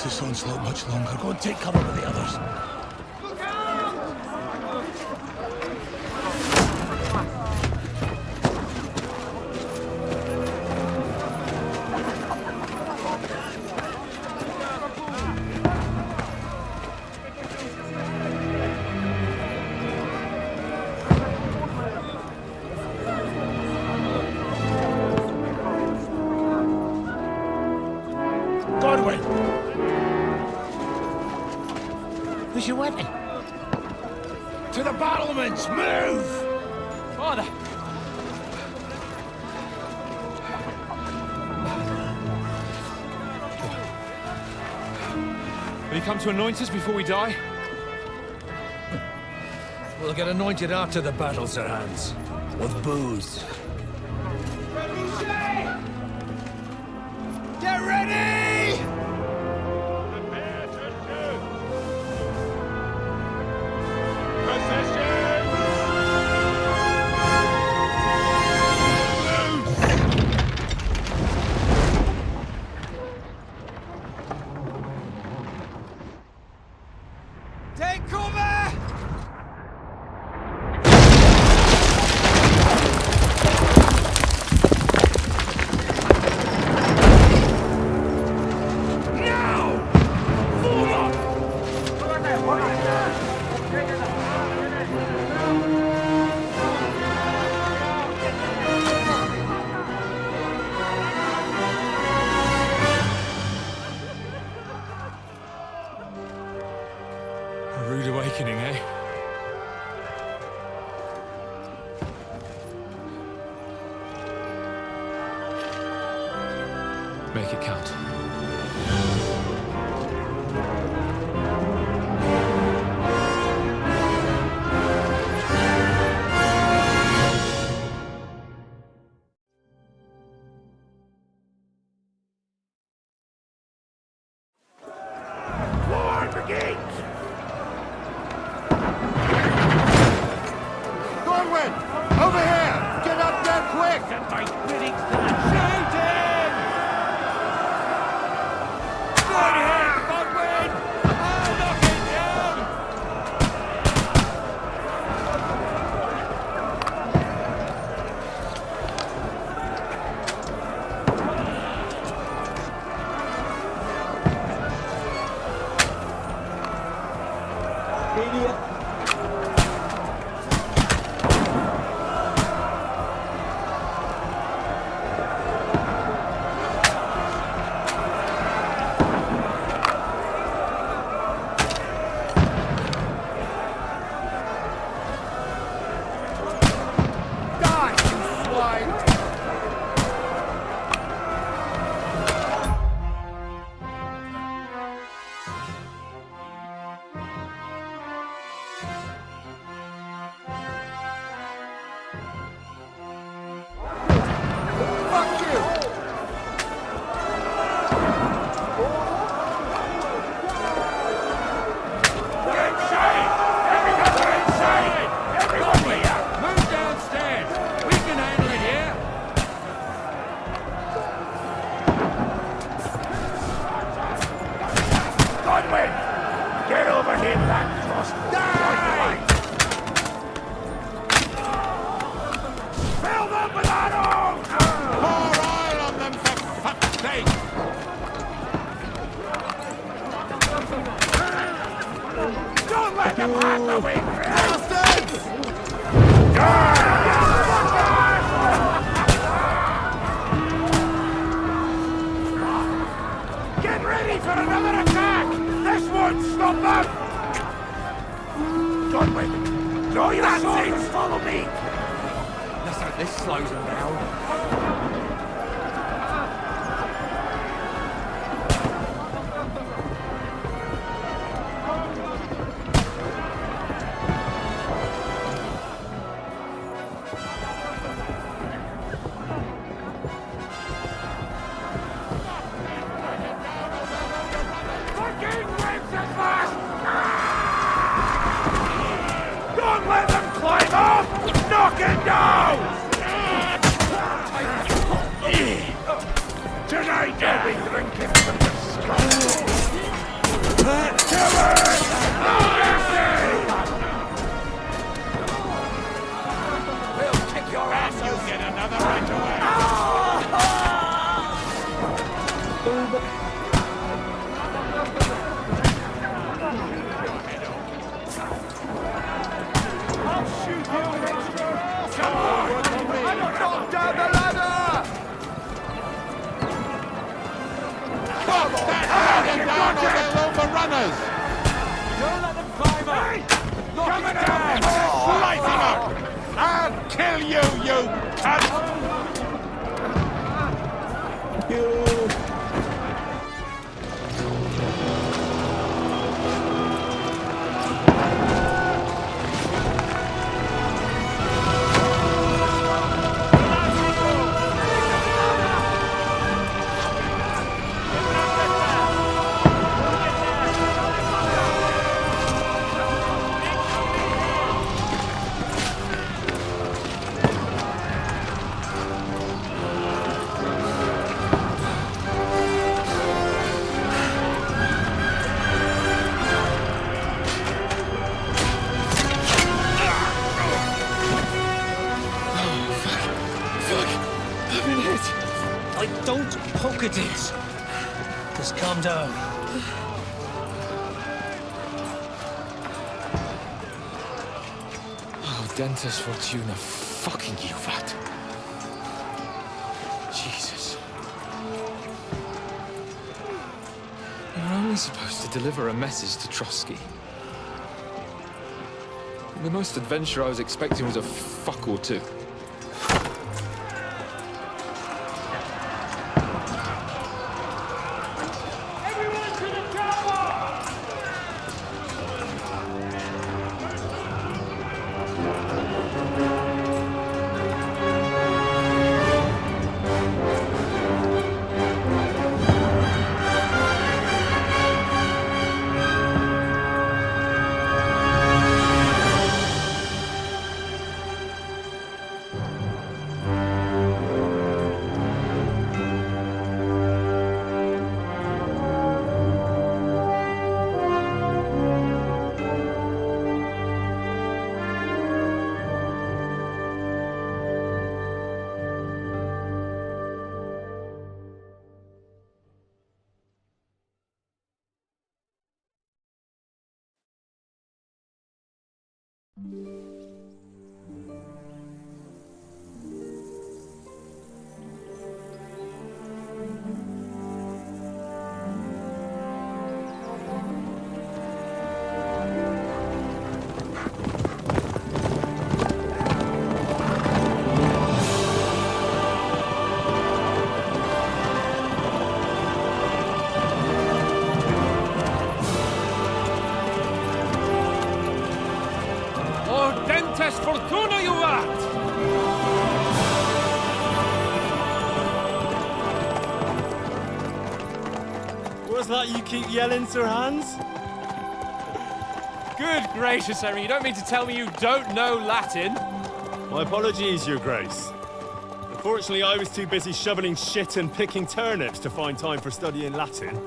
this onslaught much longer. Go and take cover with the others. Where's your weapon? To the battlements! Move! Father! Will you come to anoint us before we die? We'll get anointed after the battles are hands. With booze. Get ready! Take cover! A rude awakening, eh? Make it count. War brigade! Over here! Get up there quick! Send my greetings to the shooting! Good hit, Godwin! I'll knock it down! Idiot! Get over here with that crossbow! Die! Fill them with arrows! Pour oil on them, for fuck's sake! Don't let them have the wing! Bastards! Get ready for another attack! This won't stop them! Godwin, draw your sword and follow me! Let's hope this slows them down. Fucking Wenceslas! Don't let them climb up! Knock it down! Traitors! Don't let them climb up! Coming down! Slice him up! I'll kill you, you cunt! Don't poke at it. Just calm down. Oh, Dentes Fortuna, fucking you, vat. Jesus. You're only supposed to deliver a message to Trotsky. The most adventure I was expecting was a fuck or two. Dentes Fortuna, you vat! What's that you keep yelling, Sir Hans? Good gracious, Henry, you don't mean to tell me you don't know Latin? My apologies, Your Grace. Unfortunately, I was too busy shoveling shit and picking turnips to find time for studying Latin.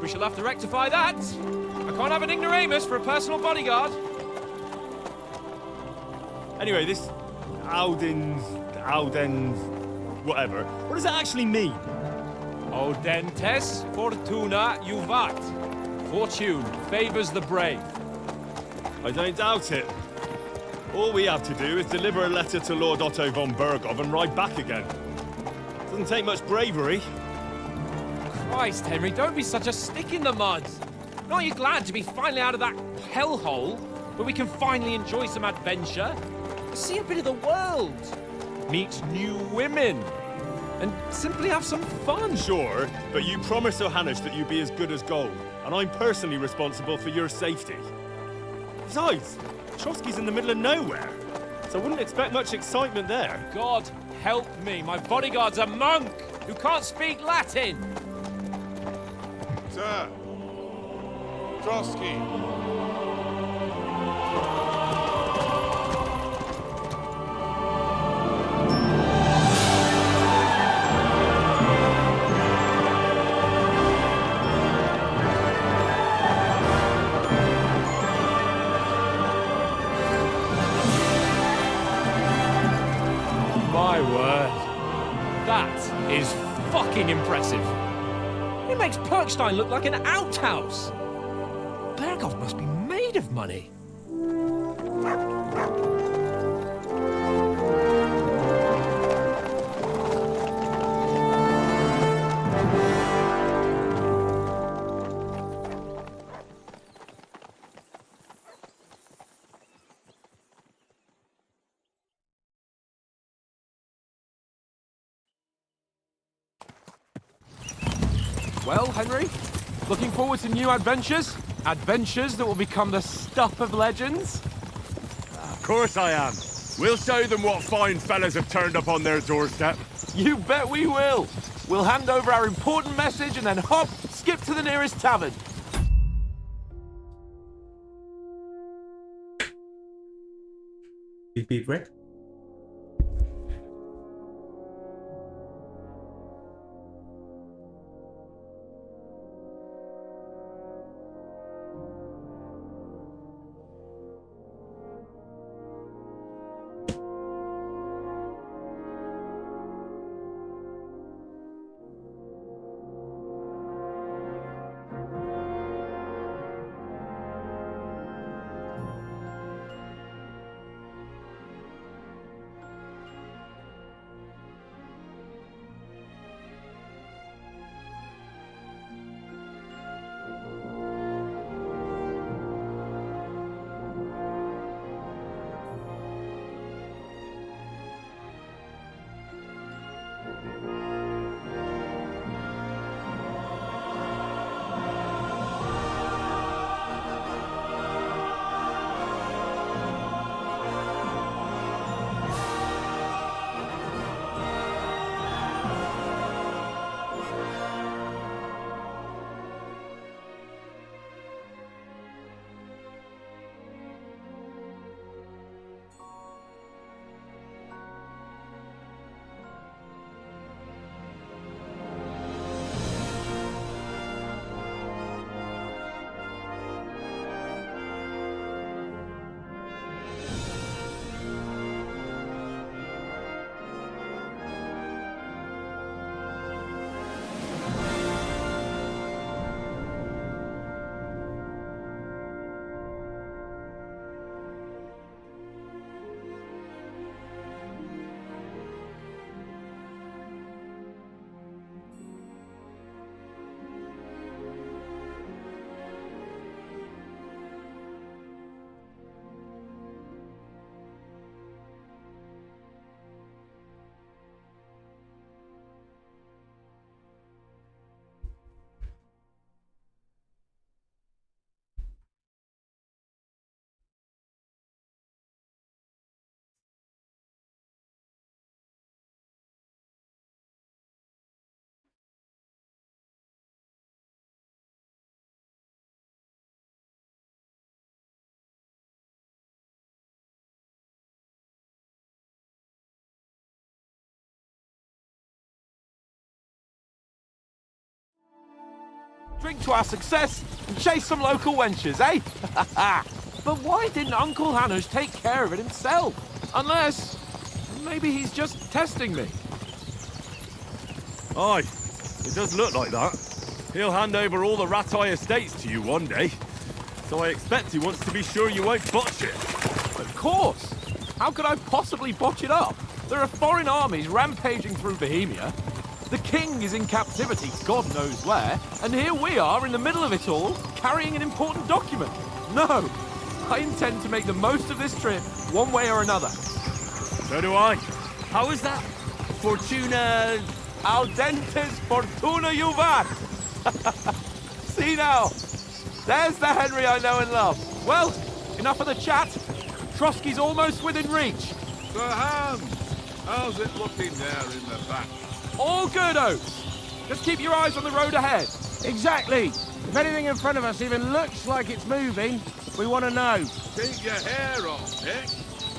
We shall have to rectify that. I can't have an ignoramus for a personal bodyguard. Anyway, this Audens, whatever. What does that actually mean? O Dentes Fortuna Juvat. Fortune favors the brave. I don't doubt it. All we have to do is deliver a letter to Lord Otto von Bergov and ride back again. Doesn't take much bravery. Christ, Henry, don't be such a stick in the mud. Aren't you glad to be finally out of that hellhole where we can finally enjoy some adventure? See a bit of the world, meet new women, and simply have some fun. Sure, but you promised Johannes that you'd be as good as gold, and I'm personally responsible for your safety. Besides, Trotsky's in the middle of nowhere, so I wouldn't expect much excitement there. God help me, my bodyguard's a monk who can't speak Latin. Sir! Trotsky! My word. That is fucking impressive. It makes Perkstein look like an outhouse. Bergov must be made of money. Well, Henry, looking forward to new adventures? Adventures that will become the stuff of legends? Of course I am. We'll show them what fine fellas have turned up on their doorstep. You bet we will. We'll hand over our important message and then hop, skip to the nearest tavern. Beep beep, right? Drink to our success and chase some local wenches, eh? But why didn't Uncle Hanush take care of it himself? Unless, maybe he's just testing me. Aye, it does look like that. He'll hand over all the Ratai estates to you one day. So I expect he wants to be sure you won't botch it. Of course! How could I possibly botch it up? There are foreign armies rampaging through Bohemia. The king is in captivity, God knows where, and here we are in the middle of it all, carrying an important document. No! I intend to make the most of this trip, one way or another. So do I. How is that? Fortuna... Audentes fortuna juvat! See now, there's the Henry I know and love. Well, enough of the chat. Trotsky's almost within reach. Sir Hans, how's it looking there in the back? All good, Oates. Just keep your eyes on the road ahead. Exactly. If anything in front of us even looks like it's moving, we want to know. Keep your hair on, Nick.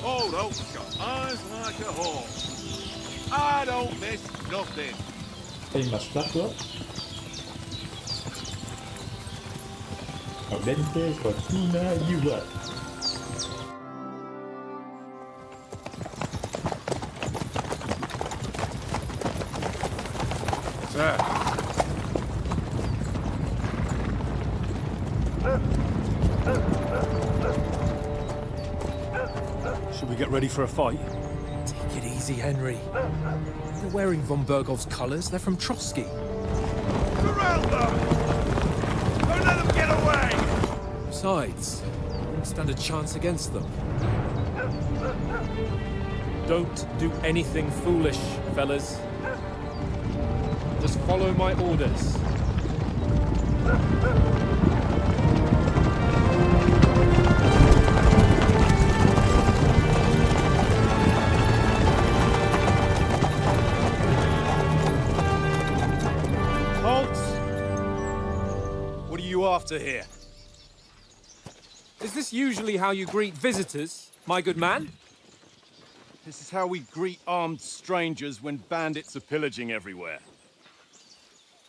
Old Oak's got eyes like a hawk. I don't miss nothing. Hay más plato. Audente, fortuna, juvat. Sir. Should we get ready for a fight? Take it easy, Henry. They're wearing von Bergov's colours. They're from Trotsky. Surround them! Don't let them get away! Besides, we won't stand a chance against them. Don't do anything foolish, fellas. Just follow my orders. Halt! What are you after here? Is this usually how you greet visitors, my good man? This is how we greet armed strangers when bandits are pillaging everywhere.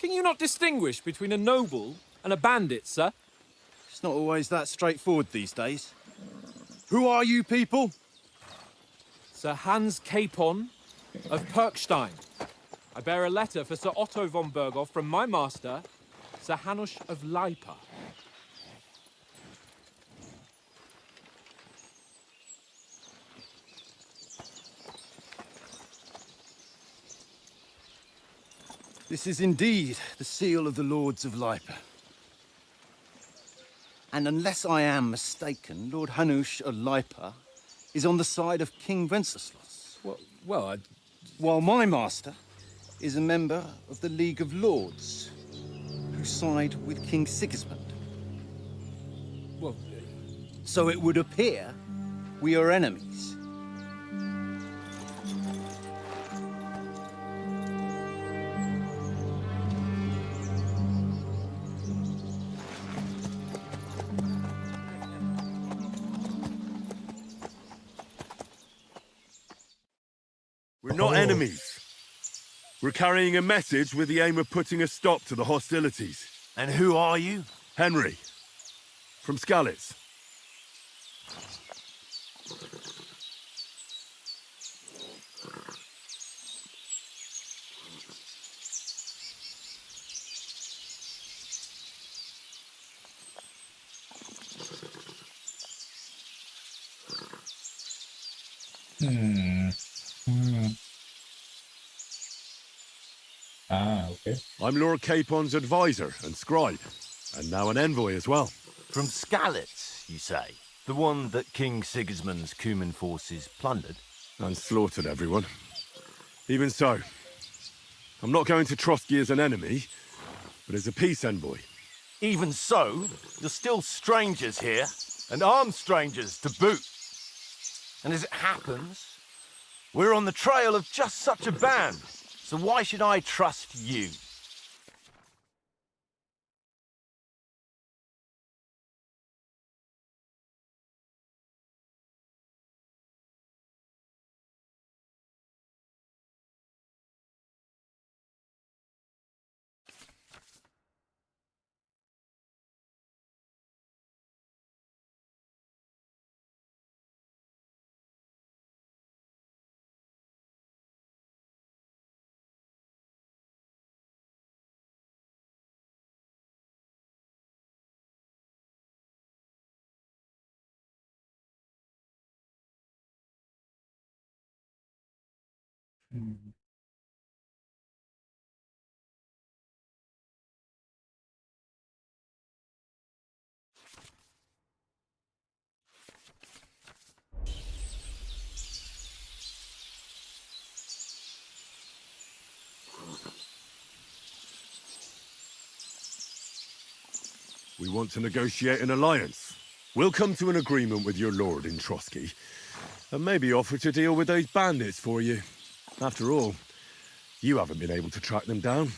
Can you not distinguish between a noble and a bandit, sir? It's not always that straightforward these days. Who are you people? Sir Hans Capon of Perkstein. I bear a letter for Sir Otto von Berghoff from my master, Sir Hanush of Leipa. This is indeed the seal of the Lords of Leipa. And unless I am mistaken, Lord Hanush of Leipa is on the side of King Wenceslas. Well, While my master is a member of the League of Lords, who side with King Sigismund. well, So it would appear we are enemies. We're not enemies. We're carrying a message with the aim of putting a stop to the hostilities. And who are you? Henry, from Skalitz. Ah, okay. I'm Lord Capon's advisor and scribe, and now an envoy as well. From Skalitz, you say? The one that King Sigismund's Cuman forces plundered? And slaughtered everyone. Even so, I'm not going to Trotsky as an enemy, but as a peace envoy. Even so, you're still strangers here, and armed strangers to boot. And as it happens, we're on the trail of just such a band, so why should I trust you? We want to negotiate an alliance. We'll come to an agreement with your lord in Trotsky, and maybe offer to deal with those bandits for you. After all, you haven't been able to track them down.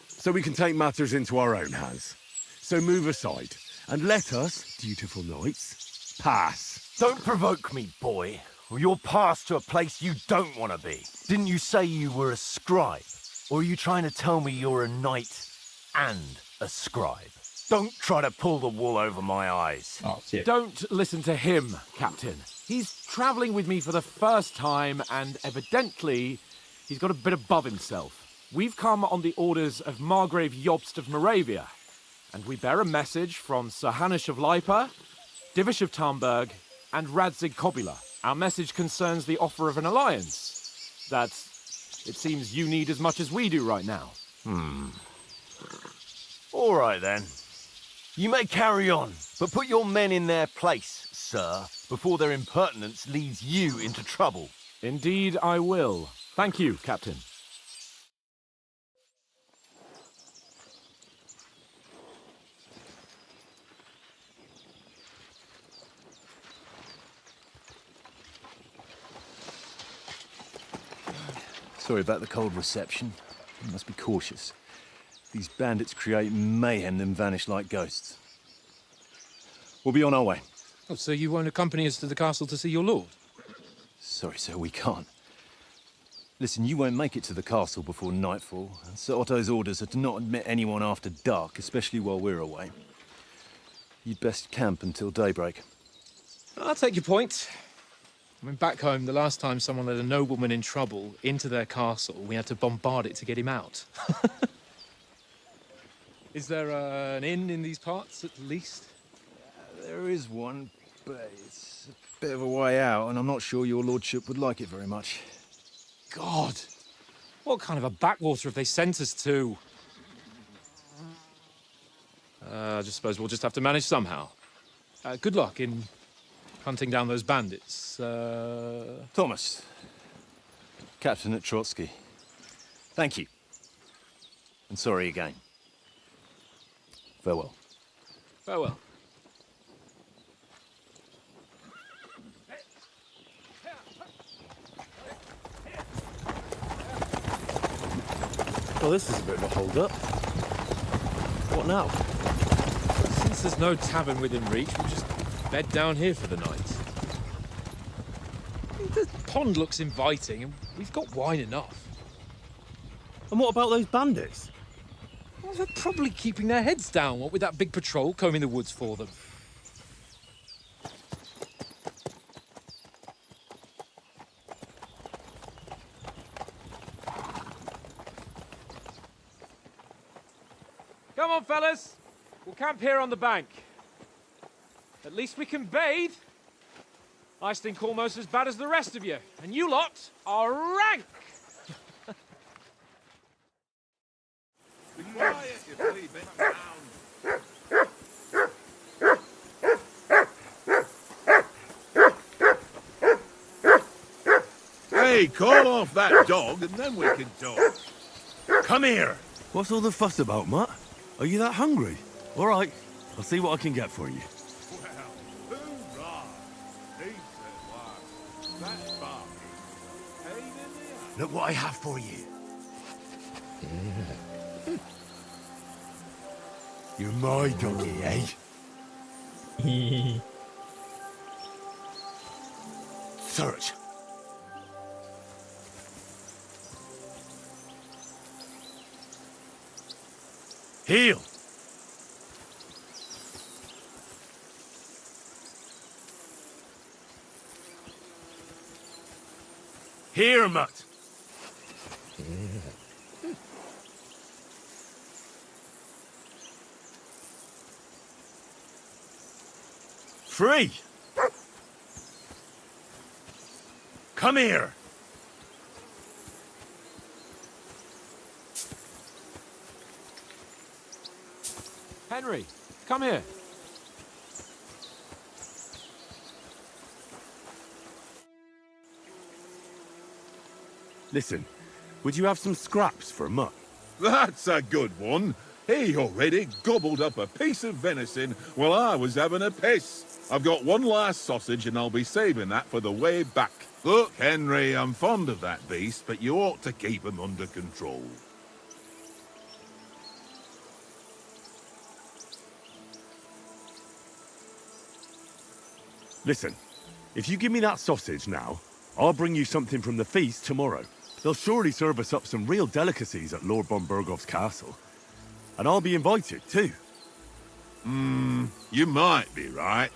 So we can take matters into our own hands. So move aside, and let us, dutiful knights, pass. Don't provoke me, boy, or you'll pass to a place you don't want to be. Didn't you say you were a scribe? Or are you trying to tell me you're a knight and a scribe? Don't try to pull the wool over my eyes. Oh, shit. don't listen to him, Captain. He's travelling with me for the first time, and evidently, he's got a bit above himself. We've come on the orders of Margrave Jobst of Moravia, and we bear a message from Sir Hanush of Leipa, Divish of Tarnberg, and Radzig Kobila. Our message concerns the offer of an alliance that it seems you need as much as we do right now. All right, then. You may carry on, but put your men in their place, sir, before their impertinence leads you into trouble. Indeed, I will. Thank you, Captain. Sorry about the cold reception. You must be cautious. These bandits create mayhem, then vanish like ghosts. We'll be on our way. Oh, so you won't accompany us to the castle to see your lord? Sorry, sir, we can't. Listen, you won't make it to the castle before nightfall. Sir Otto's orders are to not admit anyone after dark, especially while we're away. You'd best camp until daybreak. I'll take your point. I mean, back home, the last time someone let a nobleman in trouble into their castle, we had to bombard it to get him out. Is there an inn in these parts, at least? There is one, but it's a bit of a way out, and I'm not sure your lordship would like it very much. God! What kind of a backwater have they sent us to? I just suppose we'll just have to manage somehow. Good luck in hunting down those bandits. Thomas, captain at Trotsky. Thank you. And sorry again. Farewell. Farewell. Well, this is a bit of a hold-up. What now? Since there's no tavern within reach, we'll just bed down here for the night. The pond looks inviting, and we've got wine enough. And what about those bandits? Well, they're probably keeping their heads down, what with that big patrol combing the woods for them. Come on, fellas. We'll camp here on the bank. At least we can bathe. I stink almost as bad as the rest of you, and you lot are rank! Be quiet, you flea bit hound. Hey, call off that dog and then we can talk. Come here! What's all the fuss about, Mutt? Are you that hungry? All right, I'll see what I can get for you. Well, hoorah! Decent one. That's bargain. Paid in the ass. Look what I have for you. You're my doggy, eh? Search. Heel. Here, Mutt. Free. Come here. Henry, come here. Listen, would you have some scraps for Mutt? That's a good one. He already gobbled up a piece of venison while I was having a piss. I've got one last sausage and I'll be saving that for the way back. Look, Henry, I'm fond of that beast, but you ought to keep him under control. Listen, if you give me that sausage now, I'll bring you something from the feast tomorrow. They'll surely serve us up some real delicacies at Lord von Bergov's castle. And I'll be invited, too. You might be right.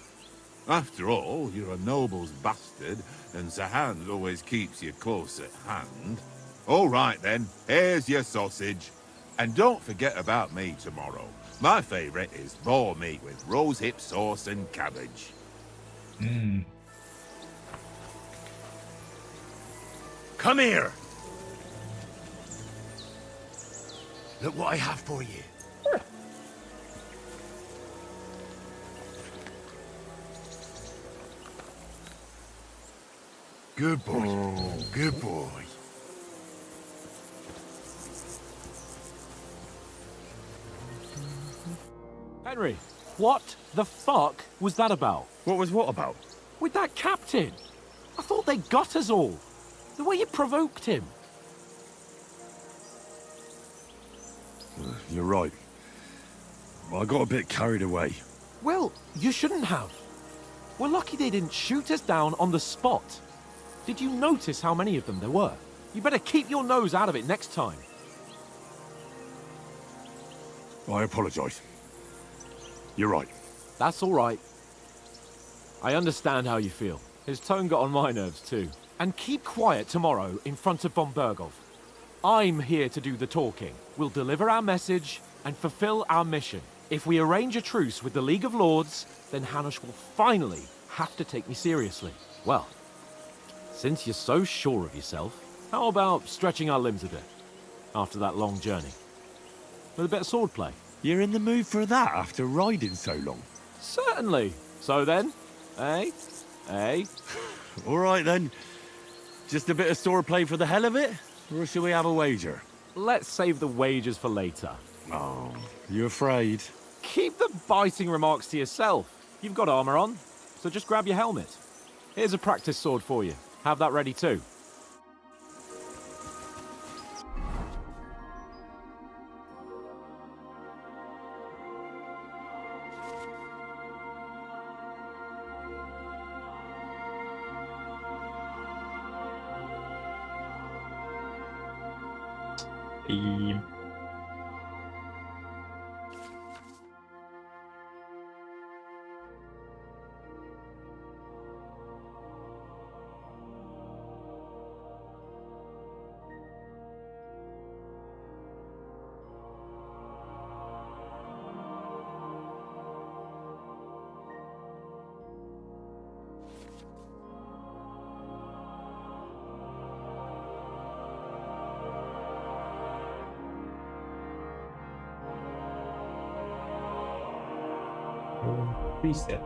After all, you're a noble's bastard, and Sir Hans always keeps you close at hand. All right, then, here's your sausage. And don't forget about me tomorrow. My favourite is boar meat with rosehip sauce and cabbage. Come here! Look what I have for you. Good boy. Good boy. Henry, what the fuck was that about? What was what about? With that captain? I thought they got us all. The way you provoked him. You're right. I got a bit carried away. Well, you shouldn't have. We're lucky they didn't shoot us down on the spot. Did you notice how many of them there were? You better keep your nose out of it next time. I apologise. You're right. That's all right. I understand how you feel. His tone got on my nerves too. And keep quiet tomorrow in front of von Berghoff. I'm here to do the talking. We'll deliver our message and fulfill our mission. If we arrange a truce with the League of Lords, then Hanush will finally have to take me seriously. Well, since you're so sure of yourself, how about stretching our limbs a bit after that long journey? With a bit of swordplay. You're in the mood for that after riding so long? Certainly. So then, eh? All right then. Just a bit of swordplay for the hell of it? Or shall we have a wager? Let's save the wagers for later. Oh, you afraid? Keep the biting remarks to yourself. You've got armor on, so just grab your helmet. Here's a practice sword for you. Have that ready too. Precept.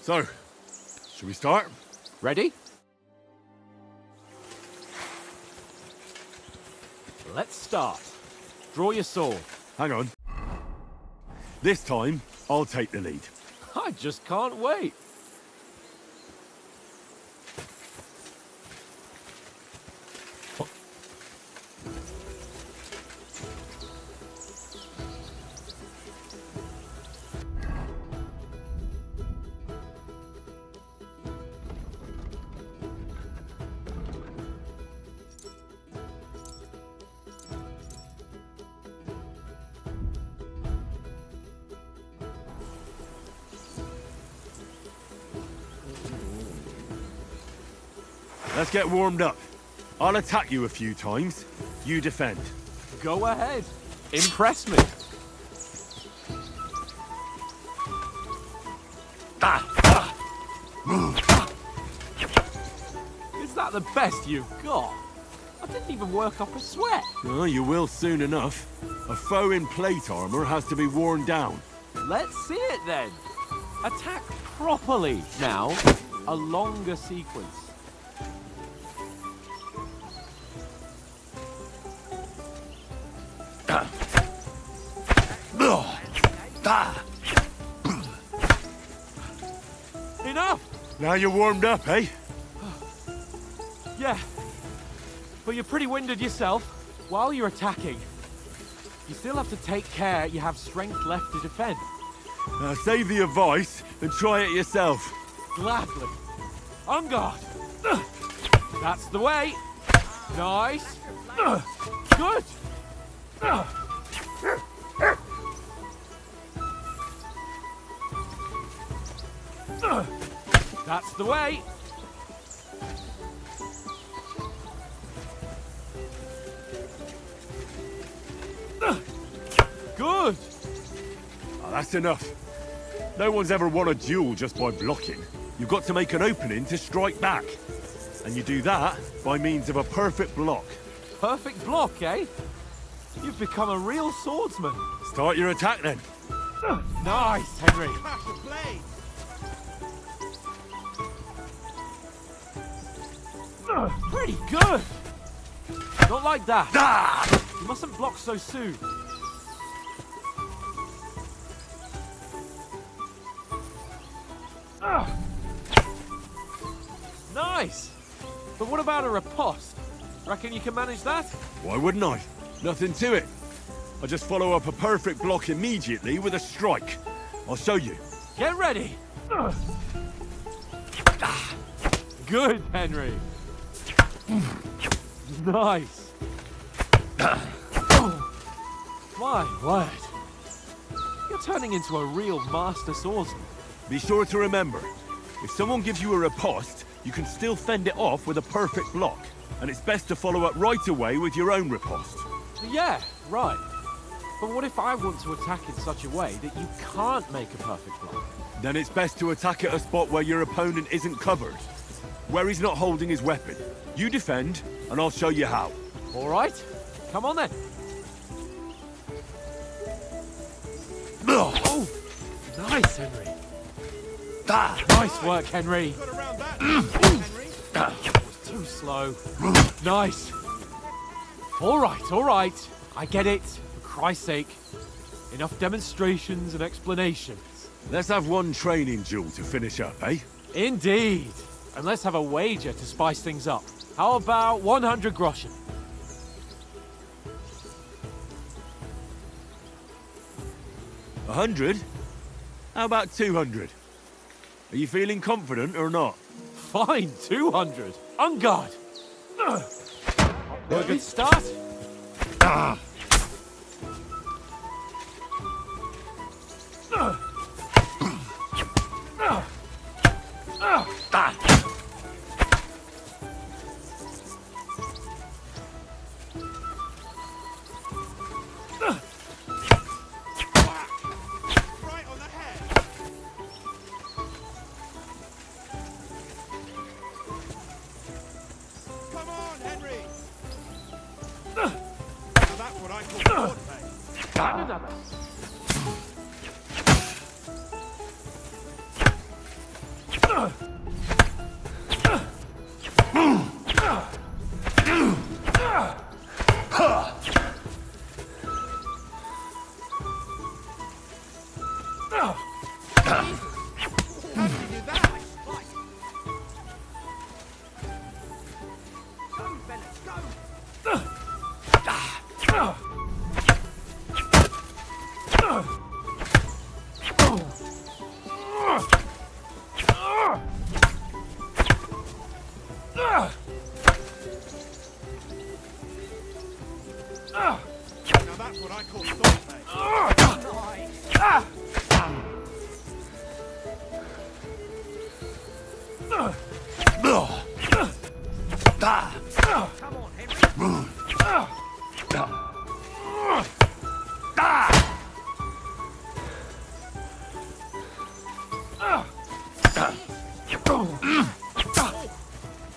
So, should we start? Ready? Let's start. Draw your sword. Hang on. This time, I'll take the lead. I just can't wait. Let's get warmed up. I'll attack you a few times. You defend. Go ahead. Impress me. Is that the best you've got? I didn't even work up a sweat. Oh, you will soon enough. A foe in plate armor has to be worn down. Let's see it then. Attack properly. Now, a longer sequence. enough. Now you're warmed up, eh? Yeah. But you're pretty winded yourself. While you're attacking, you still have to take care you have strength left to defend. Now save the advice and try it yourself. Gladly. On guard. That's the way. Nice. Good. That's the way. Good. Oh, that's enough. No one's ever won a duel just by blocking. You've got to make an opening to strike back. And you do that by means of a perfect block. Perfect block, eh? You've become a real swordsman. Start your attack then. Nice, Henry. Pretty good. Not like that. You mustn't block so soon. Nice. But what about a riposte? Reckon you can manage that? Why wouldn't I? Nothing to it. I just follow up a perfect block immediately with a strike. I'll show you. Get ready. Good, Henry. Nice. My word. You're turning into a real master swordsman. Be sure to remember, if someone gives you a riposte, you can still fend it off with a perfect block. And it's best to follow up right away with your own riposte. Yeah, right. But what if I want to attack in such a way that you can't make a perfect block? Then it's best to attack at a spot where your opponent isn't covered. Where he's not holding his weapon. You defend, and I'll show you how. All right. Come on then. Oh, nice, Henry. Nice work, Henry. Too slow. Nice. All right. I get it. For Christ's sake. Enough demonstrations and explanations. Let's have one training duel to finish up, eh? Indeed. And let's have a wager to spice things up. How about 100 groschen? 100? How about 200? Are you feeling confident or not? Fine, 200. On guard. A good start.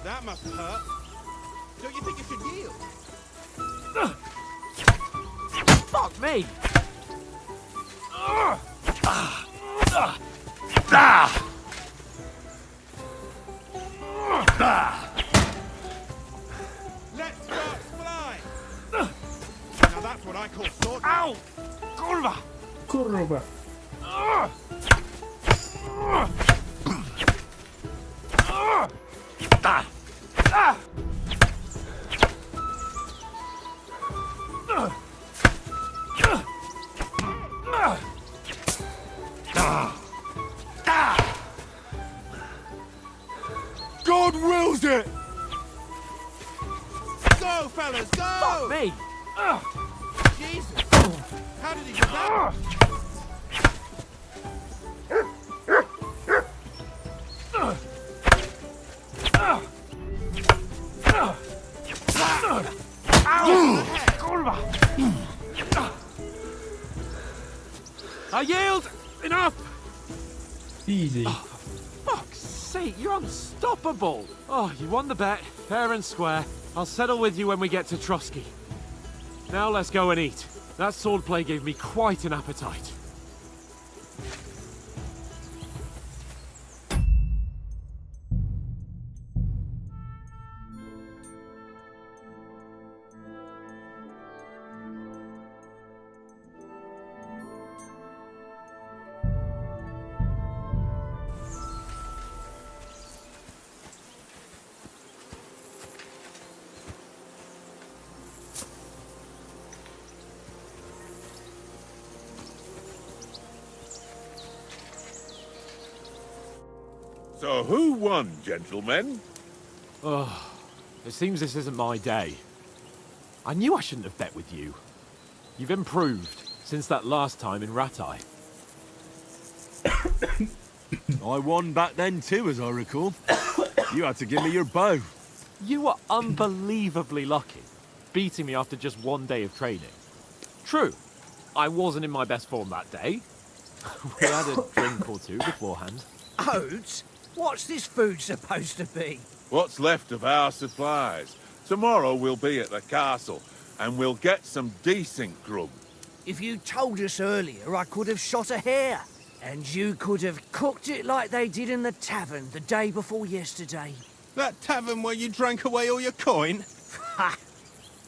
That must hurt. Don't you think you should yield? Fuck me! Let sparks fly! Now that's what I call sword. Ow! Kurva! Kurwa. God wills it! Go, fellas, go! Me! Jesus! How did he get that? I yield! Enough! Easy. Fuck's sake, you're unstoppable! Oh, you won the bet, fair and square. I'll settle with you when we get to Trotsky. Now let's go and eat. That swordplay gave me quite an appetite. So who won, gentlemen? Oh, it seems this isn't my day. I knew I shouldn't have bet with you. You've improved since that last time in Ratai. I won back then too, as I recall. You had to give me your bow. You were unbelievably lucky, beating me after just one day of training. True, I wasn't in my best form that day. We had a drink or two beforehand. Oats? What's this food supposed to be? What's left of our supplies. Tomorrow we'll be at the castle, and we'll get some decent grub. If you told us earlier, I could have shot a hare. And you could have cooked it like they did in the tavern the day before yesterday. That tavern where you drank away all your coin? Ha!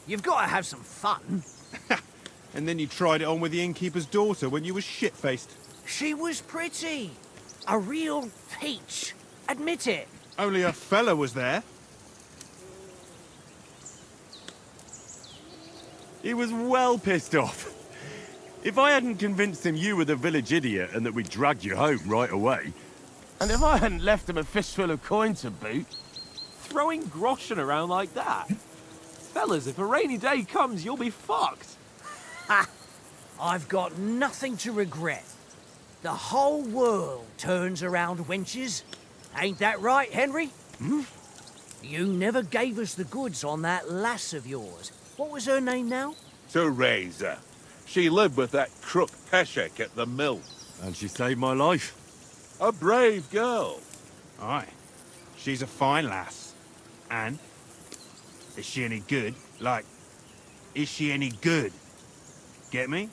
You've got to have some fun. And then you tried it on with the innkeeper's daughter when you were shit-faced. She was pretty. A real peach. Admit it. Only a fella was there. He was well pissed off. If I hadn't convinced him you were the village idiot and that we'd drag you home right away... And if I hadn't left him a fistful of coin to boot... Throwing groschen around like that? Fellas, if a rainy day comes, you'll be fucked. Ha! I've got nothing to regret. The whole world turns around wenches. Ain't that right, Henry? Hmm? You never gave us the goods on that lass of yours. What was her name now? Teresa. She lived with that crook Peshek at the mill. And she saved my life. A brave girl. Aye. She's a fine lass. And? Is she any good? Like, is she any good? Get me?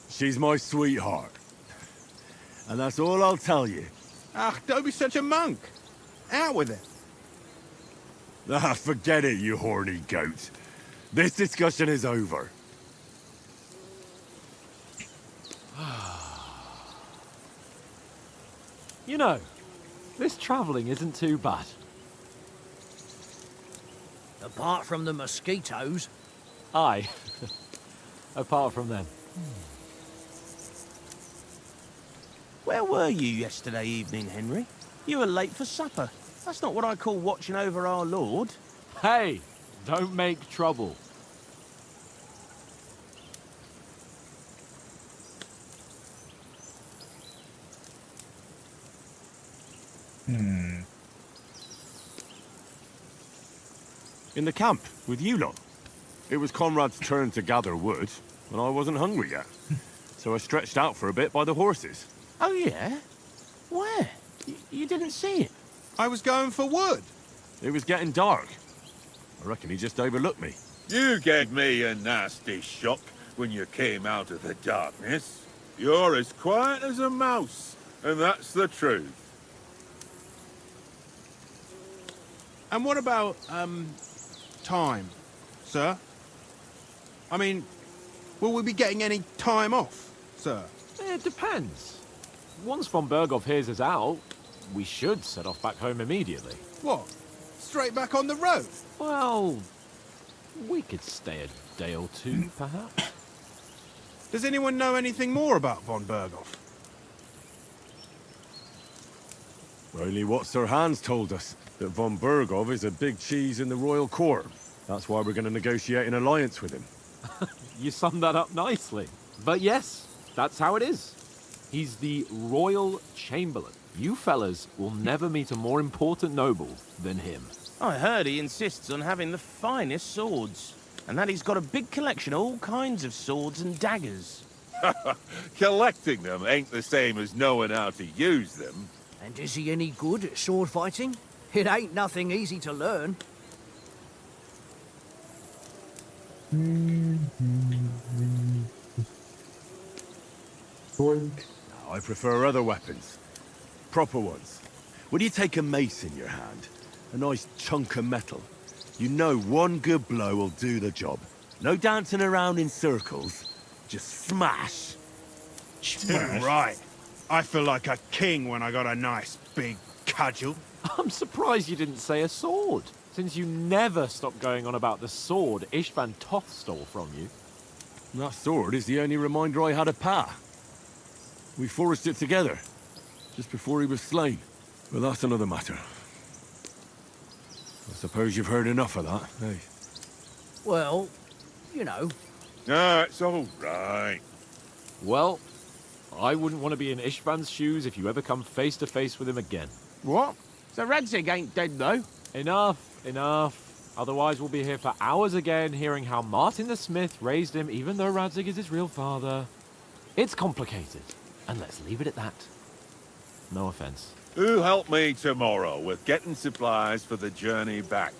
She's my sweetheart. And that's all I'll tell you. Ah, don't be such a monk. Out with it. Ah, forget it, you horny goat. This discussion is over. You know, this travelling isn't too bad. Apart from the mosquitoes. Aye. Apart from them. Where were you yesterday evening, Henry? You were late for supper. That's not what I call watching over our Lord. Hey, don't make trouble. In the camp, with you lot. It was Conrad's turn to gather wood, and I wasn't hungry yet. So I stretched out for a bit by the horses. Oh, yeah? Where? You didn't see it? I was going for wood. It was getting dark. I reckon he just overlooked me. You gave me a nasty shock when you came out of the darkness. You're as quiet as a mouse, and that's the truth. And what about, time, sir? I mean, will we be getting any time off, sir? It depends. Once von Berghoff hears us out, we should set off back home immediately. What? Straight back on the road? Well, we could stay a day or two, perhaps. Does anyone know anything more about von Berghoff? Only what Sir Hans told us, that von Berghoff is a big cheese in the royal court. That's why we're going to negotiate an alliance with him. You summed that up nicely. But yes, that's how it is. He's the royal chamberlain. You fellas will never meet a more important noble than him. I heard he insists on having the finest swords, and that he's got a big collection of all kinds of swords and daggers. Collecting them ain't the same as knowing how to use them. And is he any good at sword fighting? It ain't nothing easy to learn. Sword. I prefer other weapons. Proper ones. When you take a mace in your hand, a nice chunk of metal, you know one good blow will do the job. No dancing around in circles. Just smash. Right. I feel like a king when I got a nice big cudgel. I'm surprised you didn't say a sword, since you never stop going on about the sword Ishvan Toth stole from you. That sword is the only reminder I had of Pa. We forged it together, just before he was slain. But that's another matter. I suppose you've heard enough of that, eh? Well, you know. No, it's all right. Well, I wouldn't want to be in Ishvan's shoes if you ever come face to face with him again. What? So Radzig ain't dead, though? Enough. Otherwise we'll be here for hours again hearing how Martin the Smith raised him even though Radzig is his real father. It's complicated, and let's leave it at that. No offense. Who help me tomorrow with getting supplies for the journey back?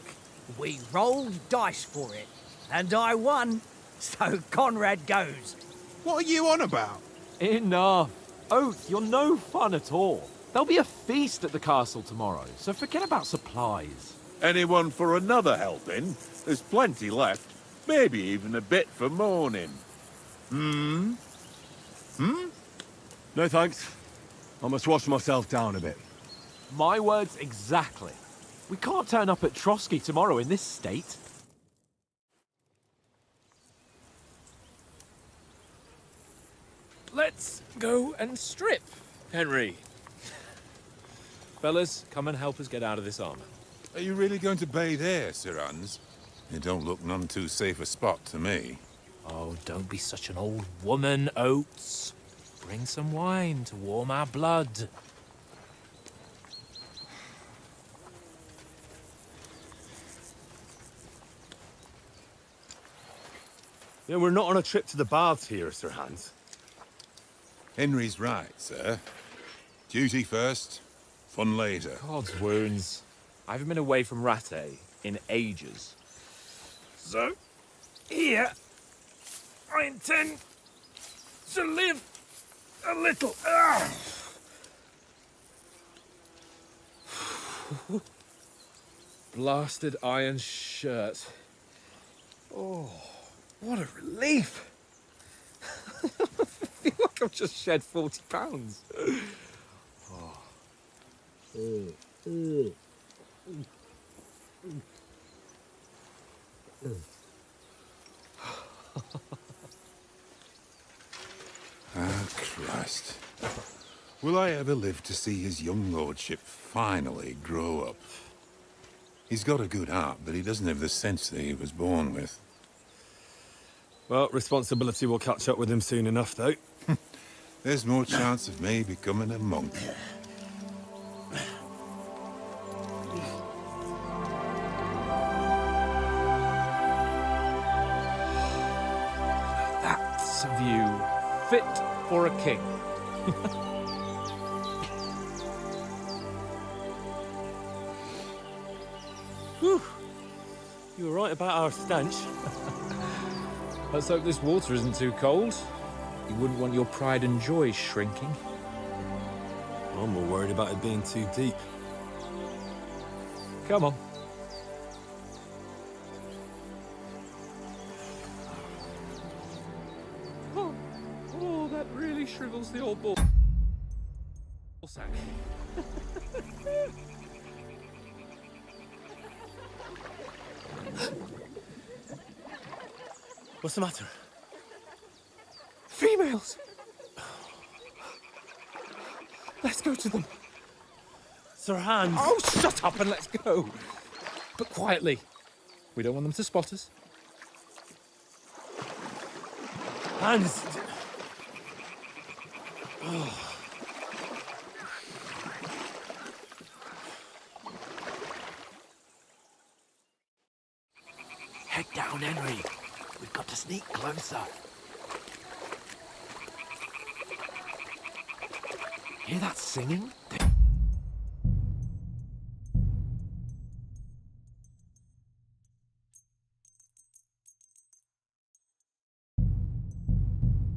We rolled dice for it, and I won. So Conrad goes. What are you on about? Enough. Oath, you're no fun at all. There'll be a feast at the castle tomorrow, so forget about supplies. Anyone for another helping? There's plenty left. Maybe even a bit for morning. No thanks. I must wash myself down a bit. My words exactly. We can't turn up at Trotsky tomorrow in this state. Let's go and strip, Henry. Fellas, come and help us get out of this armor. Are you really going to bathe here, Sir Hans? It don't look none too safe a spot to me. Oh, don't be such an old woman, Oates. Bring some wine to warm our blood. Yeah, we're not on a trip to the baths here, Sir Hans. Henry's right, sir. Duty first, fun later. God's wounds. I haven't been away from Rattay in ages. So, here, I intend to live a little. Blasted iron shirt. Oh, what a relief. I feel like I've just shed 40 pounds. Ah, Christ. Will I ever live to see his young lordship finally grow up? He's got a good heart, but he doesn't have the sense that he was born with. Well, responsibility will catch up with him soon enough, though. There's more chance of me becoming a monk. That's a view fit for a king. Whew. You were right about our stench. Let's hope this water isn't too cold. You wouldn't want your pride and joy shrinking. I'm more worried about it being too deep. Come on. Oh, that really shrivels the old ball sack. What's the matter? Females! Let's go to them. Sir Hans. Oh, shut up and let's go. But quietly. We don't want them to spot us. Hans. Head down, Henry. We've got to sneak closer. Hear that singing?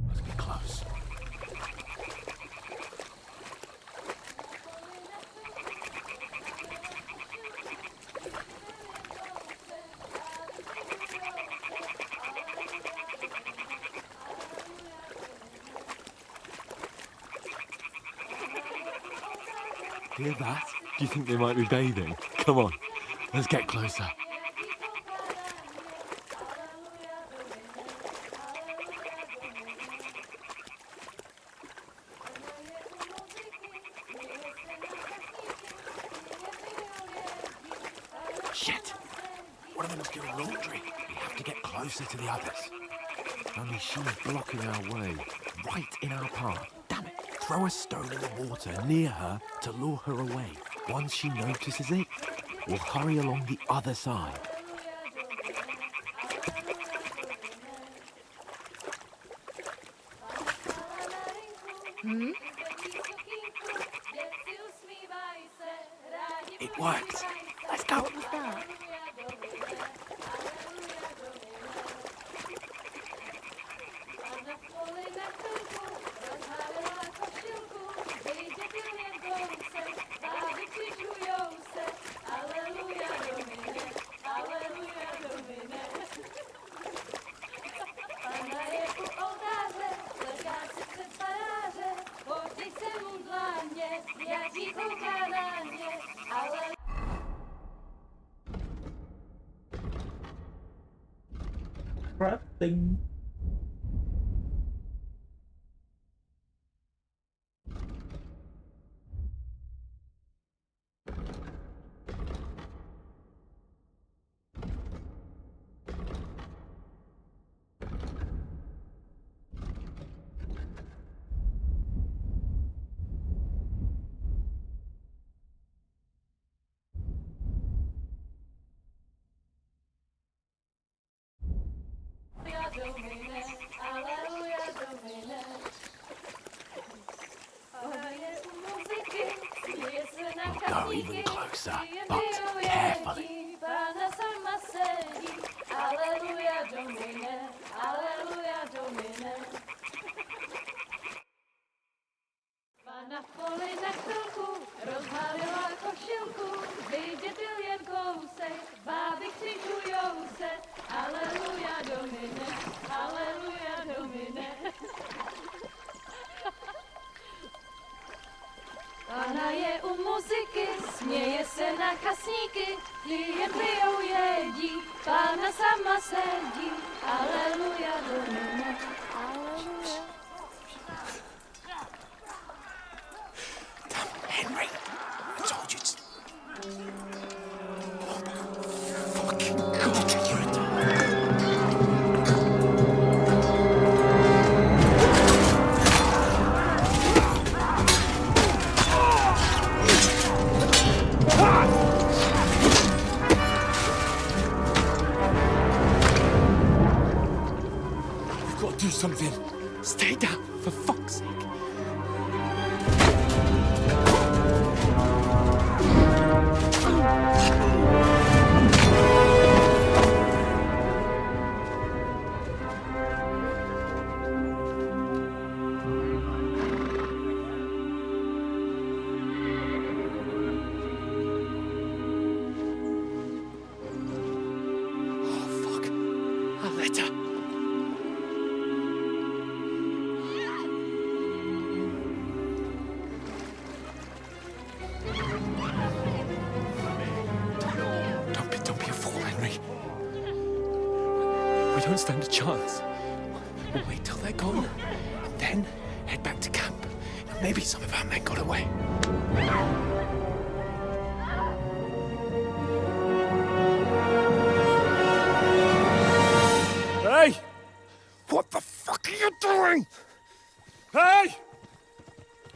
Must be close. Hear that? Do you think they might be bathing? Come on, let's get closer. Shit! One of them's doing laundry. We have to get closer to the others. Only she's blocking our way, right in our path. Damn it! Throw a stone in the water near her to lure her away. Once she notices it, we'll hurry along the other side. It worked. Let's go. What was that? Crafting. We'll go even closer, but carefully. Na poli na chvilku rozhalila košilku, vyjde byl jen kousek, báby křižujou se, aleluja domine, aleluja domine. Pana je u muziky, směje se na kasníky, ty jen pijou jedí, Pána sama sedí, aleluja domine, aleluja. Henry, I told you to... Fucking God, you're a... We've got to do something. Stay down, for fuck's sake. We don't stand a chance. We'll wait till they're gone, and then head back to camp. Maybe some of our men got away. Hey! What the fuck are you doing? Hey!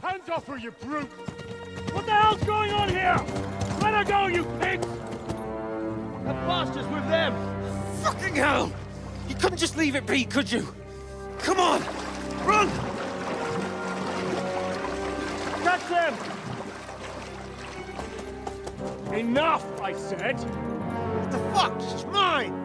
Hands off her, you brute! What the hell's going on here? Let her go, you pigs! The bastards with them! Fucking hell! You couldn't just leave it be, could you? Come on! Run! Catch them! Enough, I said! What the fuck? She's mine!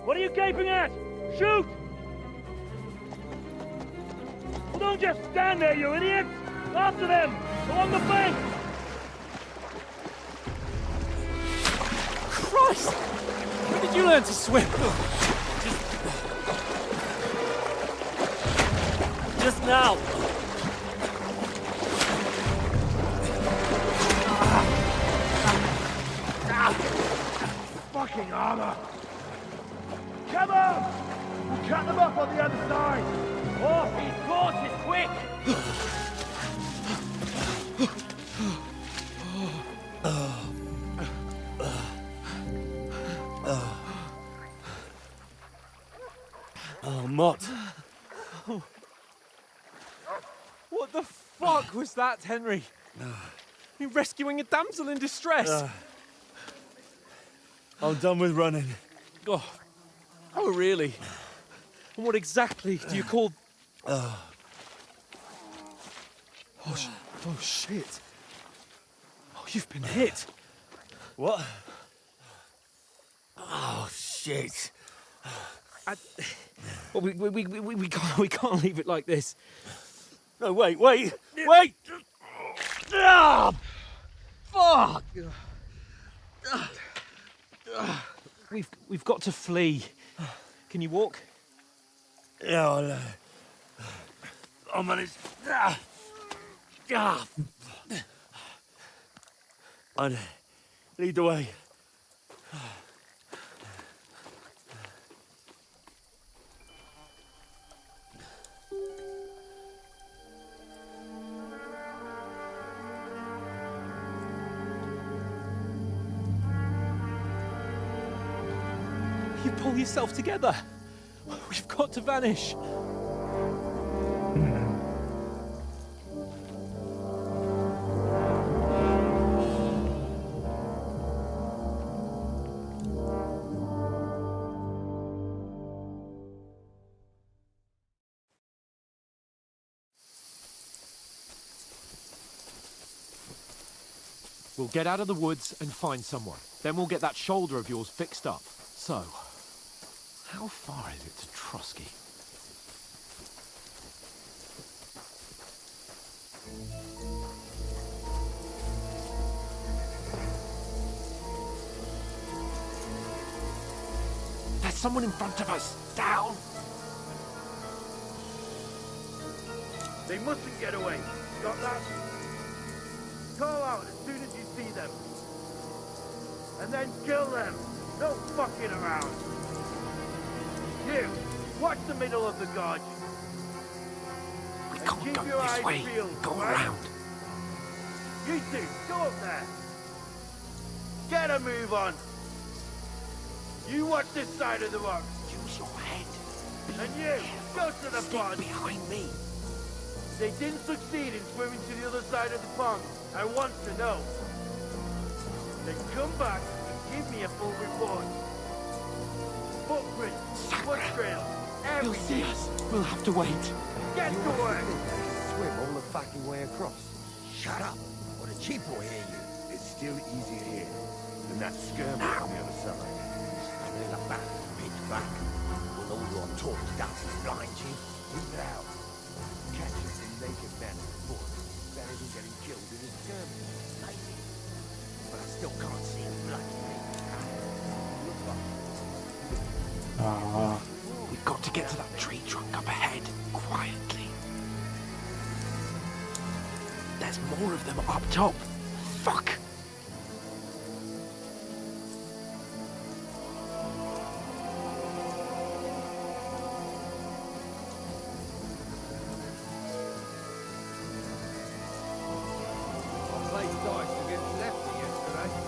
What are you gaping at? Shoot! Well, don't just stand there, you idiots! After them! Along the bank! Christ! When did you learn to swim? Just now! Fucking armor! Come on! We'll cut them up on the other side! Off these horses, quick! Oh, Mott. What the fuck was that, Henry? You rescuing a damsel in distress? I'm done with running. Oh, really? And what exactly do you call... Oh, shit. Oh, you've been hit. What? Oh, shit. Well, we can't leave it like this. No, wait! Ah! Fuck! We've got to flee. Can you walk? Yeah, I'll manage. I'd lead the way. You pull yourself together. We've got to vanish. We'll get out of the woods and find someone. Then we'll get that shoulder of yours fixed up. So, how far is it to Trusky? There's someone in front of us! Down! They mustn't get away. Got that? Call out as soon as you see them. And then kill them. No fucking around. You, watch the middle of the gorge. We And can't keep go your this eyes way. peeled, Go right? around. You two, go up there. Get a move on. You watch this side of the rock. Use your head. And you, go to the pond. Behind me. They didn't succeed in swimming to the other side of the pond. I want to know. Then come back and give me a full report. Footprints, foot trails, He'll see everything. us. We'll have to wait. Get to work. Swim all the fucking way across. Shut up, or the chief will hear you. It's still easier here than that skirmish on the other side. They're back, pitch back. With all your talk doesn't blind you. Leave it out. Catching some naked men on foot better than getting killed in a skirmish. Maybe. But I still can't see a bloody Ah, we've got to get to that tree trunk up ahead, quietly. There's more of them up top. Fuck!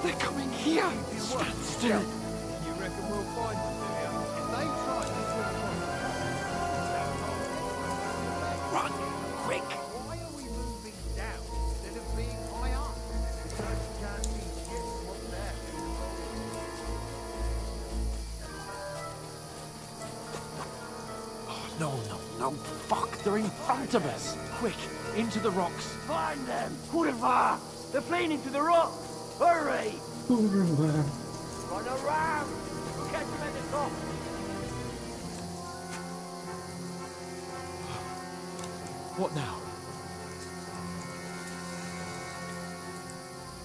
They're coming here! Stand still! You reckon we'll find them, do you? If they try to Run! Quick! why are we moving down instead of being high up? Because we can't see shit from up there. Oh, no. Fuck! They're in front of us! Quick! Into the rocks! Find them! Kurva! They're fleeing into the rocks! Hurry! Kurva! Run around! We'll catch them at the top! What now?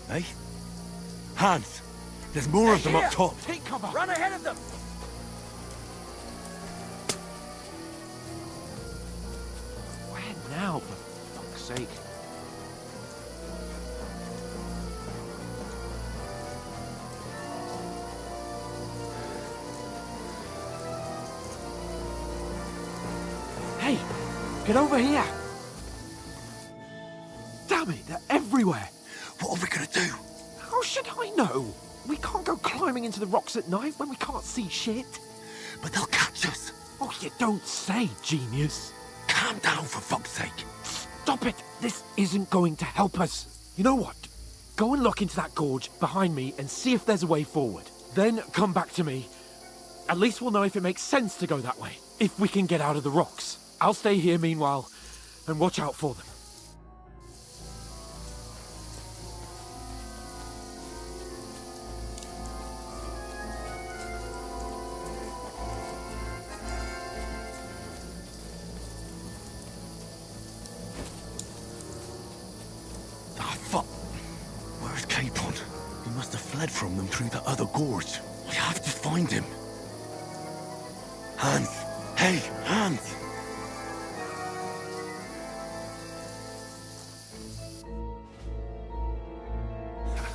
Hey? Hans! There's more of them up top! Take cover! Run ahead of them! Where now, for fuck's sake? Hey! Get over here! Damn it, they're everywhere! What are we gonna do? How should I know? We can't go climbing into the rocks at night when we can't see shit. But they'll catch us! Oh, you don't say, genius. Calm down, for fuck's sake! Stop it! This isn't going to help us. You know what? Go and look into that gorge behind me and see if there's a way forward. Then come back to me. At least we'll know if it makes sense to go that way. If we can get out of the rocks. I'll stay here meanwhile and watch out for them. Ah, fuck! Where's Capon? He must have fled from them through the other gorge. I have to find him. Hans! Hey, Hans!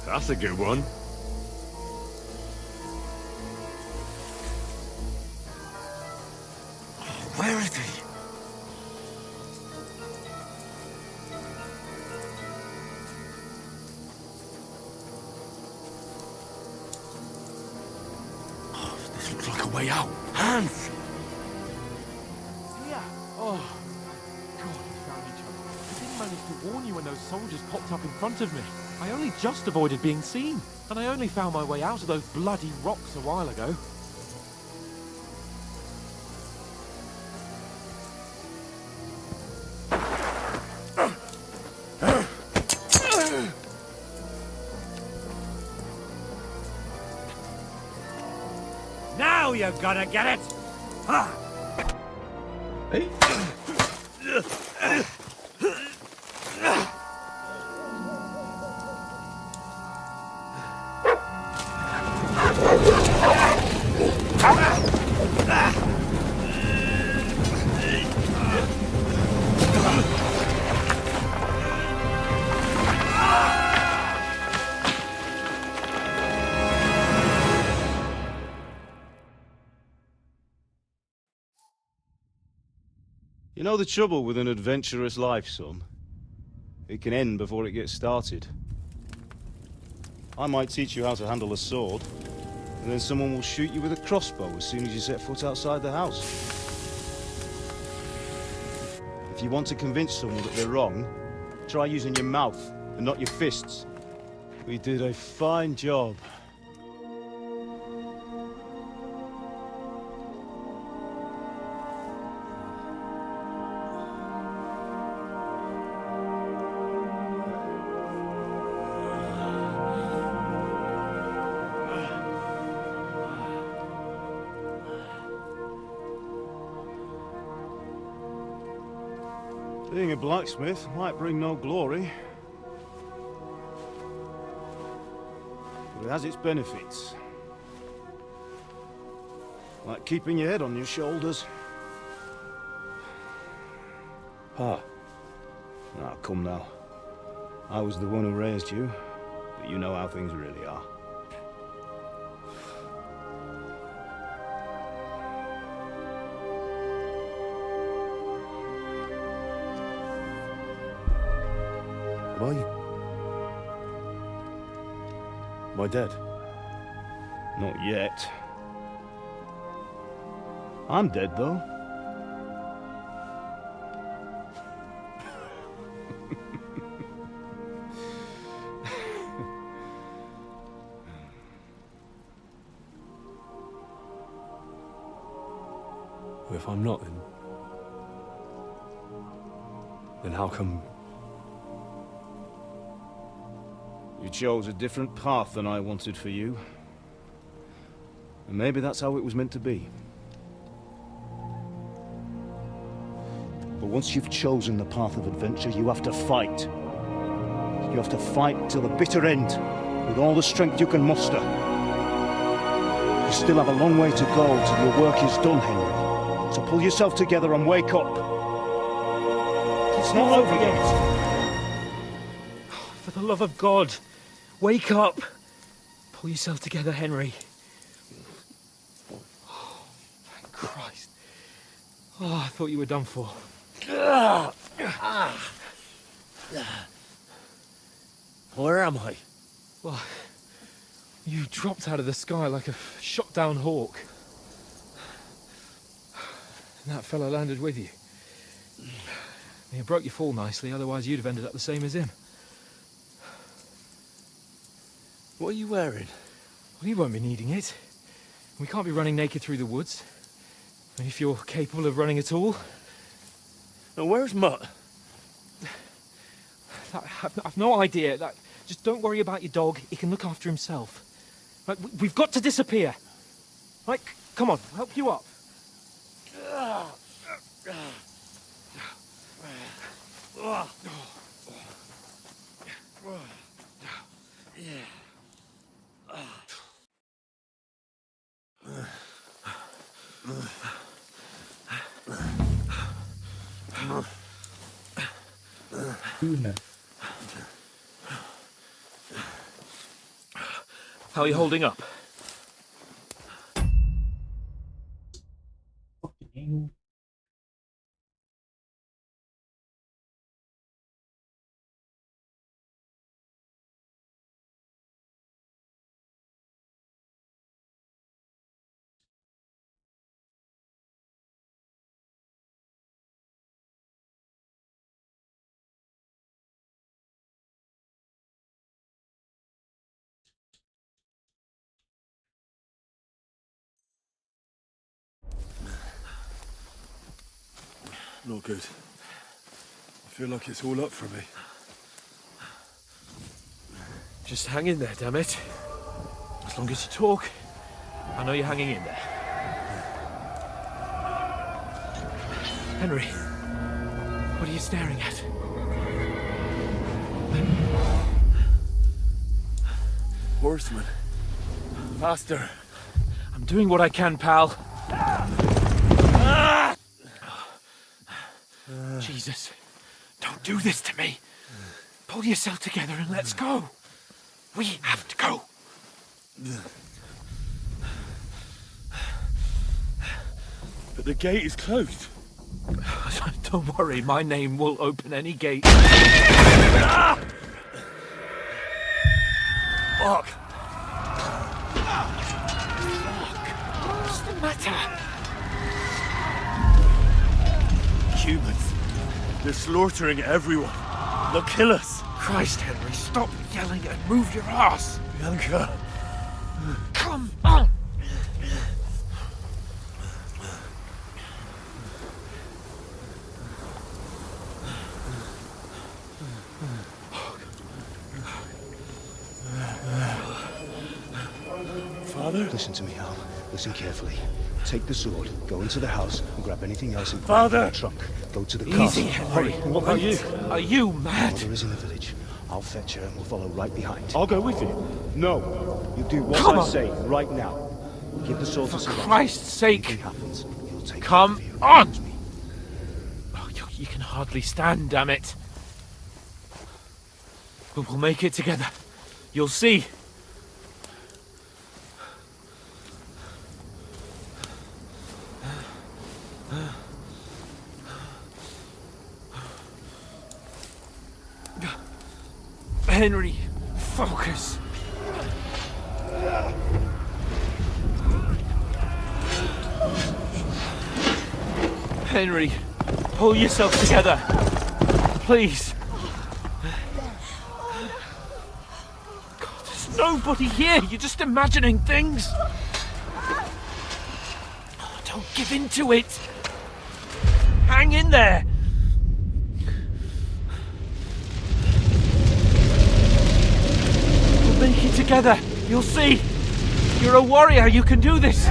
That's a good one. Where is he? Oh, this looks like a way out. Hans! Yeah. Oh. God, we found each other. I didn't manage to warn you when those soldiers popped up in front of me. I only just avoided being seen. And I only found my way out of those bloody rocks a while ago. Now you're gonna get it! hey. You know the trouble with an adventurous life, son? It can end before it gets started. I might teach you how to handle a sword, and then someone will shoot you with a crossbow as soon as you set foot outside the house. If you want to convince someone that they're wrong, try using your mouth and not your fists. We did a fine job. Being a blacksmith might bring no glory, It has its benefits. Like keeping your head on your shoulders. Pa. Ah, come now. I was the one who raised you, but you know how things really are. Am I dead? Not yet. I'm dead, though. If I'm not, then how come... You chose a different path than I wanted for you. And maybe that's how it was meant to be. But once you've chosen the path of adventure, you have to fight. You have to fight till the bitter end, with all the strength you can muster. You still have a long way to go till your work is done, Henry. So pull yourself together and wake up. It's not over yet. For the love of God, wake up! Pull yourself together, Henry. Oh, thank Christ. Oh, I thought you were done for. Where am I? Well, you dropped out of the sky like a shot-down hawk. And that fella landed with you. You broke your fall nicely, otherwise you'd have ended up the same as him. What are you wearing? Well, you won't be needing it. We can't be running naked through the woods. And if you're capable of running at all... Now, where's Mutt? I've no idea. Just don't worry about your dog. He can look after himself. Right, we've got to disappear. Right, come on, I'll help you up. How are you holding up? Not good. I feel like it's all up for me. Just hang in there, damn it. As long as you talk, I know you're hanging in there. Henry, what are you staring at? Horseman. Faster. I'm doing what I can, pal. Jesus, don't do this to me. Pull yourself together and let's go. We have to go. But the gate is closed. Don't worry, my name will open any gate. Fuck. What's the matter? Humans. They're slaughtering everyone. They'll kill us. Christ, Henry, stop yelling and move your ass. Bianca. Come on. Father? Listen to me, Hal. Listen carefully. Take the sword, go into the house, and grab anything else in Father! the trunk. Go to the Easy, castle. Henry. Hurry. What are you? Are you mad? Mother is in the village. I'll fetch her and we'll follow right behind. I'll go with you. No. You do what Come I on. say right now. Give the sword to For Sir Christ's sake! happens. You'll take Come on! Oh, you can hardly stand, damn it. But we'll make it together. You'll see. Henry, focus. Henry, pull yourself together. Please. God, there's nobody here. You're just imagining things. Oh, don't give in to it. Hang in there. We'll make it together. You'll see. You're a warrior. You can do this.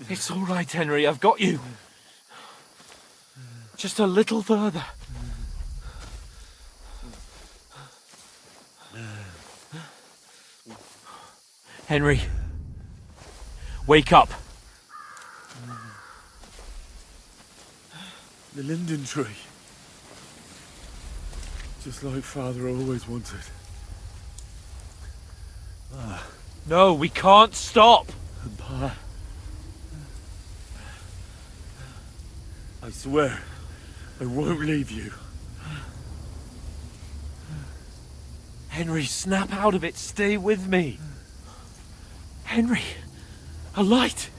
It's all right, Henry. I've got you. Just a little further. Henry, wake up. The linden tree. Just like Father always wanted. No, we can't stop. Pa. I swear, I won't leave you. Henry, snap out of it. Stay with me. Henry, a light.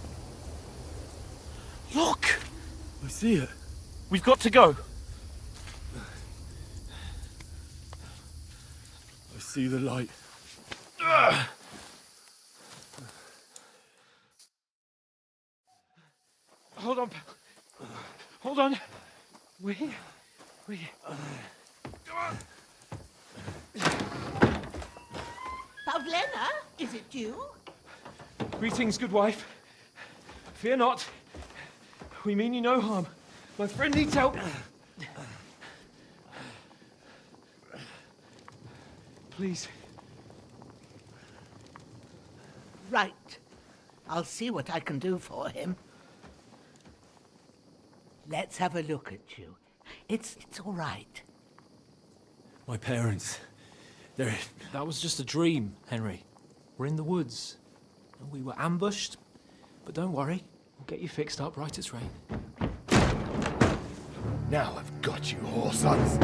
Look. I see it. We've got to go. I see the light. Hold on. Hold on. We. Pavlena, is it you? Greetings, good wife. Fear not. We mean you no harm. My friend needs help. Please. Right. I'll see what I can do for him. Let's have a look at you. It's all right. My parents. They're... That was just a dream, Henry. We're in the woods. And we were ambushed. But don't worry. We'll get you fixed up right as rain. Now I've got you, whoresons.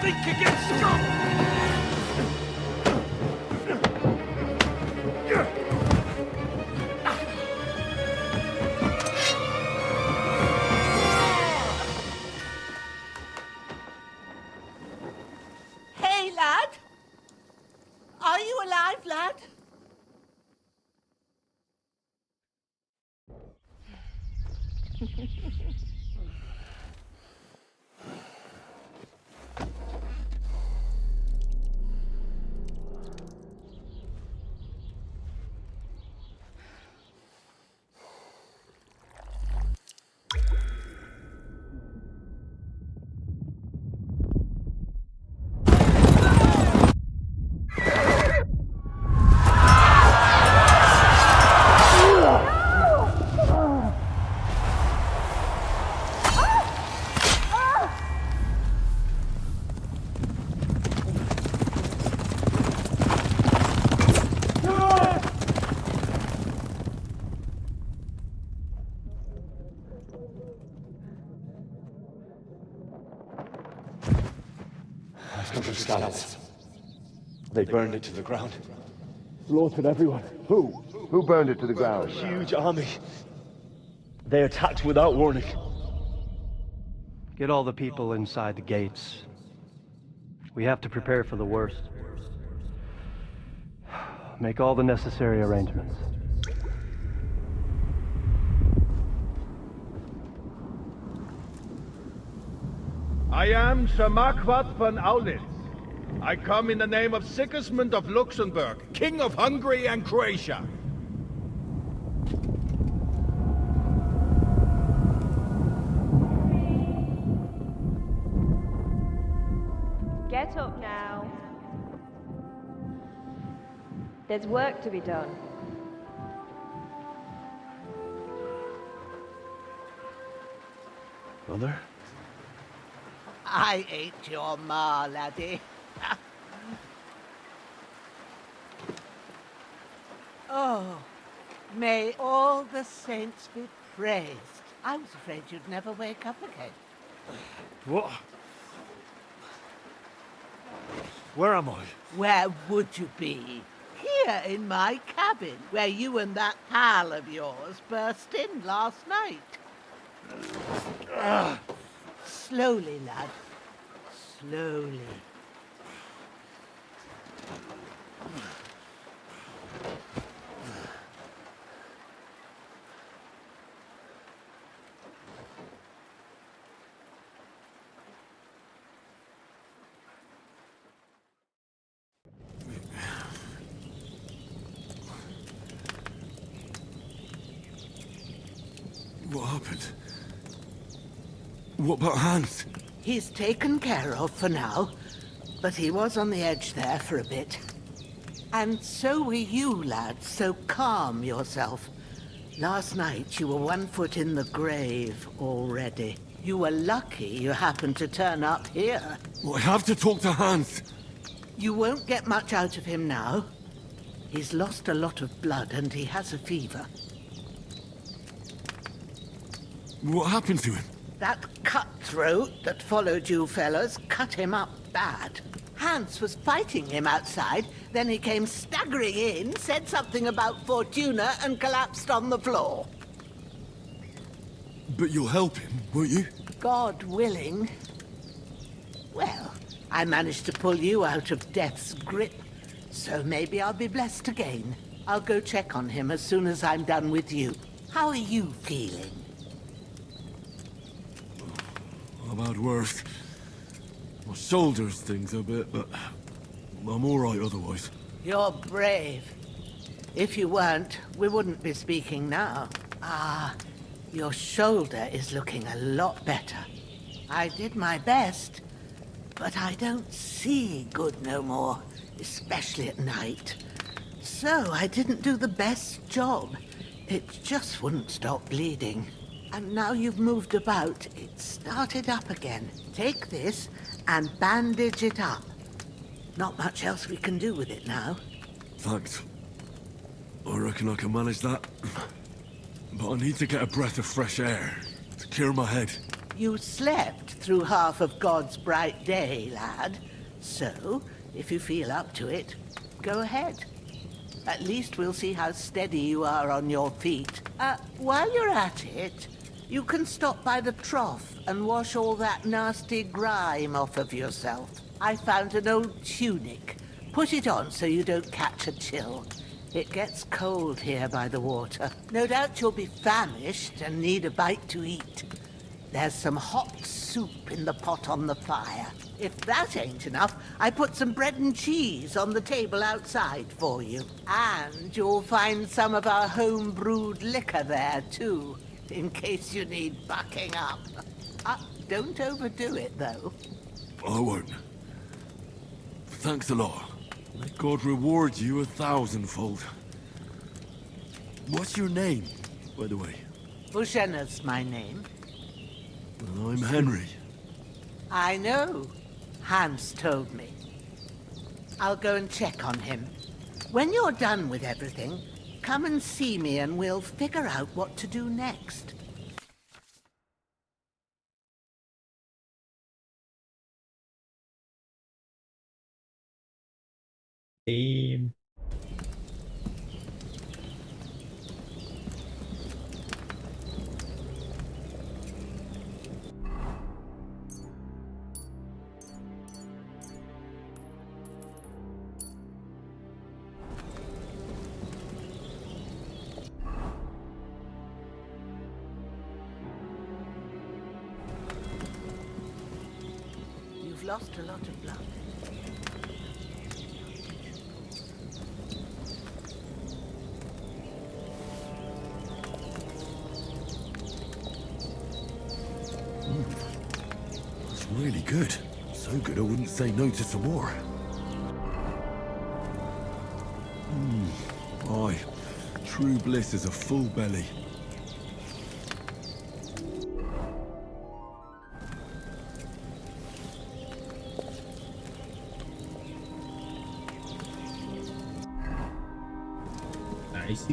Think against God! Hey, lad! Are you alive, lad? They burned it to the ground. Slaughtered everyone. Who? Who burned it to the ground? Huge army. They attacked without warning. Get all the people inside the gates. We have to prepare for the worst. Make all the necessary arrangements. I am Sir Marquardt von Aulitz. I come in the name of Sigismund of Luxembourg, King of Hungary and Croatia. Get up now. There's work to be done. Mother? I ain't your ma, laddie. Oh, may all the saints be praised. I was afraid you'd never wake up again. What? Where am I? Where would you be? Here in my cabin, where you and that pal of yours burst in last night. Slowly, lad. Slowly. What happened? What about Hans? He's taken care of for now, but he was on the edge there for a bit. And so were you, lad, so calm yourself. Last night you were 1 foot in the grave already. You were lucky you happened to turn up here. Well, I have to talk to Hans. You won't get much out of him now. He's lost a lot of blood and he has a fever. What happened to him? That cutthroat that followed you fellas cut him up bad. Hans was fighting him outside, then he came staggering in, said something about Fortuna, and collapsed on the floor. But you'll help him, won't you? God willing. Well, I managed to pull you out of death's grip, so maybe I'll be blessed again. I'll go check on him as soon as I'm done with you. How are you feeling? I've had worse. My shoulders stings a bit, but I'm all right otherwise. You're brave. If you weren't, we wouldn't be speaking now. Ah, your shoulder is looking a lot better. I did my best, but I don't see good no more, especially at night. So I didn't do the best job. It just wouldn't stop bleeding. And now you've moved about, it started up again. Take this and bandage it up. Not much else we can do with it now. Thanks. I reckon I can manage that. But I need to get a breath of fresh air to clear my head. You slept through half of God's bright day, lad. So, if you feel up to it, go ahead. At least we'll see how steady you are on your feet. While you're at it, you can stop by the trough and wash all that nasty grime off of yourself. I found an old tunic. Put it on so you don't catch a chill. It gets cold here by the water. No doubt you'll be famished and need a bite to eat. There's some hot soup in the pot on the fire. If that ain't enough, I put some bread and cheese on the table outside for you. And you'll find some of our home-brewed liquor there, too, in case you need bucking up. Don't overdo it, though. I won't. Thanks a lot. May God reward you 1,000-fold. What's your name, by the way? Bushenna's my name. Well, I'm Henry. I know. Hans told me. I'll go and check on him. When you're done with everything, come and see me and we'll figure out what to do next. Damn. You've lost a lot of blood. That's really good. So good I wouldn't say no to some more. Aye, true bliss is a full belly. Nice.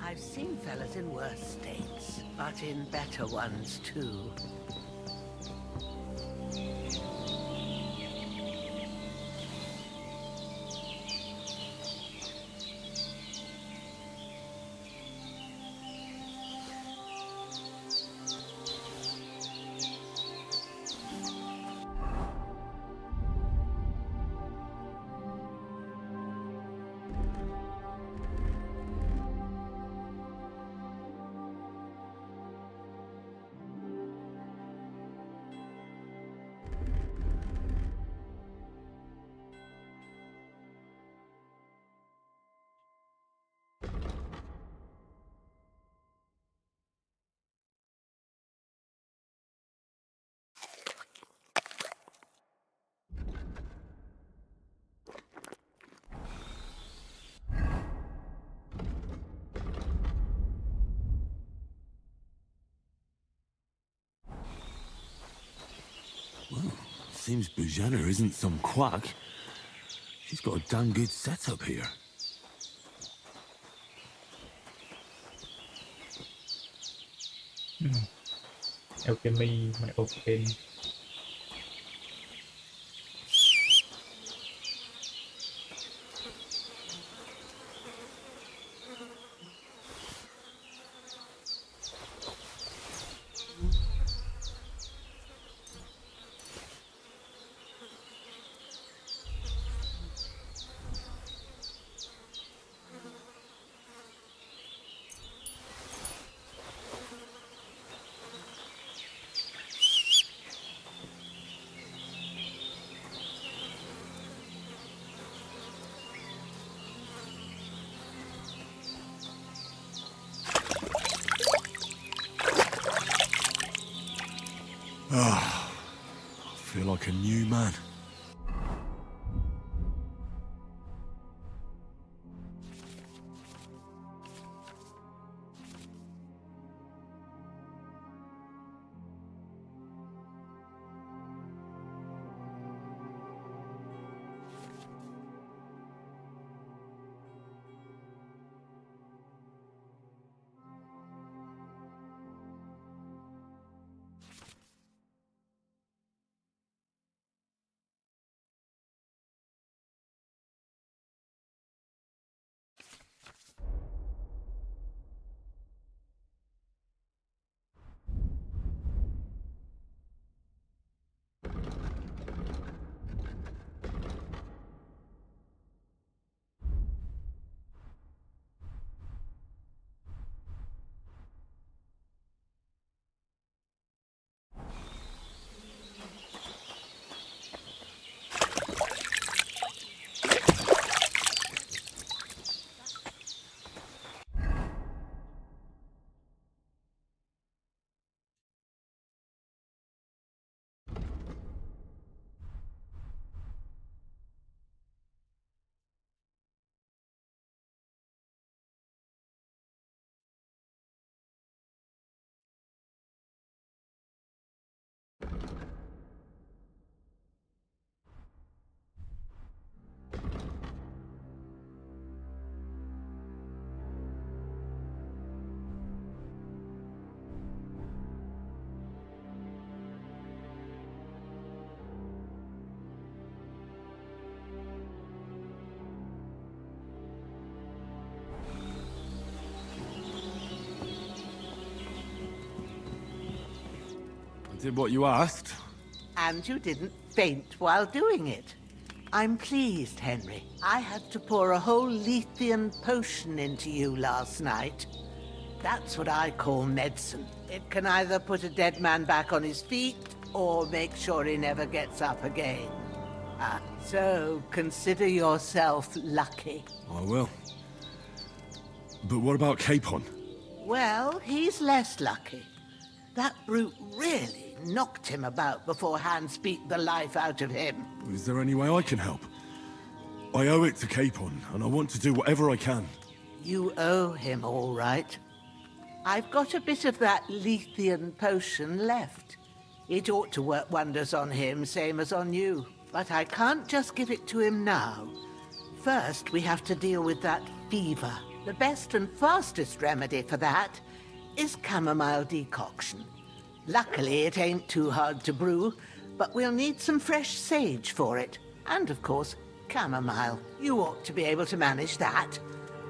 I've seen fellas in worse states, but in better ones too. Seems Bujana isn't some quack. She's got a damn good setup here. Alchemy, my open. Ah, I feel like a new man. did what you asked. And you didn't faint while doing it. I'm pleased, Henry. I had to pour a whole Lethean potion into you last night. That's what I call medicine. It can either put a dead man back on his feet, or make sure he never gets up again. So consider yourself lucky. I will. But what about Capon? Well, he's less lucky. That brute really knocked him about before Hans beat the life out of him. Is there any way I can help? I owe it to Capon, and I want to do whatever I can. You owe him, all right. I've got a bit of that Lethean potion left. It ought to work wonders on him, same as on you. But I can't just give it to him now. First, we have to deal with that fever. The best and fastest remedy for that is chamomile decoction. Luckily, it ain't too hard to brew, but we'll need some fresh sage for it. And, of course, chamomile. You ought to be able to manage that.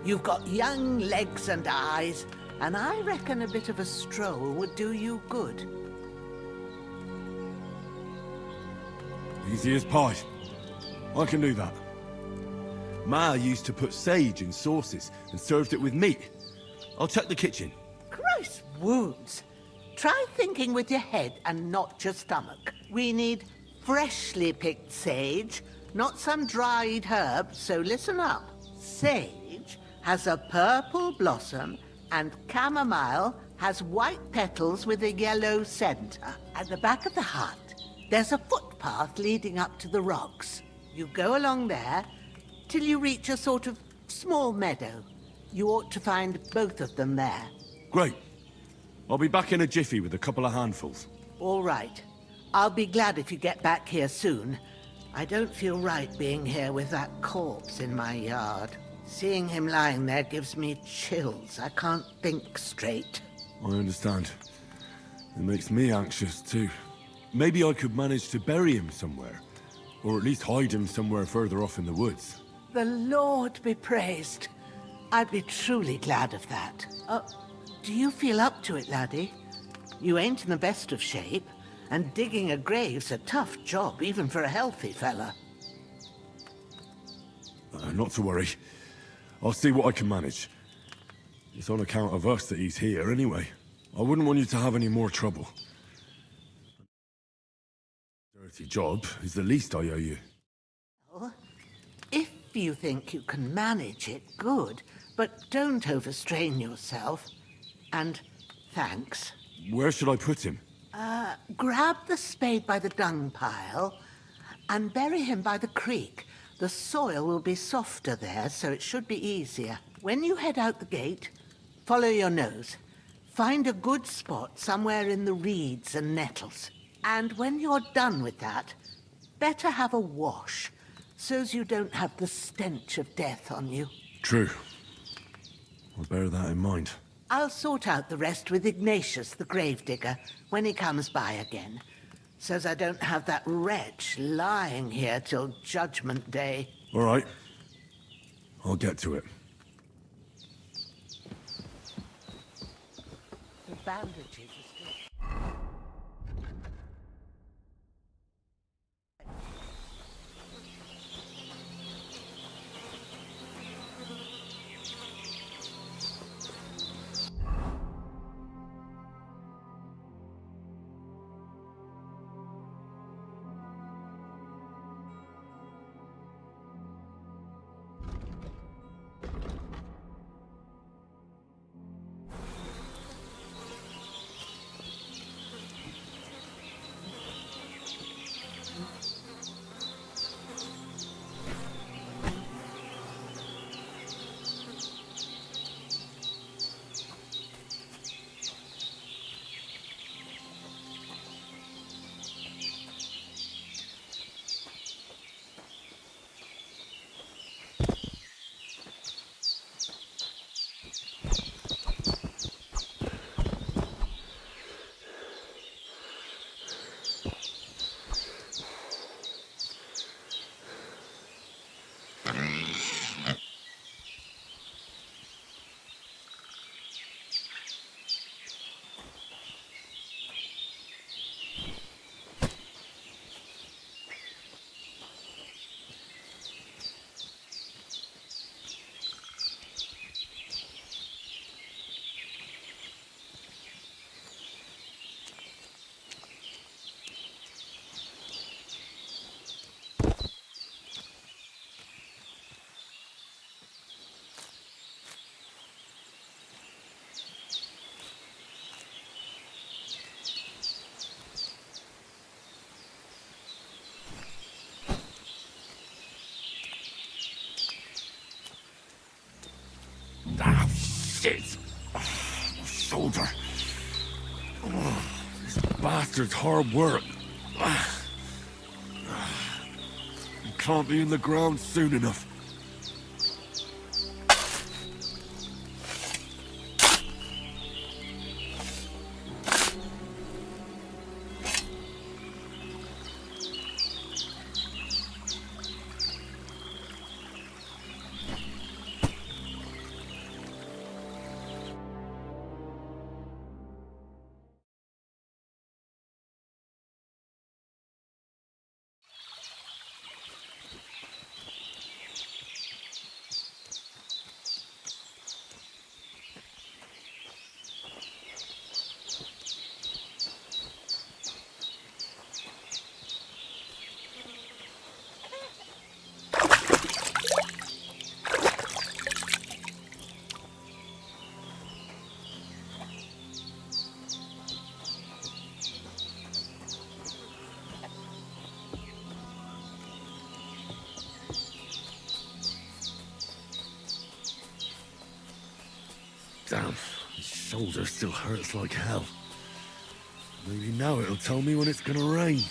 You've got young legs and eyes, and I reckon a bit of a stroll would do you good. Easy as pie. I can do that. Ma used to put sage in sauces and served it with meat. I'll check the kitchen. Christ wounds! Try thinking with your head and not your stomach. We need freshly picked sage, not some dried herb, so listen up. Sage has a purple blossom, and chamomile has white petals with a yellow center. At the back of the hut, there's a footpath leading up to the rocks. You go along there till you reach a sort of small meadow. You ought to find both of them there. Great. I'll be back in a jiffy with a couple of handfuls. All right. I'll be glad if you get back here soon. I don't feel right being here with that corpse in my yard. Seeing him lying there gives me chills. I can't think straight. I understand. It makes me anxious too. Maybe I could manage to bury him somewhere. Or at least hide him somewhere further off in the woods. The Lord be praised. I'd be truly glad of that. Do you feel up to it, laddie? You ain't in the best of shape, and digging a grave's a tough job, even for a healthy fella. Not to worry. I'll see what I can manage. It's on account of us that he's here anyway. I wouldn't want you to have any more trouble. Dirty job is the least I owe you. Well, if you think you can manage it, good. But don't overstrain yourself. And thanks. Where should I put him? Grab the spade by the dung pile and bury him by the creek. The soil will be softer there, so it should be easier. When you head out the gate, follow your nose. Find a good spot somewhere in the reeds and nettles. And when you're done with that, better have a wash, so's you don't have the stench of death on you. True. I'll bear that in mind. I'll sort out the rest with Ignatius, the gravedigger, when he comes by again, so's I don't have that wretch lying here till Judgment Day. All right. I'll get to it. The bandages are still... Shit! Oh, my shoulder. Oh, this bastard's hard work. He can't be in the ground soon enough. Damn, his shoulder still hurts like hell. Maybe now it'll tell me when it's gonna rain.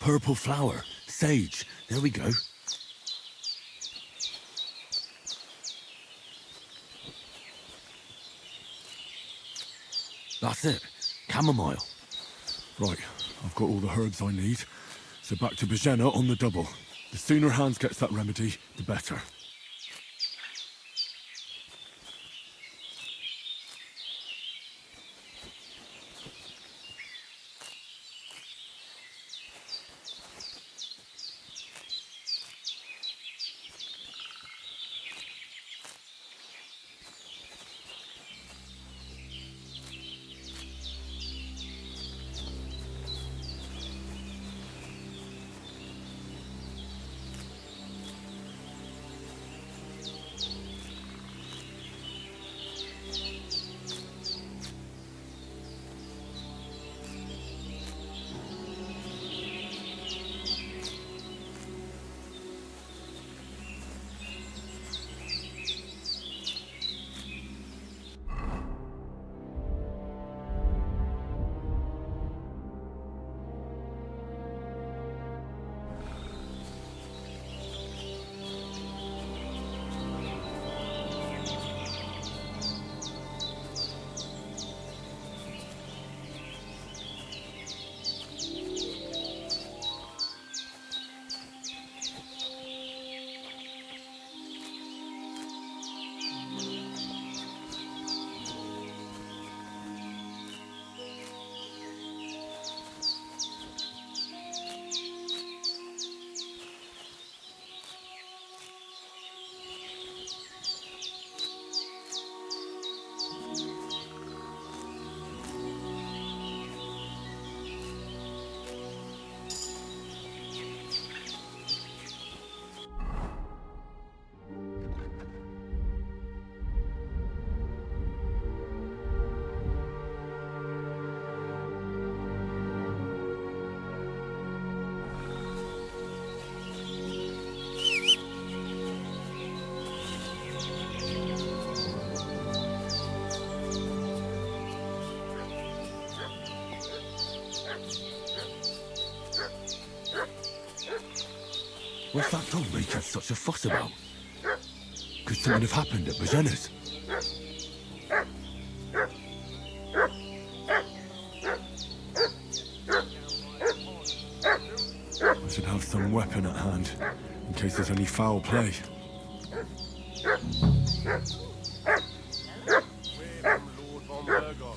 Purple flower. Sage. There we go. That's it. Chamomile. Right, I've got all the herbs I need. So back to Bajena on the double. The sooner Hans gets that remedy, the better. What's that dog making such a fuss about? Could something have happened at Bajena's? I should have some weapon at hand, in case there's any foul play. We're from Lord von Burgon.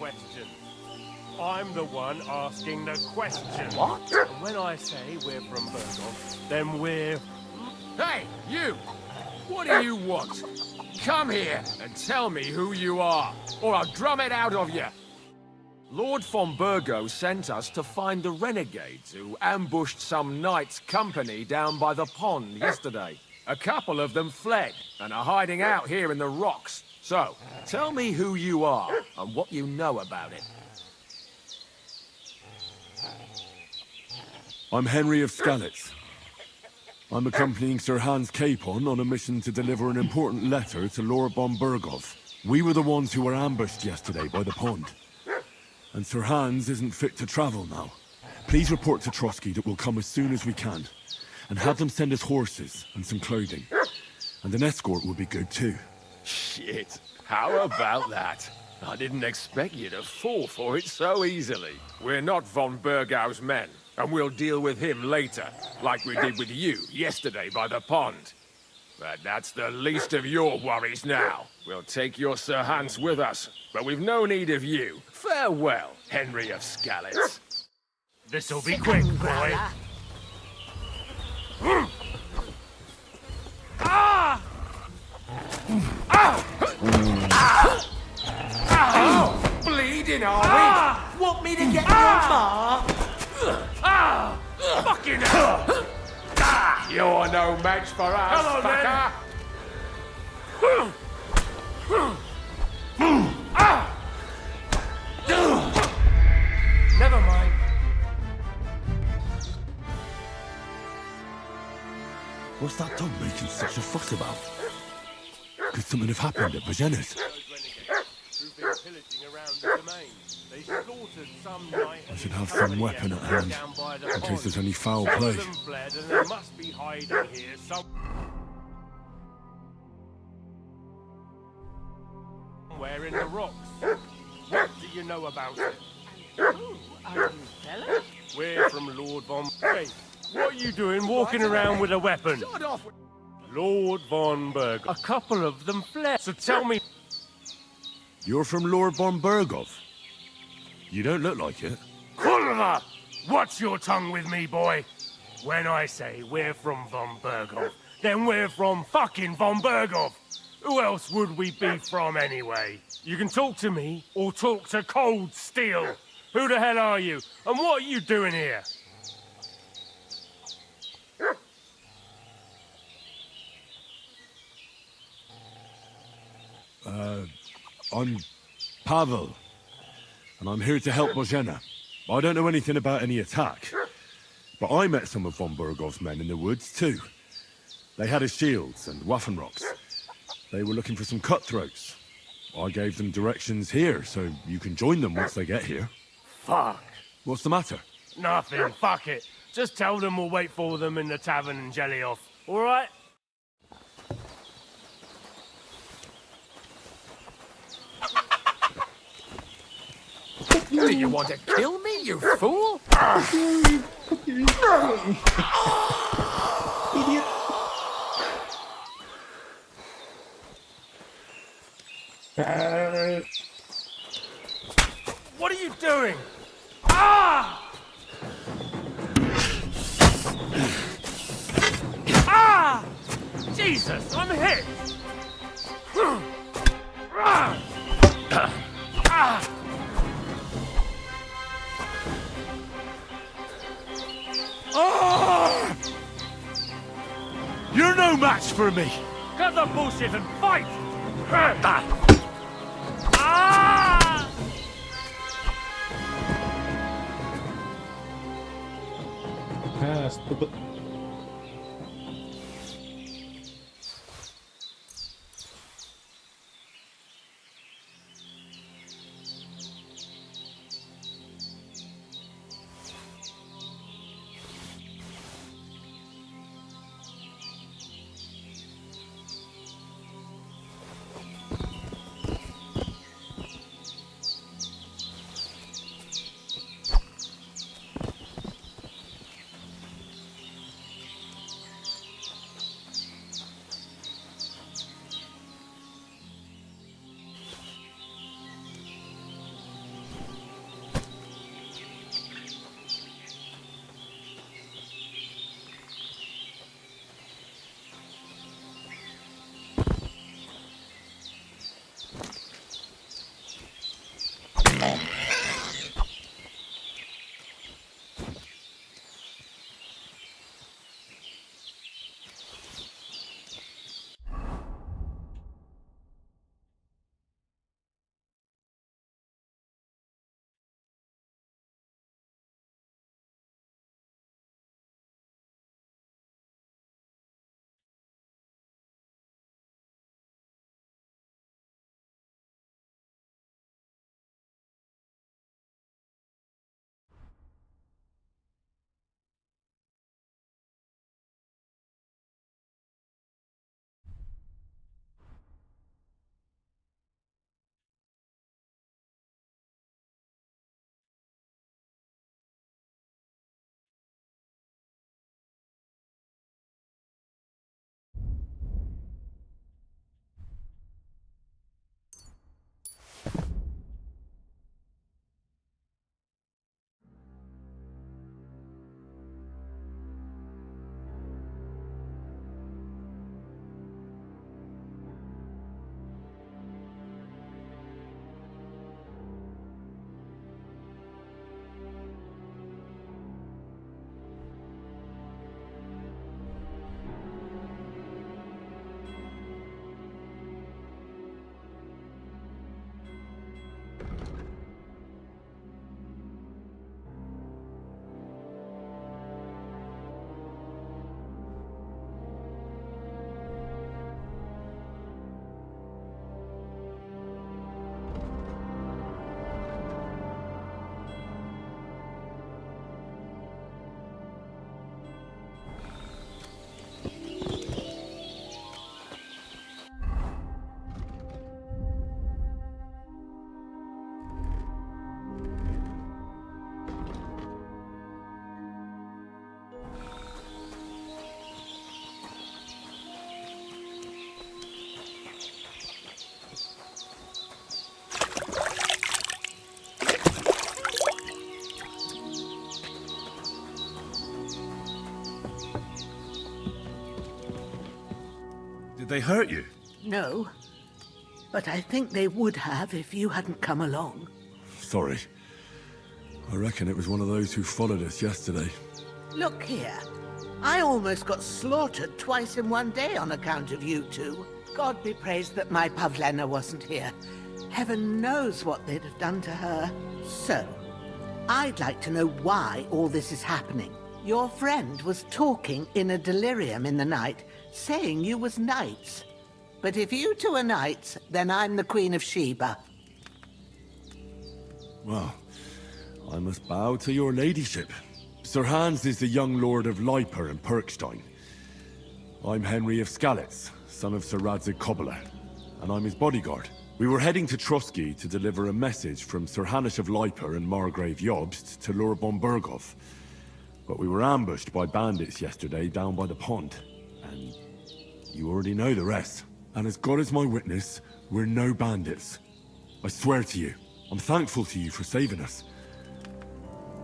questions. I'm the one asking the questions. What? And when I say we're from Burgos, then we're... Hey, you! What do you want? Come here and tell me who you are, or I'll drum it out of you. Lord von Burgo sent us to find the renegades who ambushed some knight's company down by the pond yesterday. A couple of them fled and are hiding out here in the rocks. So, tell me who you are and what you know about it. I'm Henry of Skalitz. I'm accompanying Sir Hans Capon on a mission to deliver an important letter to Lord von Burgov. We were the ones who were ambushed yesterday by the pond. And Sir Hans isn't fit to travel now. Please report to Trotsky that we'll come as soon as we can. And have them send us horses and some clothing. And an escort would be good too. Shit, how about that? I didn't expect you to fall for it so easily. We're not von Burgau's men, and we'll deal with him later, like we did with you yesterday by the pond. But that's the least of your worries now. We'll take your Sir Hans with us, but we've no need of you. Farewell, Henry of Skalitz. This'll be quick, boy. Ah! Oh, bleeding, are we? Want me to get your ma? Fucking hell! You're no match for us, Hello, fucker! Never mind. What's that dog making such a fuss about? Could something have happened at Bajena's? Who've been pillaging around the domain. They slaughtered some night. I should have some weapon at hand, in case there's any foul play. Some of them fled, and they must be hiding here somewhere in the rocks. What do you know about it? Who are you fellas? We're from Lord von... Hey, what are you doing walking around with a weapon? Shut off! Lord von Berg. A couple of them fled. So tell me... You're from Lord von Burgov? You don't look like it. Kulva! Watch your tongue with me, boy. When I say we're from von Burgov, then we're from fucking von Burgov. Who else would we be from anyway? You can talk to me or talk to Cold Steel. Who the hell are you? And what are you doing here? I'm Pavel, and I'm here to help Bozhena. I don't know anything about any attack, but I met some of von Burgov's men in the woods too. They had his shields and Waffenrocks. They were looking for some cutthroats. I gave them directions here, so you can join them once they get here. Fuck. What's the matter? Nothing. Fuck it. Just tell them we'll wait for them in the tavern in Jelioff. All right? Do you want to kill me, you fool? Idiot. What are you doing? Ah! Ah! Jesus, I'm hit! Ah! Oh! You're no match for me! Cut the bullshit and fight! Ah! Stupid. Did they hurt you? No, but I think they would have if you hadn't come along. Sorry. I reckon it was one of those who followed us yesterday. Look here. I almost got slaughtered twice in one day on account of you two. God be praised that my Pavlena wasn't here. Heaven knows what they'd have done to her. So, I'd like to know why all this is happening. Your friend was talking in a delirium in the night, saying you was knights. But if you two are knights, then I'm the Queen of Sheba. Well, I must bow to your ladyship. Sir Hans is the young lord of Leiper and Perkstein. I'm Henry of Skalitz, son of Sir Radzig Cobbler, and I'm his bodyguard. We were heading to Trotsky to deliver a message from Sir Hanush of Leiper and Margrave Jobst to Lord von Berghoff. But we were ambushed by bandits yesterday down by the pond, and you already know the rest. And as God is my witness, we're no bandits. I swear to you, I'm thankful to you for saving us.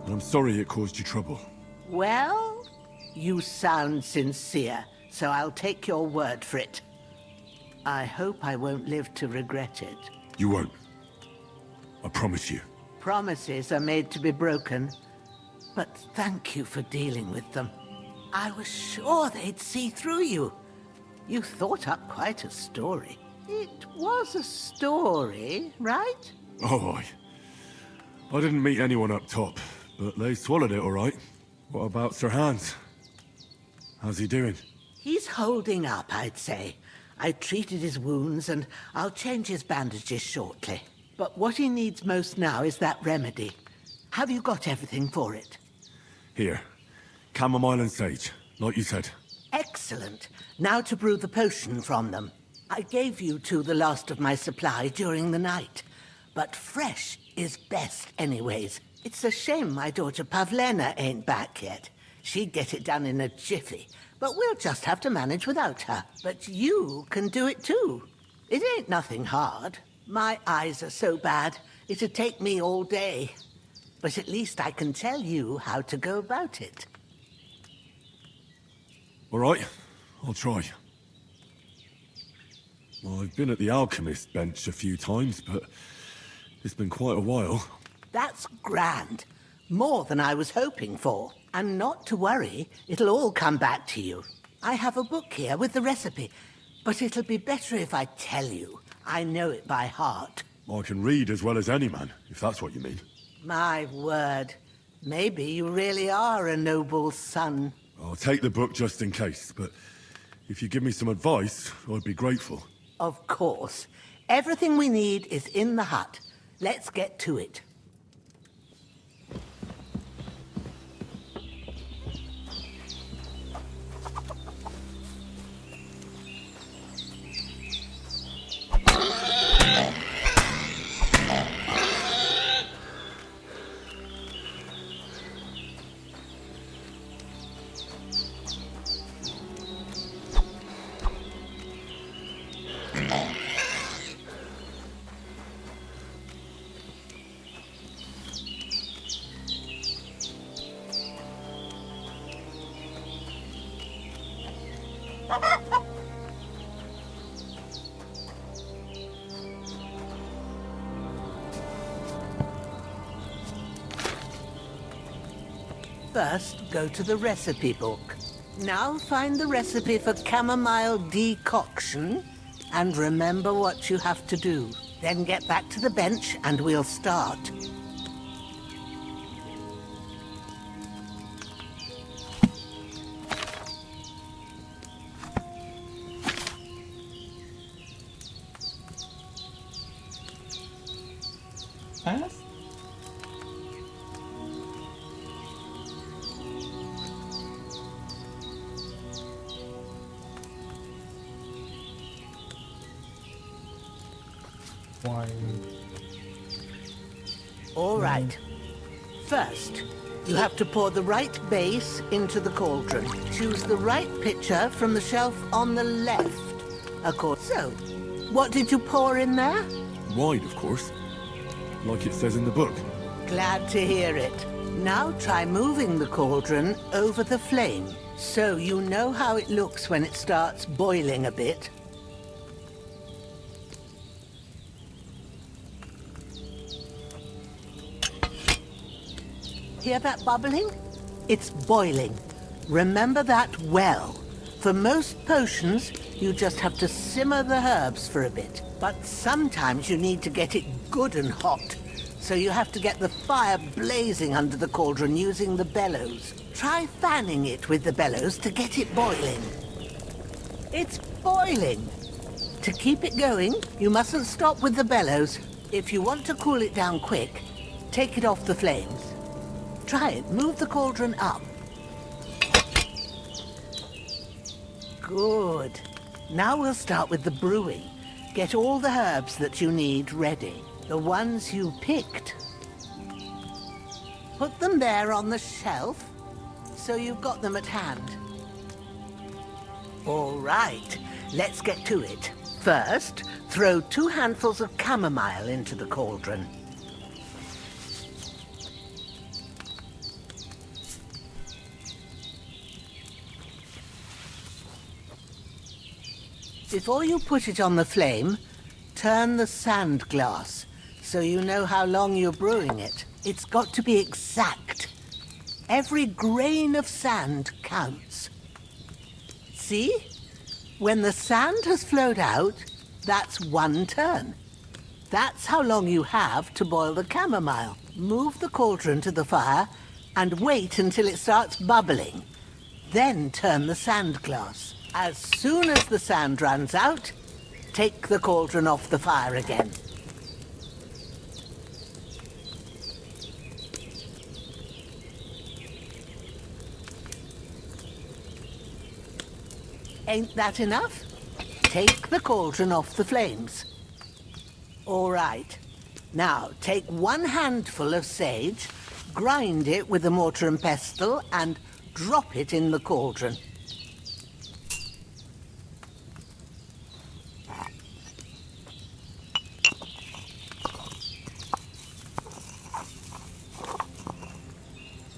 And I'm sorry it caused you trouble. Well, you sound sincere, so I'll take your word for it. I hope I won't live to regret it. You won't. I promise you. Promises are made to be broken, but thank you for dealing with them. I was sure they'd see through you. You thought up quite a story. It was a story, right? Oh, I didn't meet anyone up top, but they swallowed it all right. What about Sir Hans? How's he doing? He's holding up, I'd say. I treated his wounds, and I'll change his bandages shortly. But what he needs most now is that remedy. Have you got everything for it? Here. Chamomile and sage, like you said. Excellent. Now to brew the potion from them. I gave you two the last of my supply during the night. But fresh is best anyways. It's a shame my daughter Pavlena ain't back yet. She'd get it done in a jiffy. But we'll just have to manage without her. But you can do it too. It ain't nothing hard. My eyes are so bad, it'd take me all day. But at least I can tell you how to go about it. All right, I'll try. Well, I've been at the alchemist bench a few times, but It's been quite a while. That's grand. More than I was hoping for. And not to worry, it'll all come back to you. I have a book here with the recipe, but it'll be better if I tell you. I know it by heart. I can read as well as any man, if that's what you mean. My word. Maybe you really are a noble's son. I'll take the book just in case, but if you give me some advice, I'd be grateful. Of course. Everything we need is in the hut. Let's get to it. First, go to the recipe book. Now find the recipe for chamomile decoction, and remember what you have to do. Then get back to the bench and we'll start. All right. First, you have to pour the right base into the cauldron. Choose the right pitcher from the shelf on the left. So, what did you pour in there? Wide, of course. Like it says in the book. Glad to hear it. Now try moving the cauldron over the flame, so you know how it looks when it starts boiling a bit. Hear that bubbling? It's boiling. Remember that well. For most potions, you just have to simmer the herbs for a bit. But sometimes you need to get it good and hot. So you have to get the fire blazing under the cauldron using the bellows. Try fanning it with the bellows to get it boiling. It's boiling. To keep it going, you mustn't stop with the bellows. If you want to cool it down quick, take it off the flames. Try it. Move the cauldron up. Good. Now we'll start with the brewing. Get all the herbs that you need ready. The ones you picked. Put them there on the shelf, so you've got them at hand. All right. Let's get to it. First, throw 2 handfuls of chamomile into the cauldron. Before you put it on the flame, turn the sand glass so you know how long you're brewing it. It's got to be exact. Every grain of sand counts. See? When the sand has flowed out, that's 1 turn. That's how long you have to boil the chamomile. Move the cauldron to the fire and wait until it starts bubbling. Then turn the sand glass. As soon as the sand runs out, take the cauldron off the fire again. Ain't that enough? Take the cauldron off the flames. All right. Now, take 1 handful of sage, grind it with a mortar and pestle, and drop it in the cauldron.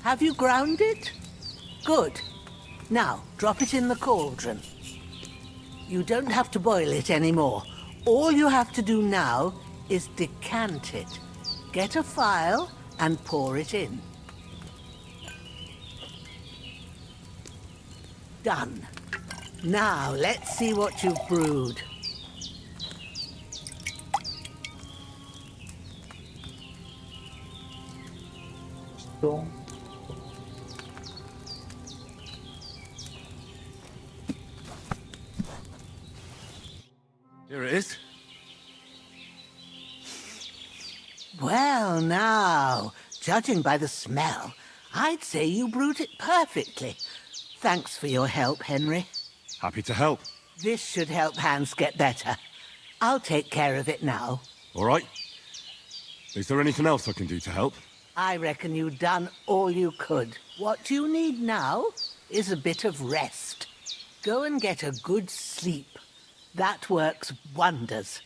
Have you ground it? Good. Now, drop it in the cauldron. You don't have to boil it anymore. All you have to do now is decant it. Get a file and pour it in. Done. Now, let's see what you've brewed. Here it is. Well, now, judging by the smell, I'd say you brewed it perfectly. Thanks for your help, Henry. Happy to help. This should help Hans get better. I'll take care of it now. All right. Is there anything else I can do to help? I reckon you've done all you could. What you need now is a bit of rest. Go and get a good sleep. That works wonders.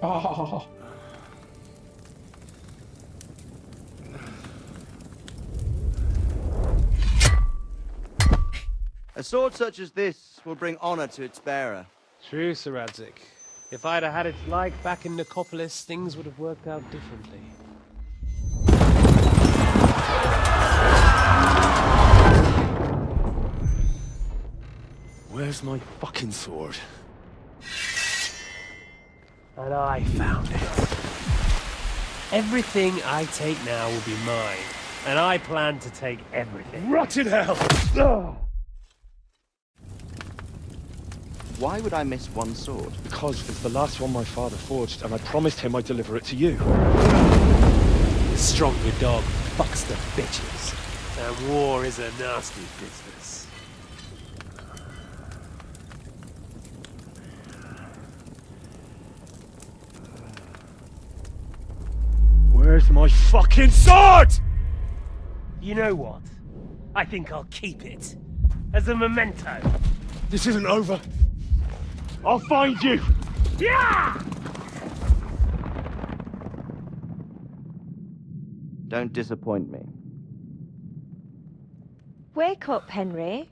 Oh. A sword such as this will bring honor to its bearer. True, Sir Radzik. If I'd have had its like back in Nicopolis, things would have worked out differently. Where's my fucking sword? And I found it. Everything I take now will be mine, and I plan to take everything. Rotten hell! Why would I miss one sword? Because it's the last one my father forged, and I promised him I'd deliver it to you. The stronger dog fucks the bitches, and war is a nasty business. Where's my fucking sword? You know what? I think I'll keep it. As a memento. This isn't over. I'll find you! Yeah! Don't disappoint me. Wake up, Henry.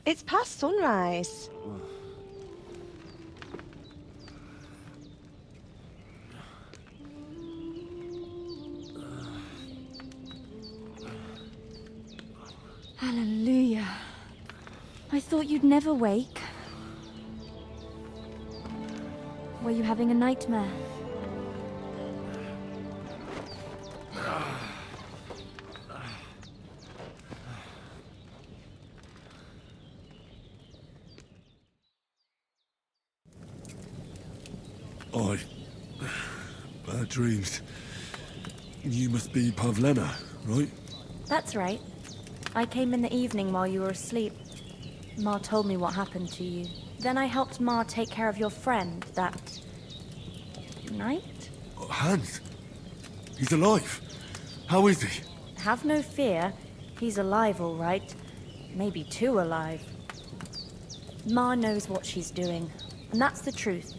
It's past sunrise. Hallelujah. I thought you'd never wake. Were you having a nightmare? Bad dreams. You must be Pavlena, right? That's right. I came in the evening while you were asleep. Ma told me what happened to you. Then I helped Ma take care of your friend that night? Hans? He's alive. How is he? Have no fear. He's alive, all right. Maybe too alive. Ma knows what she's doing, and that's the truth.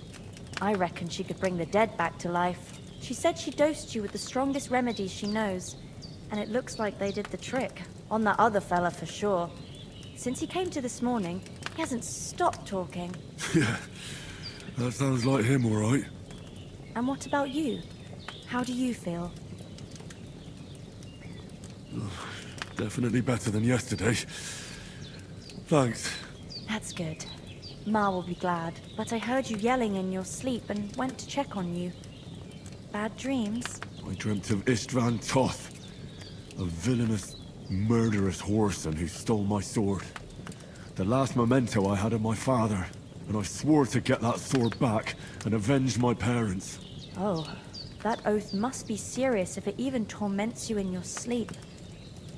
I reckon she could bring the dead back to life. She said she dosed you with the strongest remedies she knows, and it looks like they did the trick. On that other fella for sure. Since he came to this morning, he hasn't stopped talking. Yeah, that sounds like him, all right. And what about you? How do you feel? Definitely better than yesterday. Thanks. That's good. Ma will be glad, but I heard you yelling in your sleep and went to check on you. Bad dreams? I dreamt of Istvan Toth, a villainous, murderous whoreson who stole my sword. The last memento I had of my father, and I swore to get that sword back and avenge my parents. Oh, that oath must be serious if it even torments you in your sleep.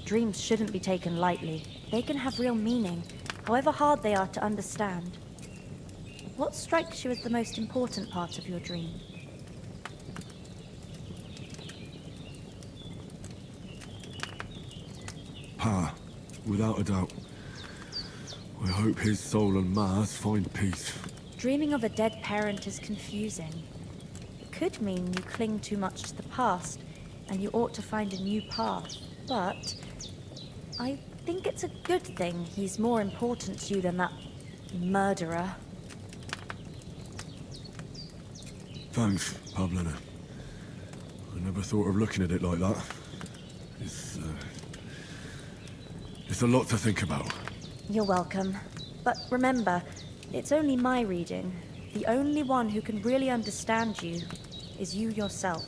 Dreams shouldn't be taken lightly. They can have real meaning, however hard they are to understand. What strikes you as the most important part of your dream? Pa, without a doubt. I hope his soul and Ma's find peace. Dreaming of a dead parent is confusing. It could mean you cling too much to the past, and you ought to find a new path. But I think it's a good thing he's more important to you than that murderer. Thanks, Pavlena. I never thought of looking at it like that. It's a lot to think about. You're welcome. But remember, it's only my reading. The only one who can really understand you is you yourself.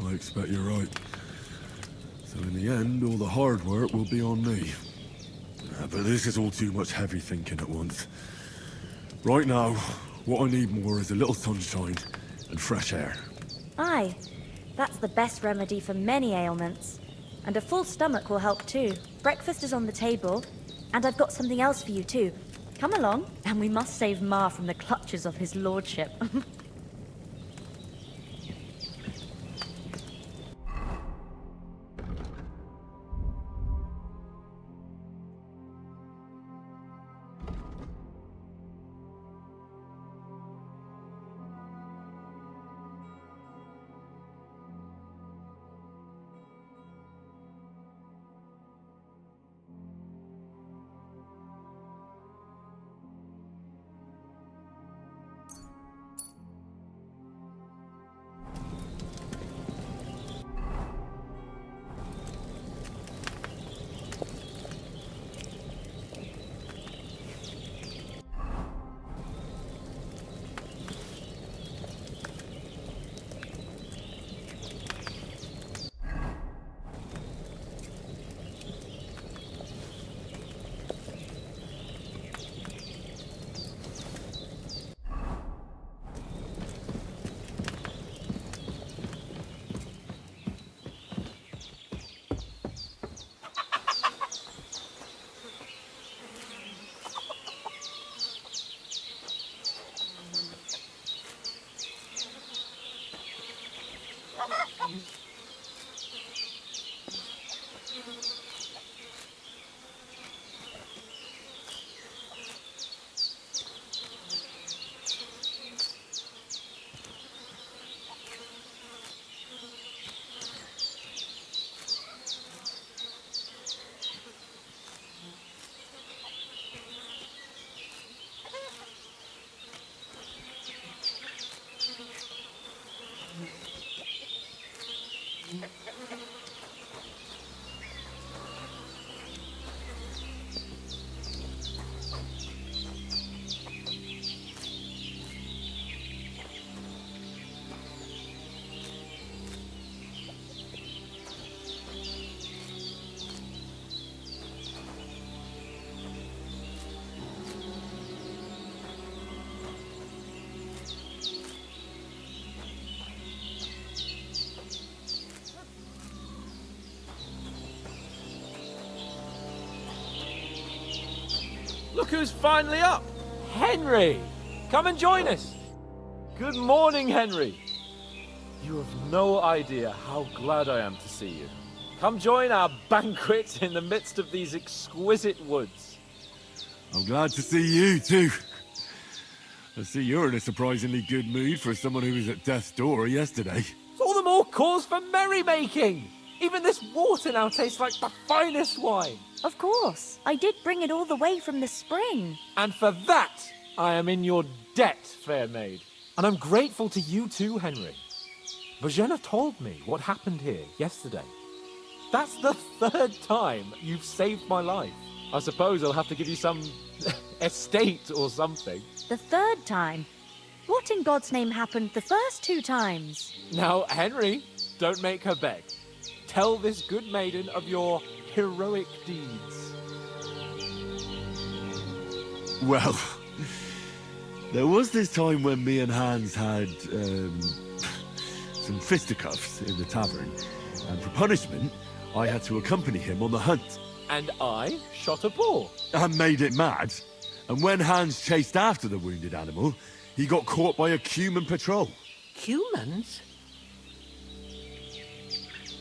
I expect you're right. So in the end, all the hard work will be on me. But this is all too much heavy thinking at once. Right now, what I need more is a little sunshine and fresh air. Aye, that's the best remedy for many ailments. And a full stomach will help too. Breakfast is on the table, and I've got something else for you too. Come along, and we must save Ma from the clutches of his lordship. Look who's finally up! Henry! Come and join us! Good morning, Henry! You have no idea how glad I am to see you. Come join our banquet in the midst of these exquisite woods. I'm glad to see you, too. I see you're in a surprisingly good mood for someone who was at death's door yesterday. It's all the more cause for merrymaking! Even this water now tastes like the finest wine. Of course. I did bring it all the way from the spring. And for that, I am in your debt, fair maid. And I'm grateful to you too, Henry. Virginia told me what happened here yesterday. That's the third time you've saved my life. I suppose I'll have to give you some estate or something. The third time? What in God's name happened the first 2 times? Now, Henry, don't make her beg. Tell this good maiden of your heroic deeds. Well, there was this time when me and Hans had, some fisticuffs in the tavern, and for punishment, I had to accompany him on the hunt. And I shot a boar. And made it mad. And when Hans chased after the wounded animal, he got caught by a Cuman patrol. Cumans?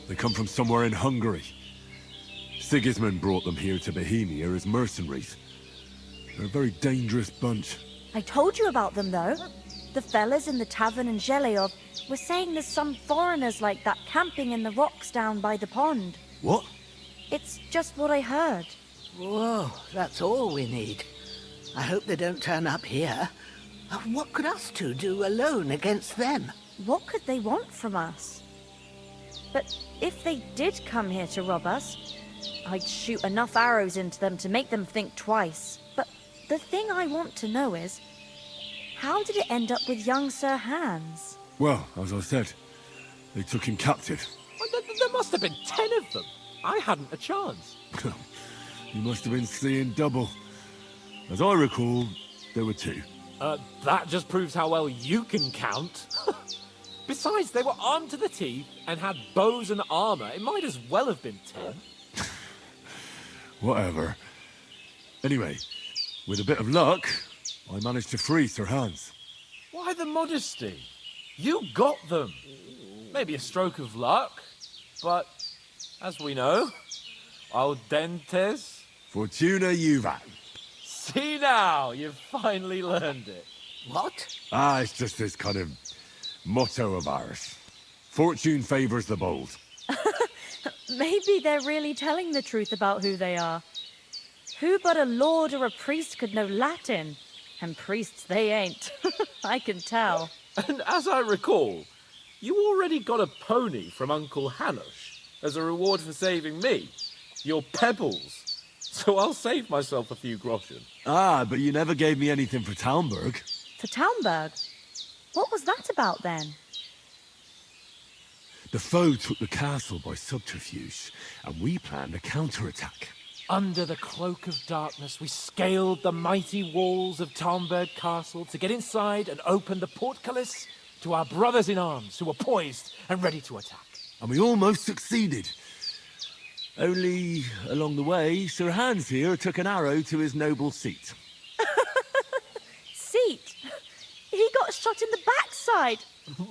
They come from somewhere in Hungary. Sigismund brought them here to Bohemia as mercenaries. They're a very dangerous bunch. I told you about them, though. The fellas in the tavern in Zheleov were saying there's some foreigners like that camping in the rocks down by the pond. What? It's just what I heard. Whoa, that's all we need. I hope they don't turn up here. What could us two do alone against them? What could they want from us? But if they did come here to rob us, I'd shoot enough arrows into them to make them think twice. But the thing I want to know is, how did it end up with young Sir Hans? Well, as I said, they took him captive. Well, there must have been 10 of them. I hadn't a chance. You must have been seeing double. As I recall, there were 2. That just proves how well you can count. Besides, they were armed to the teeth and had bows and armor. It might as well have been 10. Whatever. Anyway, with a bit of luck, I managed to free Sir Hans. Why the modesty? You got them. Maybe a stroke of luck, but as we know, audentes. Fortuna juvat. See now, you've finally learned it. What? It's just this kind of motto of ours. Fortune favors the bold. Maybe they're really telling the truth about who they are. Who but a lord or a priest could know Latin? And priests they ain't. I can tell. And as I recall, you already got a pony from Uncle Hanush as a reward for saving me. Your pebbles. So I'll save myself a few groschen. But you never gave me anything for Talmberg. For Talmberg? What was that about then? The foe took the castle by subterfuge, and we planned a counterattack. Under the cloak of darkness, we scaled the mighty walls of Talmberg Castle to get inside and open the portcullis to our brothers in arms who were poised and ready to attack. And we almost succeeded. Only, along the way, Sir Hans here took an arrow to his noble seat. Seat? He got shot in the backside.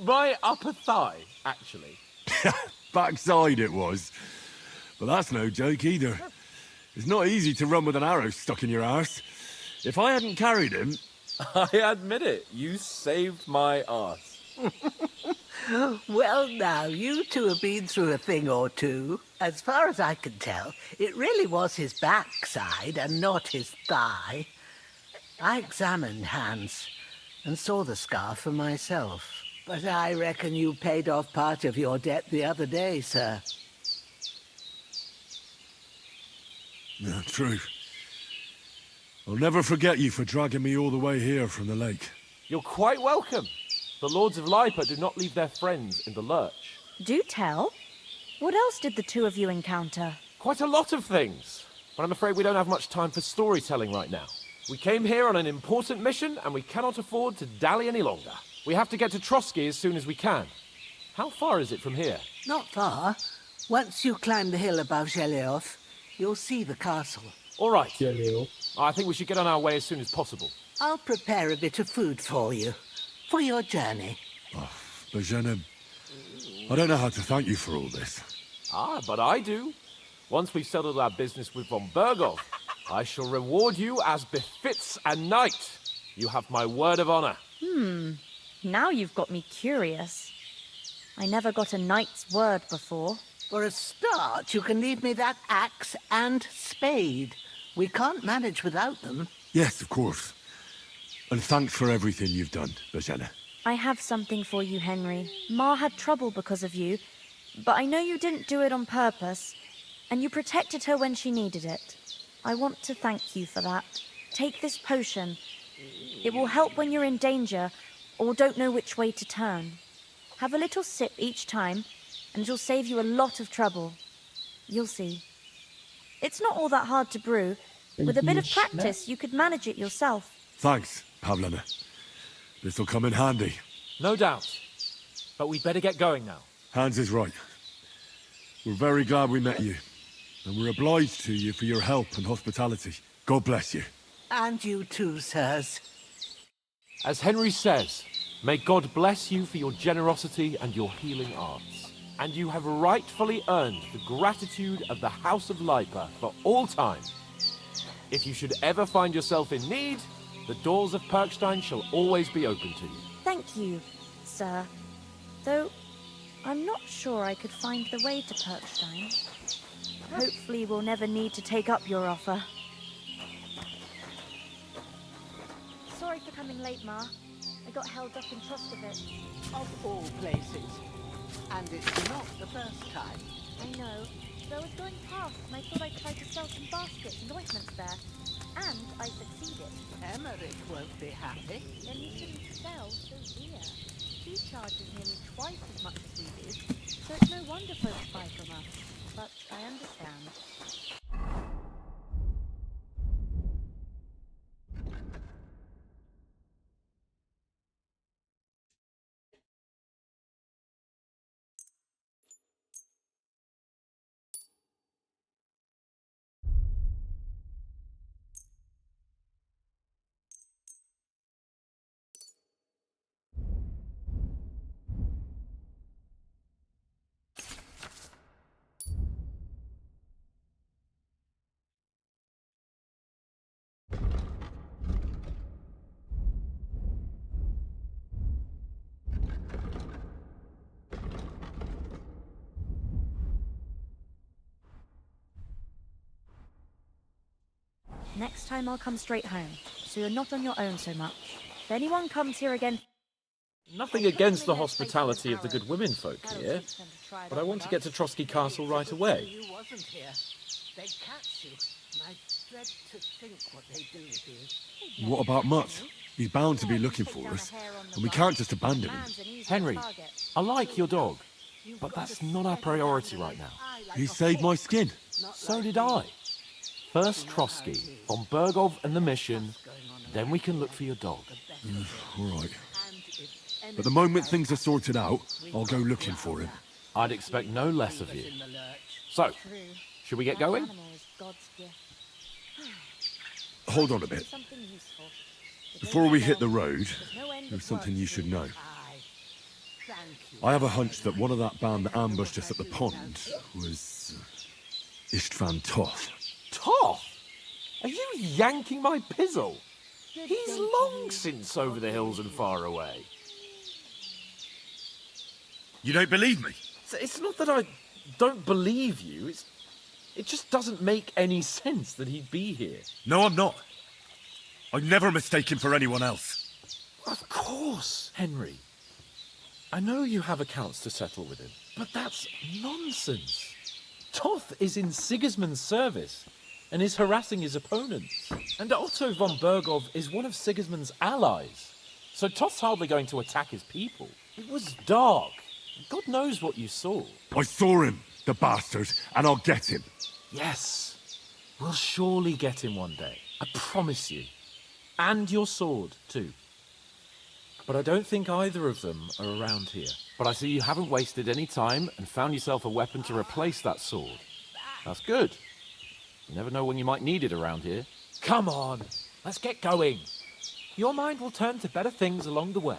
My upper thigh, actually. Backside it was. But that's no joke either. It's not easy to run with an arrow stuck in your arse. If I hadn't carried him... I admit it, you saved my arse. Well, now, you two have been through a thing or two. As far as I can tell, it really was his backside and not his thigh. I examined Hans and saw the scar for myself. But I reckon you paid off part of your debt the other day, sir. No, true. I'll never forget you for dragging me all the way here from the lake. You're quite welcome. The Lords of Lipa do not leave their friends in the lurch. Do tell. What else did the two of you encounter? Quite a lot of things. But I'm afraid we don't have much time for storytelling right now. We came here on an important mission, and we cannot afford to dally any longer. We have to get to Trotsky as soon as we can. How far is it from here? Not far. Once you climb the hill above Zheleov, you'll see the castle. All right. I think we should get on our way as soon as possible. I'll prepare a bit of food for you, for your journey. Bozhena, I don't know how to thank you for all this. Ah, but I do. Once we've settled our business with von Bergov, I shall reward you as befits a knight. You have my word of honor. Now you've got me curious. I never got a knight's word before. For a start, you can leave me that axe and spade. We can't manage without them. Yes, of course. And thanks for everything you've done, Bozhena. I have something for you, Henry. Ma had trouble because of you, but I know you didn't do it on purpose, and you protected her when she needed it. I want to thank you for that. Take this potion. It will help when you're in danger or don't know which way to turn. Have a little sip each time, and it'll save you a lot of trouble. You'll see. It's not all that hard to brew. With a bit of practice, you could manage it yourself. Thanks, Pavlena. This'll come in handy. No doubt. But we'd better get going now. Hans is right. We're very glad we met you. And we're obliged to you for your help and hospitality. God bless you. And you too, sirs. As Henry says, may God bless you for your generosity and your healing arts. And you have rightfully earned the gratitude of the House of Lipa for all time. If you should ever find yourself in need, the doors of Perkstein shall always be open to you. Thank you, sir. Though, I'm not sure I could find the way to Perkstein. Hopefully we'll never need to take up your offer. Sorry for coming late, Ma. I got held up in Troskovich. Of all places. And it's not the first time. I know. So I was going past and I thought I'd try to sell some baskets and ointments there. And I succeeded. Emmerich won't be happy. Then you shouldn't sell so dear. He charges nearly twice as much as we do, so it's no wonder folks buy from us. But I understand. Next time I'll come straight home, so you're not on your own so much. If anyone comes here again... Nothing against the hospitality of the good women folk here, but I want to get to Trotsky Castle right away. You wasn't here. They'd catch you. And I dread to think what they do with you. What about Mutt? He's bound to be looking for us, and we can't just abandon him. Henry, I like your dog, but that's not our priority right now. He saved my skin. So did I. First Trotsky, von Bergov and the mission, then we can look for your dog. All right. But the moment things are sorted out, I'll go looking for him. I'd expect no less of you. So, should we get going? Hold on a bit. Before we hit the road, there's something you should know. I have a hunch that one of that band that ambushed us at the pond was Istvan Toth. Toth? Are you yanking my pizzle? He's long since over the hills and far away. You don't believe me? It's not that I don't believe you, it just doesn't make any sense that he'd be here. No, I'm not. I'd never mistake him for anyone else. Of course, Henry. I know you have accounts to settle with him, but that's nonsense. Toth is in Sigismund's service and is harassing his opponents. And Otto von Bergov is one of Sigismund's allies. So Toth's hardly going to attack his people. It was dark. God knows what you saw. I saw him, the bastard, and I'll get him. Yes. We'll surely get him one day. I promise you. And your sword, too. But I don't think either of them are around here. But I see you haven't wasted any time and found yourself a weapon to replace that sword. That's good. You never know when you might need it around here. Come on, let's get going. Your mind will turn to better things along the way.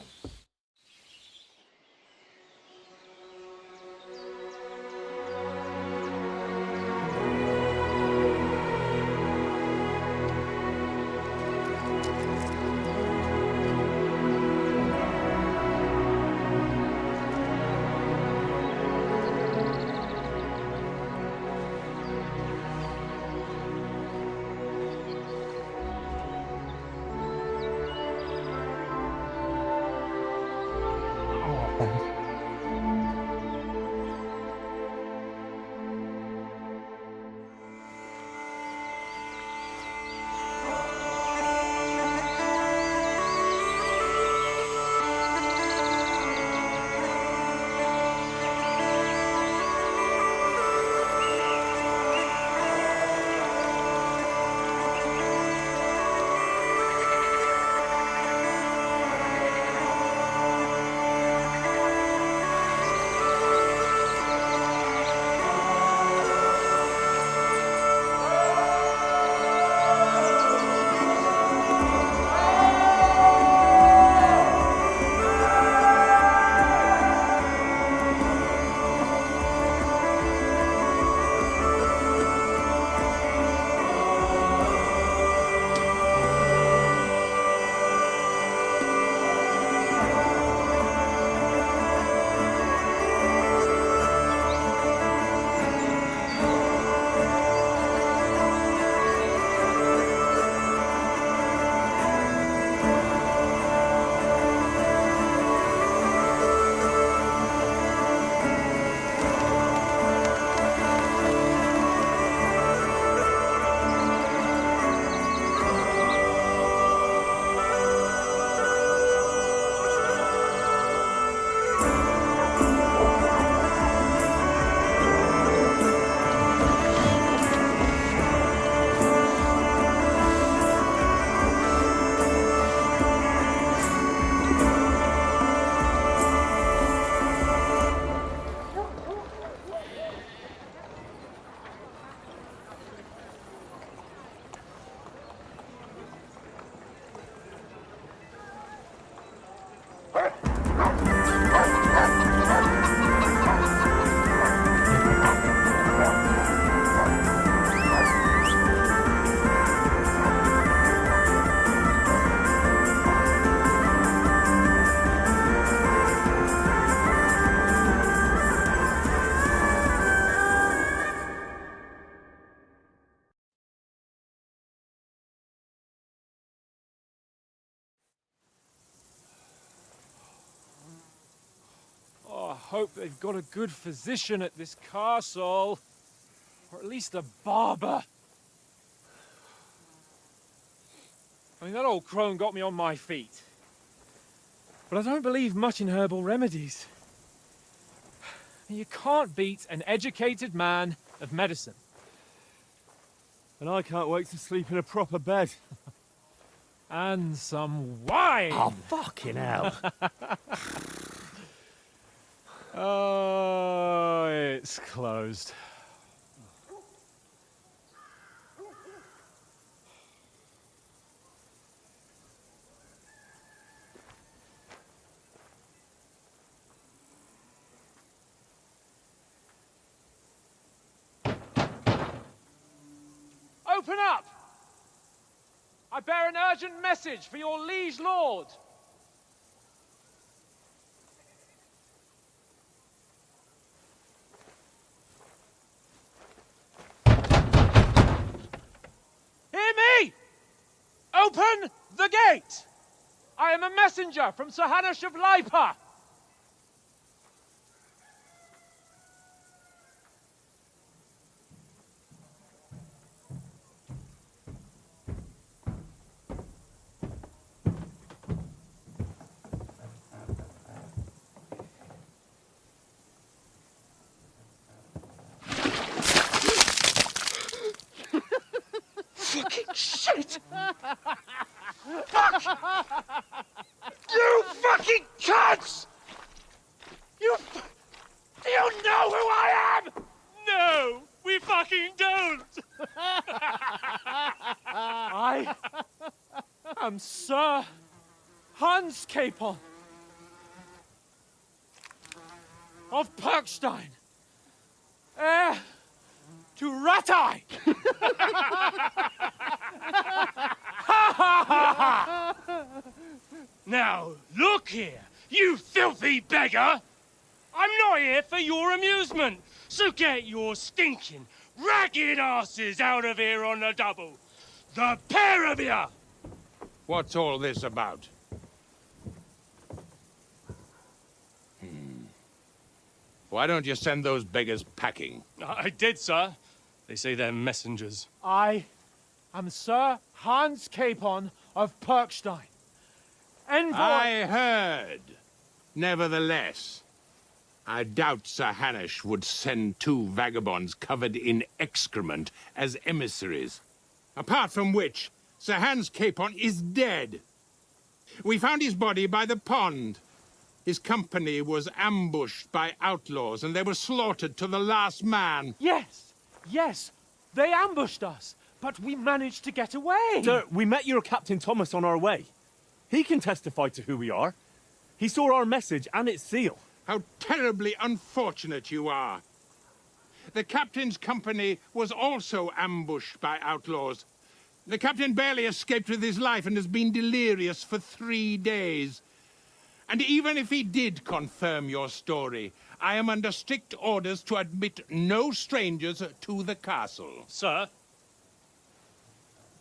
Oh, I hope they've got a good physician at this castle. Or at least a barber. I mean, that old crone got me on my feet. But I don't believe much in herbal remedies. You can't beat an educated man of medicine. And I can't wait to sleep in a proper bed. And some wine! Oh, fucking hell. Oh, it's closed. Open up! I bear an urgent message for your liege lord. Hear me! Open the gate! I am a messenger from Sir Hanush of Lipa. Fucking shit! Fuck! You fucking cunts! Do you know who I am? No, we fucking don't! I I am Sir Hans Capon of Perkstein, heir to Ratai. Now, look here, you filthy beggar! I'm not here for your amusement, so get your stinking, ragged asses out of here on the double. The pair of you! What's all this about? Why don't you send those beggars packing? I did, sir. They say they're messengers. I am Sir Hans Capon of Perkstein, envoy. I heard. Nevertheless, I doubt Sir Hanush would send 2 vagabonds covered in excrement as emissaries. Apart from which, Sir Hans Capon is dead. We found his body by the pond. His company was ambushed by outlaws, and they were slaughtered to the last man. Yes, yes, they ambushed us, but we managed to get away. Sir, we met your Captain Thomas on our way. He can testify to who we are. He saw our message and its seal. How terribly unfortunate you are. The captain's company was also ambushed by outlaws. The captain barely escaped with his life and has been delirious for 3 days. And even if he did confirm your story, I am under strict orders to admit no strangers to the castle. Sir,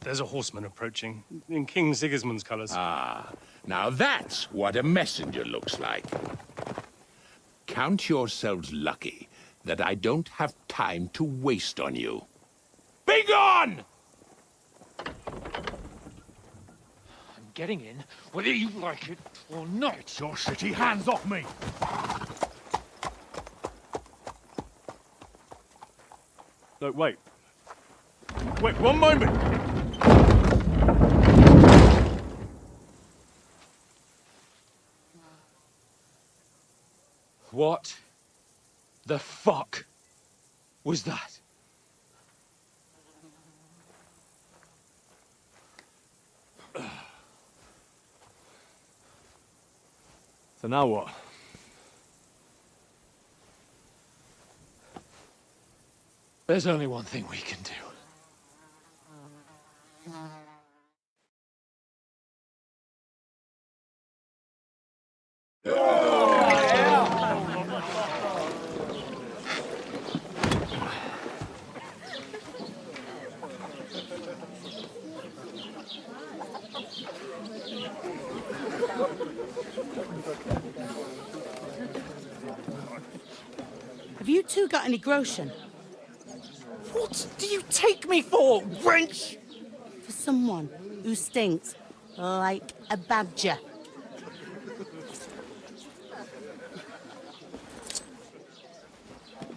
there's a horseman approaching in King Sigismund's colours. Ah, now that's what a messenger looks like. Count yourselves lucky that I don't have time to waste on you. Be gone! I'm getting in, whether you like it or not. Your shitty hands off me! No, wait. Wait, one moment! What the fuck was that? So now what? There's only one thing we can do. Have you two got any groschen? What do you take me for, wench? For someone who stinks like a badger.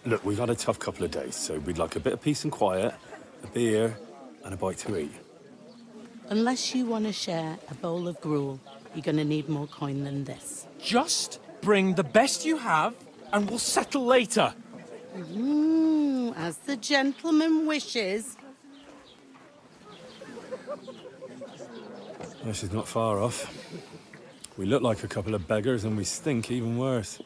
Look, we've had a tough couple of days, so we'd like a bit of peace and quiet, a beer, and a bite to eat. Unless you want to share a bowl of gruel, you're going to need more coin than this. Just bring the best you have, and we'll settle later. As the gentleman wishes. This is not far off. We look like a couple of beggars, and we stink even worse.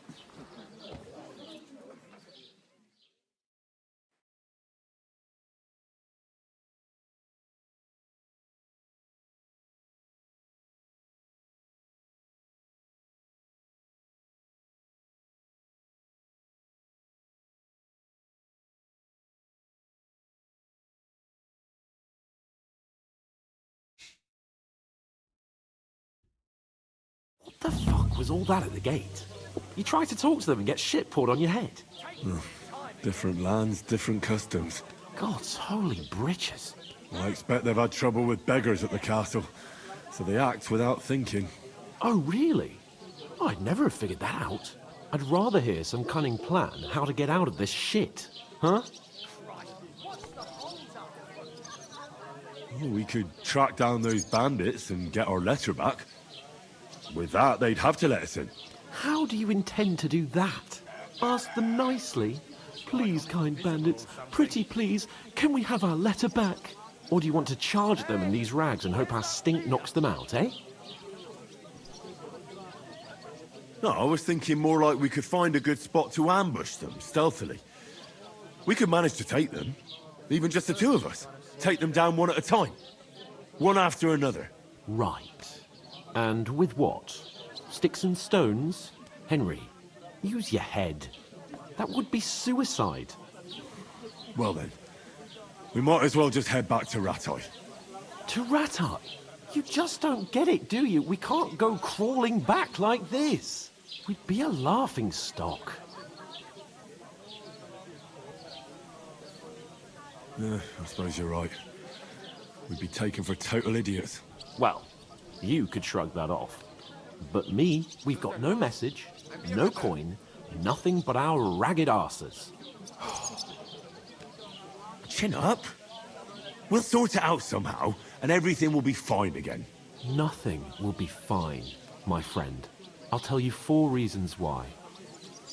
What the fuck was all that at the gate? You try to talk to them and get shit poured on your head. Different lands, different customs. God's holy britches. I expect they've had trouble with beggars at the castle, so they act without thinking. Oh, really? I'd never have figured that out. I'd rather hear some cunning plan how to get out of this shit. Huh? Well, we could track down those bandits and get our letter back. With that, they'd have to let us in. How do you intend to do that? Ask them nicely. Please, kind bandits, pretty please, can we have our letter back? Or do you want to charge them in these rags and hope our stink knocks them out, eh? No, I was thinking more like we could find a good spot to ambush them, stealthily. We could manage to take them. Even just the two of us. Take them down one at a time. One after another. Right. And with what? Sticks and stones? Henry, use your head. That would be suicide. Well then, we might as well just head back to Ratai. To Ratai? You just don't get it, do you? We can't go crawling back like this. We'd be a laughing stock. I suppose you're right. We'd be taken for total idiots. Well, you could shrug that off. But me, we've got no message, no coin, nothing but our ragged arses. Chin up. We'll sort it out somehow, and everything will be fine again. Nothing will be fine, my friend. I'll tell you 4 reasons why.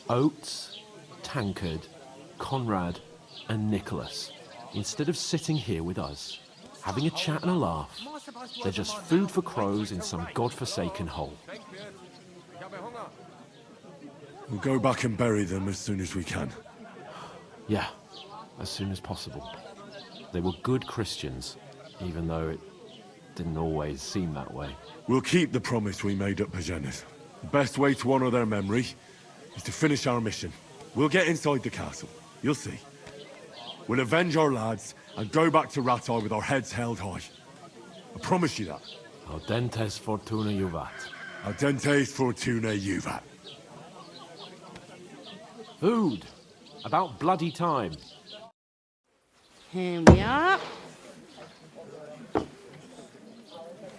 Oates, Tankard, Conrad, and Nicholas, instead of sitting here with us, having a chat and a laugh, they're just food for crows in some godforsaken hole. We'll go back and bury them as soon as we can. Yeah, as soon as possible. They were good Christians, even though it didn't always seem that way. We'll keep the promise we made at Pagenes. The best way to honor their memory is to finish our mission. We'll get inside the castle. You'll see. We'll avenge our lads and go back to Ratai with our heads held high. I promise you that. Audentes fortuna juvat. Audentes fortuna juvat. Food. About bloody time. Here we are.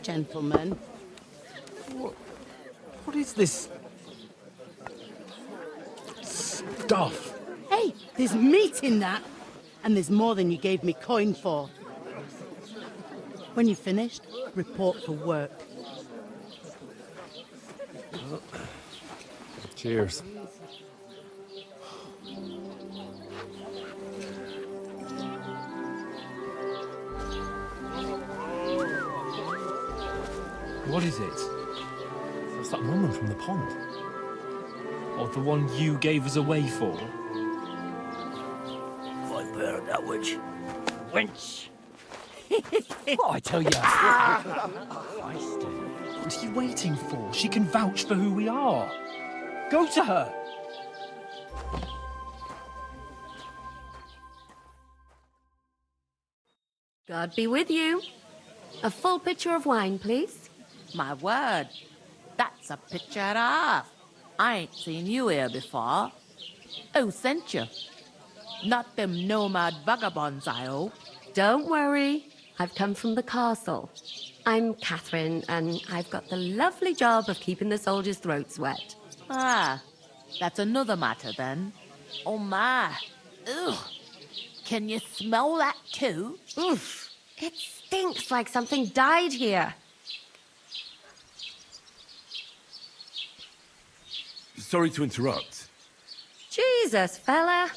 Gentlemen. What is this stuff? Hey, there's meat in that. And there's more than you gave me coin for. When you're finished, report for work. Cheers. What is it? It's that woman from the pond. Or the one you gave us away for? I burned that witch. Wench! What I tell you? What are you waiting for? She can vouch for who we are. Go to her. God be with you. A full pitcher of wine, please. My word, that's a picture and a half. I ain't seen you here before. Who sent you? Not them nomad vagabonds, I hope. Don't worry. I've come from the castle. I'm Catherine, and I've got the lovely job of keeping the soldiers' throats wet. Ah, that's another matter then. Oh my. Ugh. Can you smell that too? Oof. It stinks like something died here. Sorry to interrupt. Jesus, fella.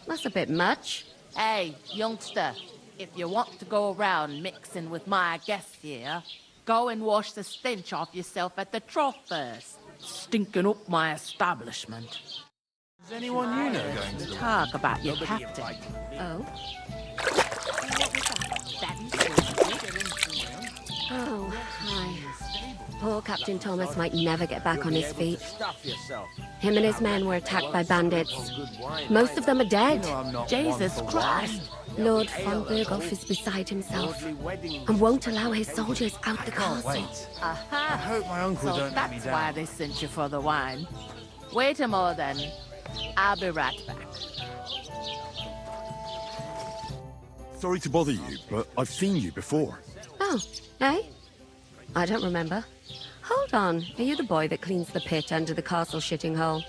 That's a bit much. Hey, youngster, if you want to go around mixing with my guests here, go and wash the stench off yourself at the trough first. Stinking up my establishment. Is anyone you know going to Talk about your captain. Oh? Oh, hi. Poor Captain Thomas might never get back on his feet. Him and his men were attacked by bandits. Most of them are dead. Jesus Christ! Lord von Berghoff is beside himself and won't allow his soldiers out the castle. Aha! I hope my uncle so don't let me that's down. why they sent you for the wine. Wait a moment then. I'll be right back. Sorry to bother you, but I've seen you before. Oh, eh? I don't remember. Hold on. Are you the boy that cleans the pit under the castle shitting hole?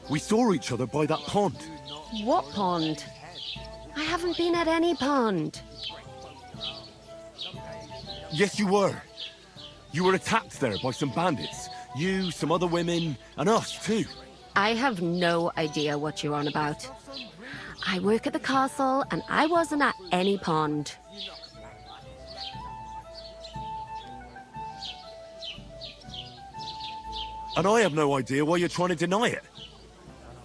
We saw each other by that pond. What pond? I haven't been at any pond. Yes, you were. You were attacked there by some bandits. You, some other women, and us too. I have no idea what you're on about. I work at the castle, and I wasn't at any pond. And I have no idea why you're trying to deny it.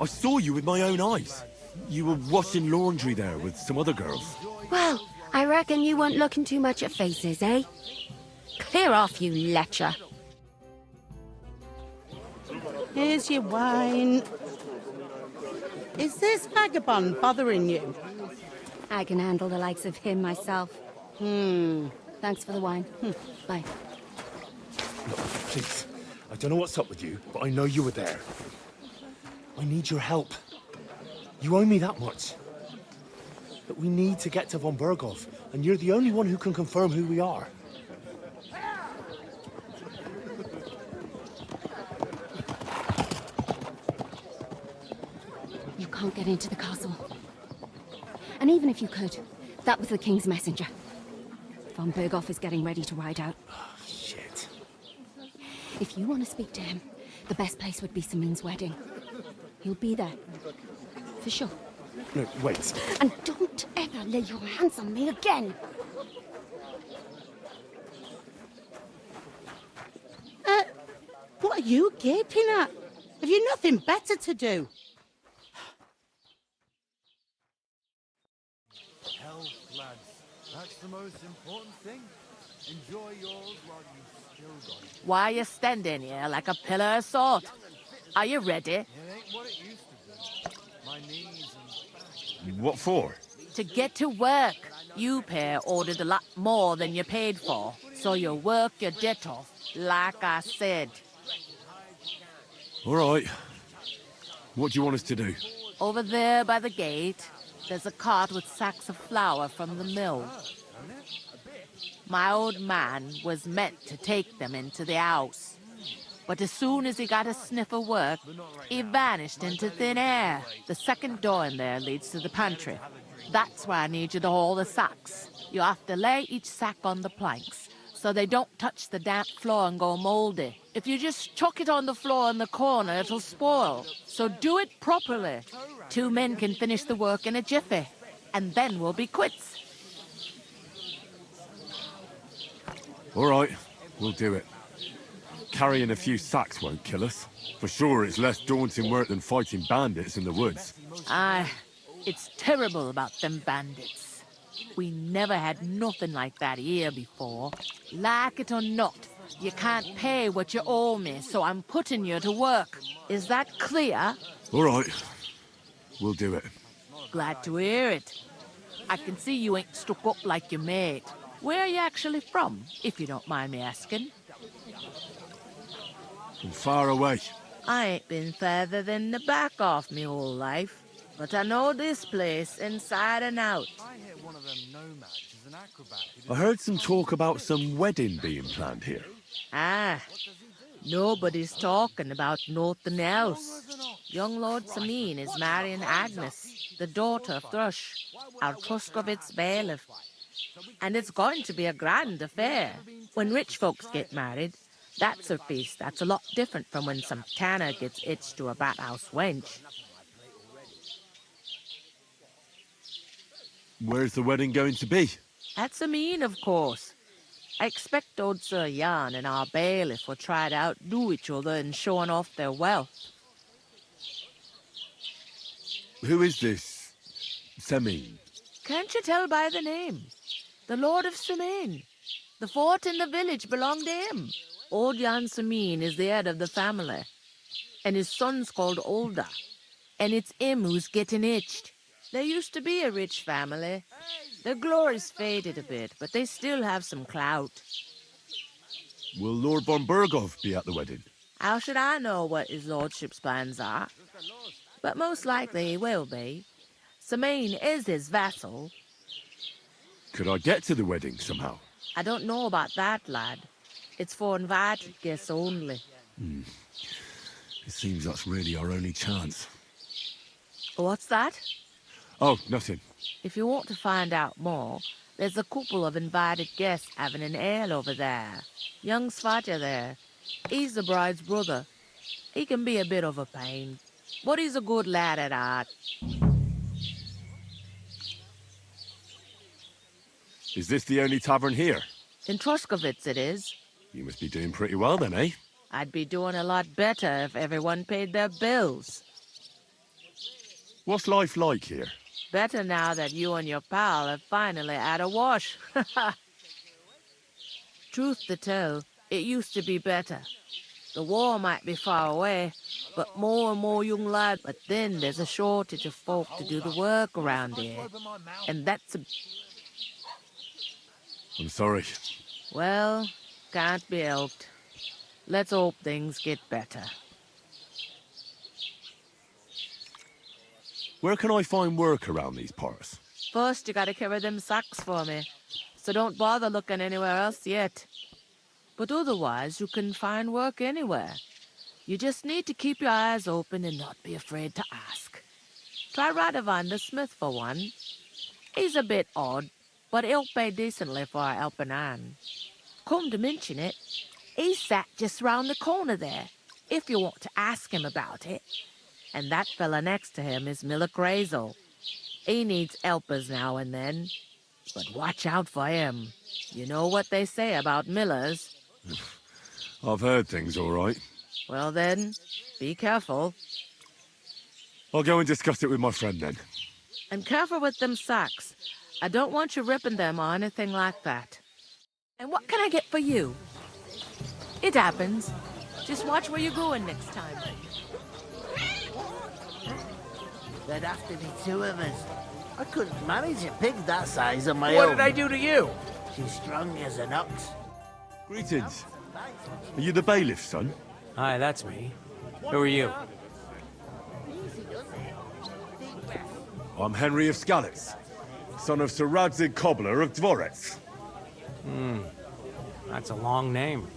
I saw you with my own eyes. You were washing laundry there with some other girls. Well, I reckon you weren't looking too much at faces, eh? Clear off, you lecher. Here's your wine. Is this vagabond bothering you? I can handle the likes of him myself. Thanks for the wine. Bye. Look, please. I don't know what's up with you, but I know you were there. I need your help. You owe me that much. But we need to get to von Berghoff, and you're the only one who can confirm who we are. You can't get into the castle. And even if you could, that was the King's messenger. Von Berghoff is getting ready to ride out. Oh, shit. If you want to speak to him, the best place would be Samin's wedding. He'll be there. For sure. No, wait. And don't ever lay your hands on me again! What are you gaping at? Have you nothing better to do? Health, lads. That's the most important thing. Enjoy yours while you still got it. Why are you standing here like a pillar of salt? Are you ready? It ain't what it used to be. My knees and back. What for? To get to work. You pair ordered a lot more than you paid for, so you work your debt off, like I said. All right. What do you want us to do? Over there by the gate, there's a cart with sacks of flour from the mill. My old man was meant to take them into the house. But as soon as he got a sniff of work, he vanished into thin air. The second door in there leads to the pantry. That's where I need you to haul the sacks. You have to lay each sack on the planks, so they don't touch the damp floor and go moldy. If you just chuck it on the floor in the corner, it'll spoil. So do it properly. 2 men can finish the work in a jiffy, and then we'll be quits. All right, we'll do it. Carrying a few sacks won't kill us. For sure, it's less daunting work than fighting bandits in the woods. Aye, it's terrible about them bandits. We never had nothing like that here before. Like it or not, you can't pay what you owe me, so I'm putting you to work. Is that clear? All right, we'll do it. Glad to hear it. I can see you ain't stuck up like your mate. Where are you actually from, if you don't mind me asking? From far away. I ain't been further than the back off me whole life, but I know this place inside and out. I hear one of them nomads is an acrobat. I heard some talk about some wedding being planned here. Ah, nobody's talking about nothing else. Young Lord Samin is marrying Agnes, the daughter of Thrush, our Truskovitz bailiff. And it's going to be a grand affair. When rich folks get married, that's a feast that's a lot different from when some tanner gets hitched to a bathhouse wench. Where's the wedding going to be? At Samin, of course. I expect old Sir Jan and our bailiff will try to outdo each other in showing off their wealth. Who is this Semin? Can't you tell by the name? The Lord of Samin. The fort and the village belong to him. Old Jan Samin is the head of the family, and his son's called Olda, and it's him who's getting hitched. There used to be a rich family. Their glory's faded a bit, but they still have some clout. Will Lord von Berghoff be at the wedding? How should I know what his lordship's plans are? But most likely he will be. Samin is his vassal. Could I get to the wedding somehow? I don't know about that, lad. It's for invited guests only. It seems that's really our only chance. What's that? Oh, nothing. If you want to find out more, there's a couple of invited guests having an ale over there. Young Svaja there. He's the bride's brother. He can be a bit of a pain, but he's a good lad at heart. Is this the only tavern here? In Troskovitz it is. You must be doing pretty well then, eh? I'd be doing a lot better if everyone paid their bills. What's life like here? Better now that you and your pal have finally had a wash. Truth to tell, it used to be better. The war might be far away, but more and more young lads. But then there's a shortage of folk to do the work around here. And that's a... I'm sorry. Well, can't be helped. Let's hope things get better. Where can I find work around these parts? First, you gotta carry them sacks for me, so don't bother looking anywhere else yet. But otherwise, you can find work anywhere. You just need to keep your eyes open and not be afraid to ask. Try Radovan the smith for one. He's a bit odd, but he'll pay decently for a helping hand. Come to mention it, he's sat just round the corner there, if you want to ask him about it. And that fella next to him is Miller Crazel. He needs helpers now and then. But watch out for him. You know what they say about Millers. I've heard things all right. Well then, be careful. I'll go and discuss it with my friend then. And careful with them sacks. I don't want you ripping them or anything like that. And what can I get for you? It happens. Just watch where you're going next time. There'd have to be two of us. I couldn't manage a pig that size on my own. What did I do to you? She's strong as an ox. Greetings. Are you the bailiff's son? Hi, that's me. Who are you? I'm Henry of Skalitz, son of Sir Radzig Cobbler of Dvorets. That's a long name.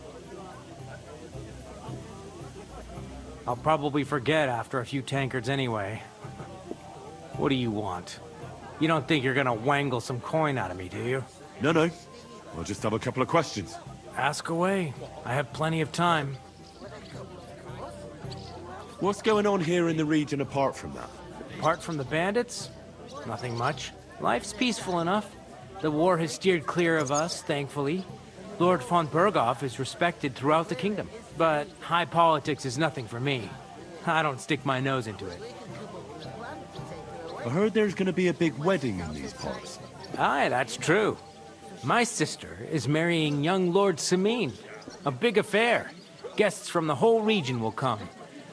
I'll probably forget after a few tankards anyway. What do you want? You don't think you're gonna wangle some coin out of me, do you? No. I'll just have a couple of questions. Ask away. I have plenty of time. What's going on here in the region apart from that? Apart from the bandits? Nothing much. Life's peaceful enough. The war has steered clear of us, thankfully. Lord von Berghoff is respected throughout the kingdom. But high politics is nothing for me. I don't stick my nose into it. I heard there's going to be a big wedding in these parts. Aye, that's true. My sister is marrying young Lord Samine. A big affair. Guests from the whole region will come.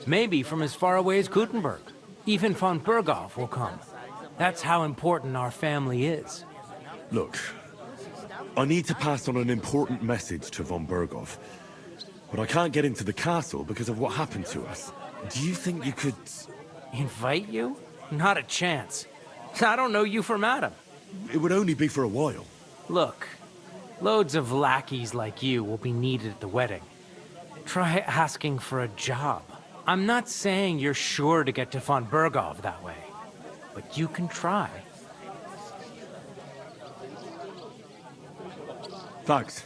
Maybe from as far away as Gutenberg. Even von Berghoff will come. That's how important our family is. Look, I need to pass on an important message to von Berghoff. But I can't get into the castle because of what happened to us. Do you think you could... Invite you? Not a chance. I don't know you from Adam. It would only be for a while. Look, loads of lackeys like you will be needed at the wedding. Try asking for a job. I'm not saying you're sure to get to von Berghoff that way, but you can try. Thanks.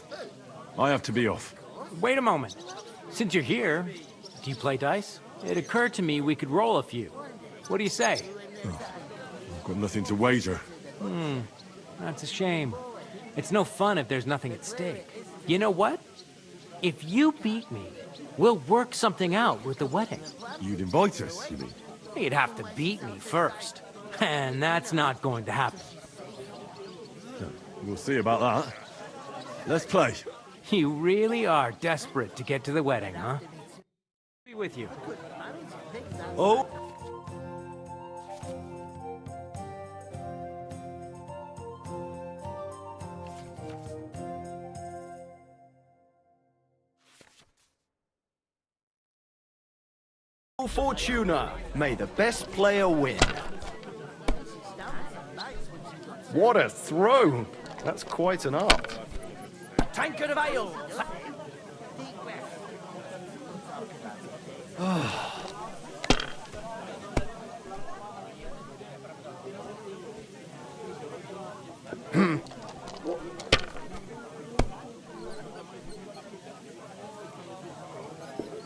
I have to be off. Wait a moment. Since you're here, do you play dice? It occurred to me we could roll a few. What do you say? I've got nothing to wager. That's a shame. It's no fun if there's nothing at stake. You know what? If you beat me, we'll work something out with the wedding. You'd invite us, you mean? You'd have to beat me first. And that's not going to happen. We'll see about that. Let's play. You really are desperate to get to the wedding, huh? Be with you. Oh! Fortuna, may the best player win. What a throw! That's quite an art. Tankard of ale!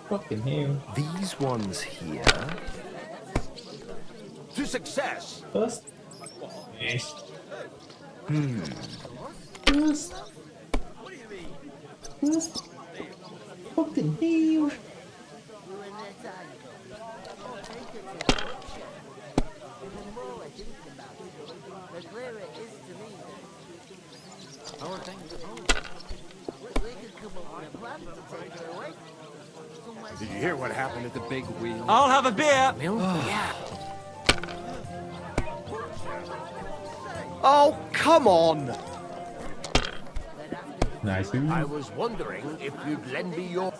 Fucking hell. These ones here. To success! First. Yes. Fucking hell. Did you hear what happened at the big wheel? I'll have a beer. Yeah. Oh, come on! Nice. I was wondering if you'd lend me your...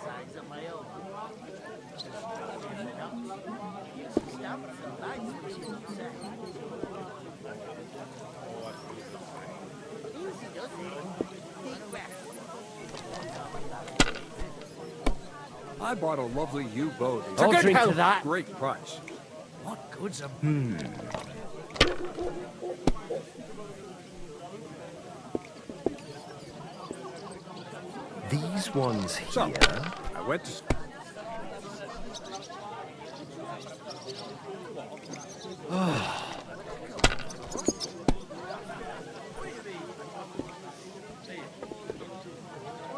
I bought a lovely U-boat. I'll drink to that. Great price. What good's a... These ones here... So, I went to...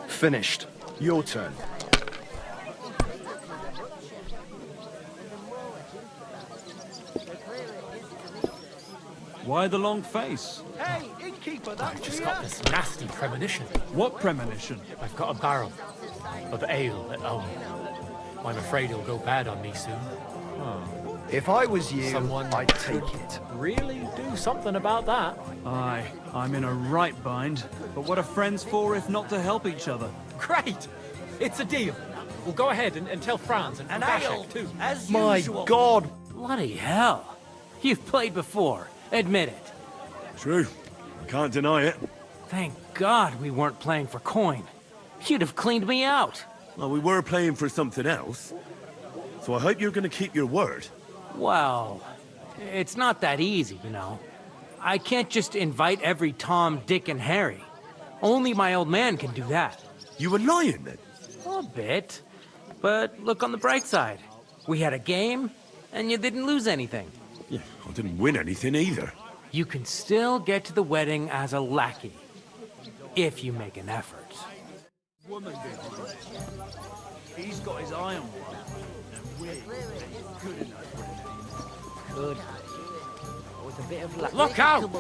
Finished. Your turn. Why the long face? Hey, innkeeper, I've just got this nasty premonition. What premonition? I've got a barrel of ale at home. I'm afraid it'll go bad on me soon. If I was you, Someone I'd take it. Really do something about that. Aye, I'm in a right bind. But what are friends for if not to help each other? Great! It's a deal. We'll go ahead and tell Franz and Bashek too. as My usual. God! Bloody hell. You've played before. Admit it. True. I can't deny it. Thank God we weren't playing for coin. You'd have cleaned me out. Well, we were playing for something else. So I hope you're going to keep your word. Well, it's not that easy, you know. I can't just invite every Tom, Dick, and Harry. Only my old man can do that. You were lying then? A bit. But look on the bright side. We had a game, and you didn't lose anything. Yeah, I didn't win anything either. You can still get to the wedding as a lackey. If you make an effort. Woman behind. He's got his eye on one. And we're good enough for him. Good. With a bit of luck. Look out!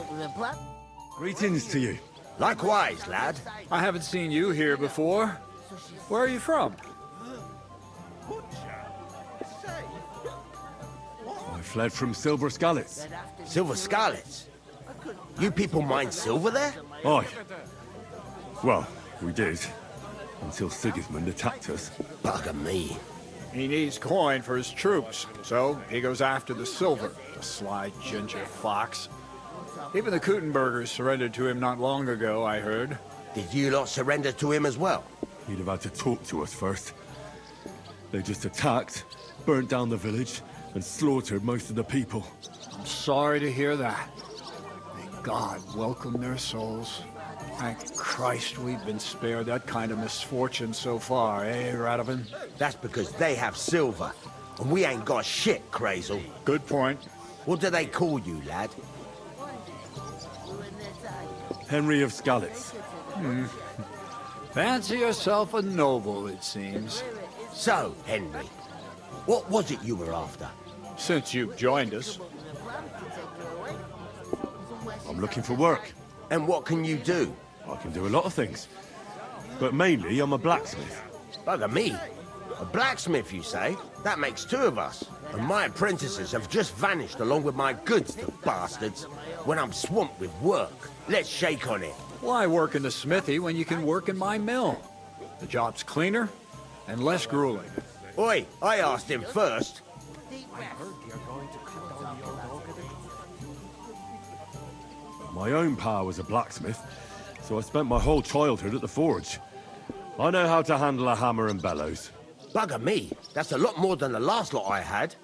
Greetings to you. Likewise, lad. I haven't seen you here before. Where are you from? I fled from Silver Scalets. Silver Scarlets? You people mine silver there? Aye. Well, we did. Until Sigismund attacked us. Bugger me. He needs coin for his troops, so he goes after the silver. The sly ginger fox. Even the Kuttenbergers surrendered to him not long ago, I heard. Did you lot surrender to him as well? He'd have had to talk to us first. They just attacked, burnt down the village, and slaughtered most of the people. I'm sorry to hear that. May God welcome their souls. Thank Christ we've been spared that kind of misfortune so far, eh, Radovan? That's because they have silver, and we ain't got shit, Crazel. Good point. What do they call you, lad? Henry of Scalets. Fancy yourself a noble, it seems. So, Henry, what was it you were after? Since you've joined us. I'm looking for work. And what can you do? I can do a lot of things. But mainly, I'm a blacksmith. Bugger me. A blacksmith, you say? That makes two of us. And my apprentices have just vanished along with my goods, the bastards. When I'm swamped with work. Let's shake on it. Why work in the smithy when you can work in my mill? The job's cleaner and less grueling. Oi, I asked him first. My own pa was a blacksmith, so I spent my whole childhood at the forge. I know how to handle a hammer and bellows. Bugger me, that's a lot more than the last lot I had.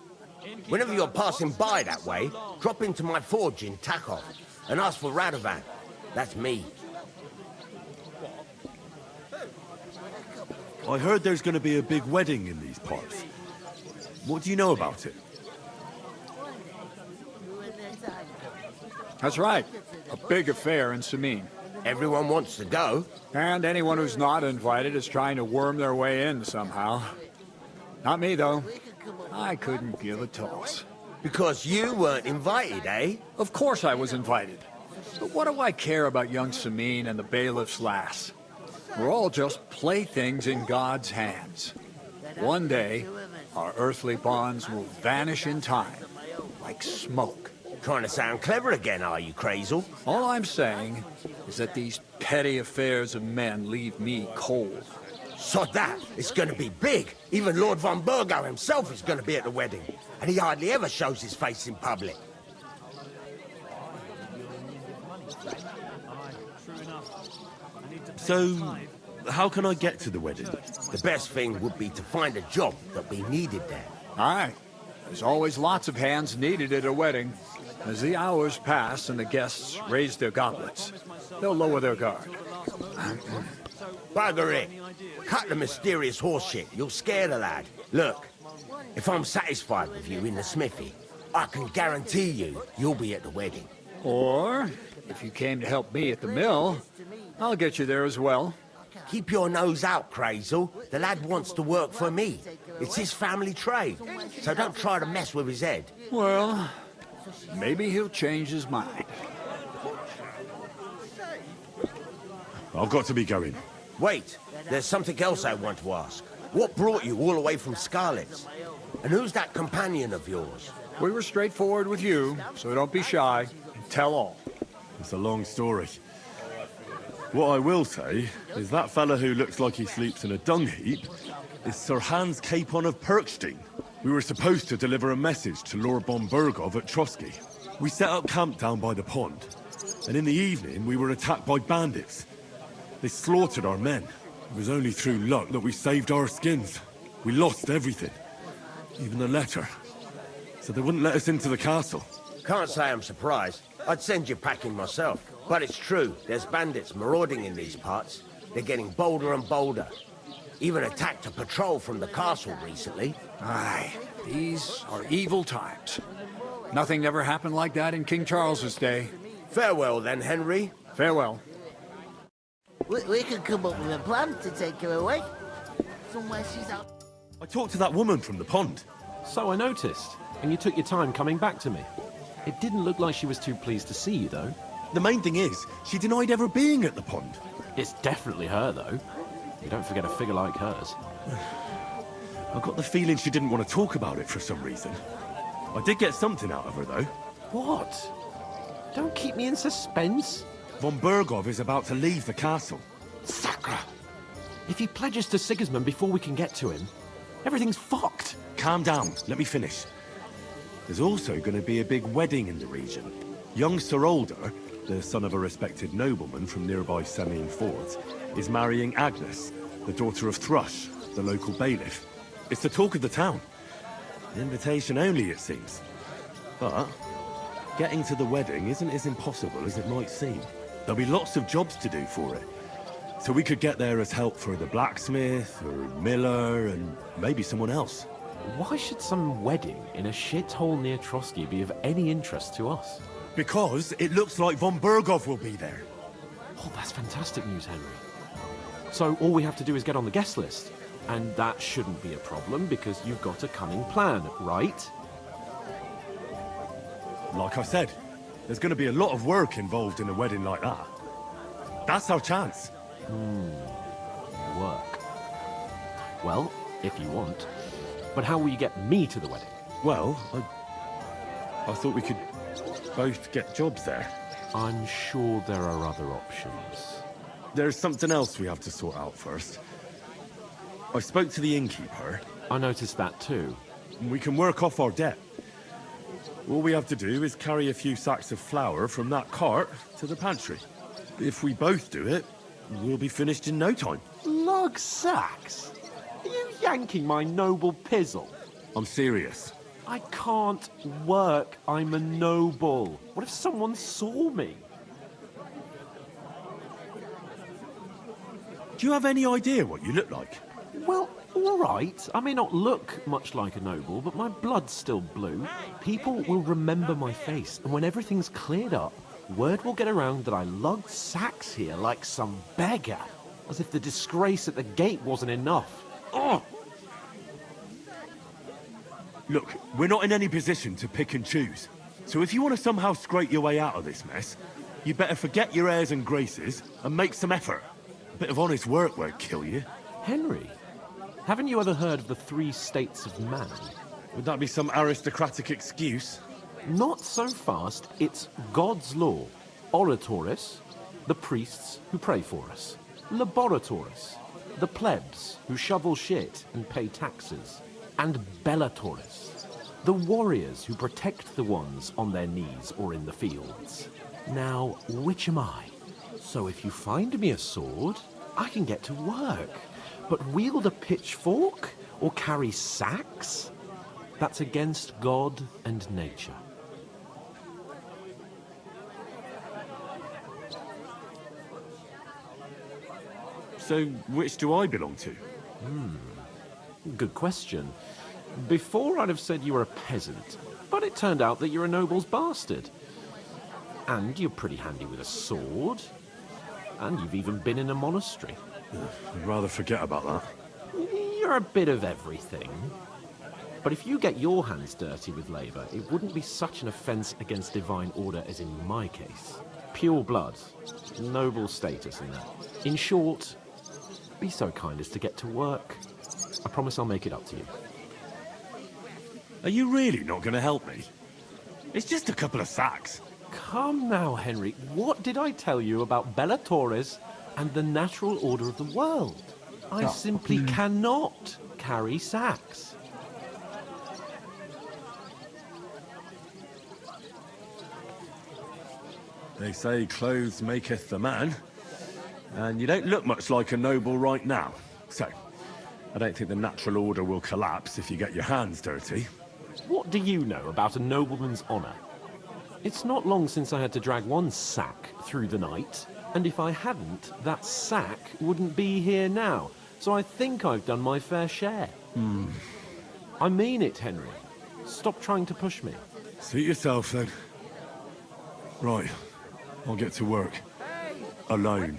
Whenever you're passing by that way, drop into my forge in Takov and ask for Radovan. That's me. I heard there's going to be a big wedding in these parts. What do you know about it? That's right. A big affair in Samin. Everyone wants to go. And anyone who's not invited is trying to worm their way in somehow. Not me, though. I couldn't give a toss. Because you weren't invited, eh? Of course I was invited. But what do I care about young Sameen and the bailiff's lass? We're all just playthings in God's hands. One day, our earthly bonds will vanish in time, like smoke. Trying to sound clever again, are you, Crazel? All I'm saying is that these petty affairs of men leave me cold. Sod that! It's gonna be big! Even Lord von Burgo himself is gonna be at the wedding. And he hardly ever shows his face in public. So, how can I get to the wedding? The best thing would be to find a job that we needed there. Aye. There's always lots of hands needed at a wedding. As the hours pass and the guests raise their goblets, they'll lower their guard. Bugger it. Cut the mysterious horse shit. You'll scare the lad. Look, if I'm satisfied with you in the smithy, I can guarantee you'll be at the wedding. Or, if you came to help me at the mill, I'll get you there as well. Keep your nose out, Crazel. The lad wants to work for me. It's his family trade, so don't try to mess with his head. Well, maybe he'll change his mind. I've got to be going. Wait, there's something else I want to ask. What brought you all the way from Scarlet's? And who's that companion of yours? We were straightforward with you, so don't be shy. Tell all. It's a long story. What I will say is that fella who looks like he sleeps in a dung heap is Sir Hans Capon of Perkstein. We were supposed to deliver a message to Lord von Burgov at Trotsky. We set up camp down by the pond, and in the evening we were attacked by bandits. They slaughtered our men. It was only through luck that we saved our skins. We lost everything, even the letter. So they wouldn't let us into the castle. Can't say I'm surprised. I'd send you packing myself. But it's true, there's bandits marauding in these parts. They're getting bolder and bolder. Even attacked a patrol from the castle recently. Aye, these are evil times. Nothing ever happened like that in King Charles's day. Farewell then, Henry. Farewell. We can come up with a plan to take her away. Somewhere she's out. I talked to that woman from the pond. So I noticed, and you took your time coming back to me. It didn't look like she was too pleased to see you, though. The main thing is, she denied ever being at the pond. It's definitely her, though. You don't forget a figure like hers. I got the feeling she didn't want to talk about it for some reason. I did get something out of her, though. What? Don't keep me in suspense. Von Burgov is about to leave the castle. Sacra! If he pledges to Sigismund before we can get to him, everything's fucked. Calm down, let me finish. There's also going to be a big wedding in the region. Young Sir Older, the son of a respected nobleman from nearby Samine Fords, is marrying Agnes, the daughter of Thrush, the local bailiff. It's the talk of the town. An invitation only, it seems. But getting to the wedding isn't as impossible as it might seem. There'll be lots of jobs to do for it. So we could get there as help for the blacksmith, or miller, and maybe someone else. Why should some wedding in a shithole near Trotsky be of any interest to us? Because it looks like von Burgov will be there. Oh, that's fantastic news, Henry. So all we have to do is get on the guest list. And that shouldn't be a problem because you've got a cunning plan, right? Like I said, there's going to be a lot of work involved in a wedding like that. That's our chance. Work. Well, if you want. But how will you get me to the wedding? Well, I thought we could both get jobs there. I'm sure there are other options. There's something else we have to sort out first. I spoke to the innkeeper. I noticed that too. We can work off our debt. All we have to do is carry a few sacks of flour from that cart to the pantry. If we both do it, we'll be finished in no time. Lug sacks? Are you yanking my noble pizzle? I'm serious. I can't work. I'm a noble. What if someone saw me? Do you have any idea what you look like? Well, all right. I may not look much like a noble, but my blood's still blue. People will remember my face, and when everything's cleared up, word will get around that I lugged sacks here like some beggar, as if the disgrace at the gate wasn't enough. Oh! Look, we're not in any position to pick and choose. So if you want to somehow scrape your way out of this mess, you better forget your airs and graces and make some effort. A bit of honest work won't kill you. Henry, haven't you ever heard of the 3 states of man? Would that be some aristocratic excuse? Not so fast. It's God's law. Oratoris, the priests who pray for us. Laboratoris, the plebs who shovel shit and pay taxes. And Bellatoris, the warriors who protect the ones on their knees or in the fields. Now, which am I? So if you find me a sword, I can get to work. But wield a pitchfork or carry sacks? That's against God and nature. So, which do I belong to? Good question. Before I'd have said you were a peasant, but it turned out that you're a noble's bastard. And you're pretty handy with a sword. And you've even been in a monastery. I'd rather forget about that. You're a bit of everything. But if you get your hands dirty with labour, it wouldn't be such an offence against divine order as in my case. Pure blood, noble status and that. In short, be so kind as to get to work. I promise I'll make it up to you. Are you really not going to help me? It's just a couple of sacks. Come now, Henry. What did I tell you about Bellatoris and the natural order of the world? I simply cannot carry sacks. They say clothes maketh the man, and you don't look much like a noble right now. So, I don't think the natural order will collapse if you get your hands dirty. What do you know about a nobleman's honour? It's not long since I had to drag one sack through the night, and if I hadn't, that sack wouldn't be here now. So I think I've done my fair share. I mean it, Henry. Stop trying to push me. Suit yourself, then. Right. I'll get to work. Alone.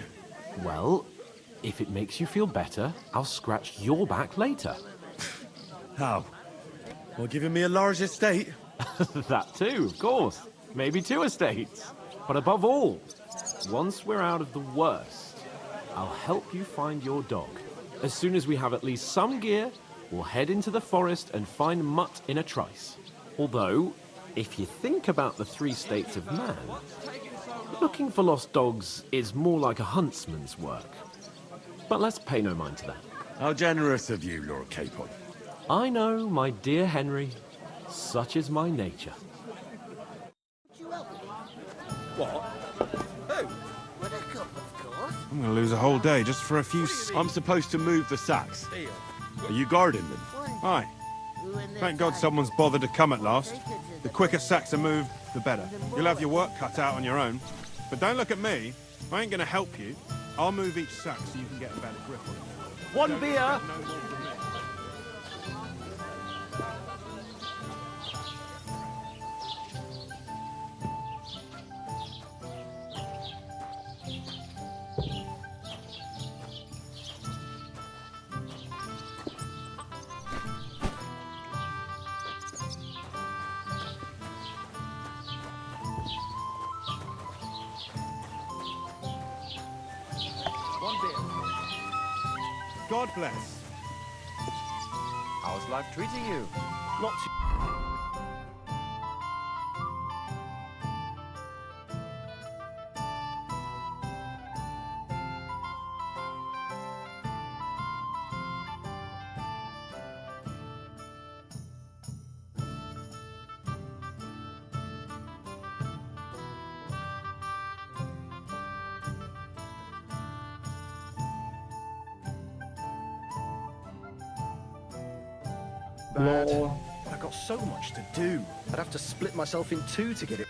Well, if it makes you feel better, I'll scratch your back later. How? While giving me a large estate? That too, of course. Maybe 2 estates. But above all, once we're out of the worst, I'll help you find your dog. As soon as we have at least some gear, we'll head into the forest and find Mutt in a trice. Although, if you think about the 3 states of man, looking for lost dogs is more like a huntsman's work. But let's pay no mind to that. How generous of you, Lord Capon. I know, my dear Henry. Such is my nature. What? Who? Buttercup, of course. I'm gonna lose a whole day just for a few... I'm supposed to move the sacks. Are you guarding them? Aye. Thank God someone's bothered to come at last. The quicker sacks are moved, the better. You'll have your work cut out on your own. But don't look at me. I ain't gonna help you. I'll move each sack so you can get a better grip on it. One beer! God bless. How's life treating you? Not too... bad. But I've got so much to do. I'd have to split myself in 2 to get it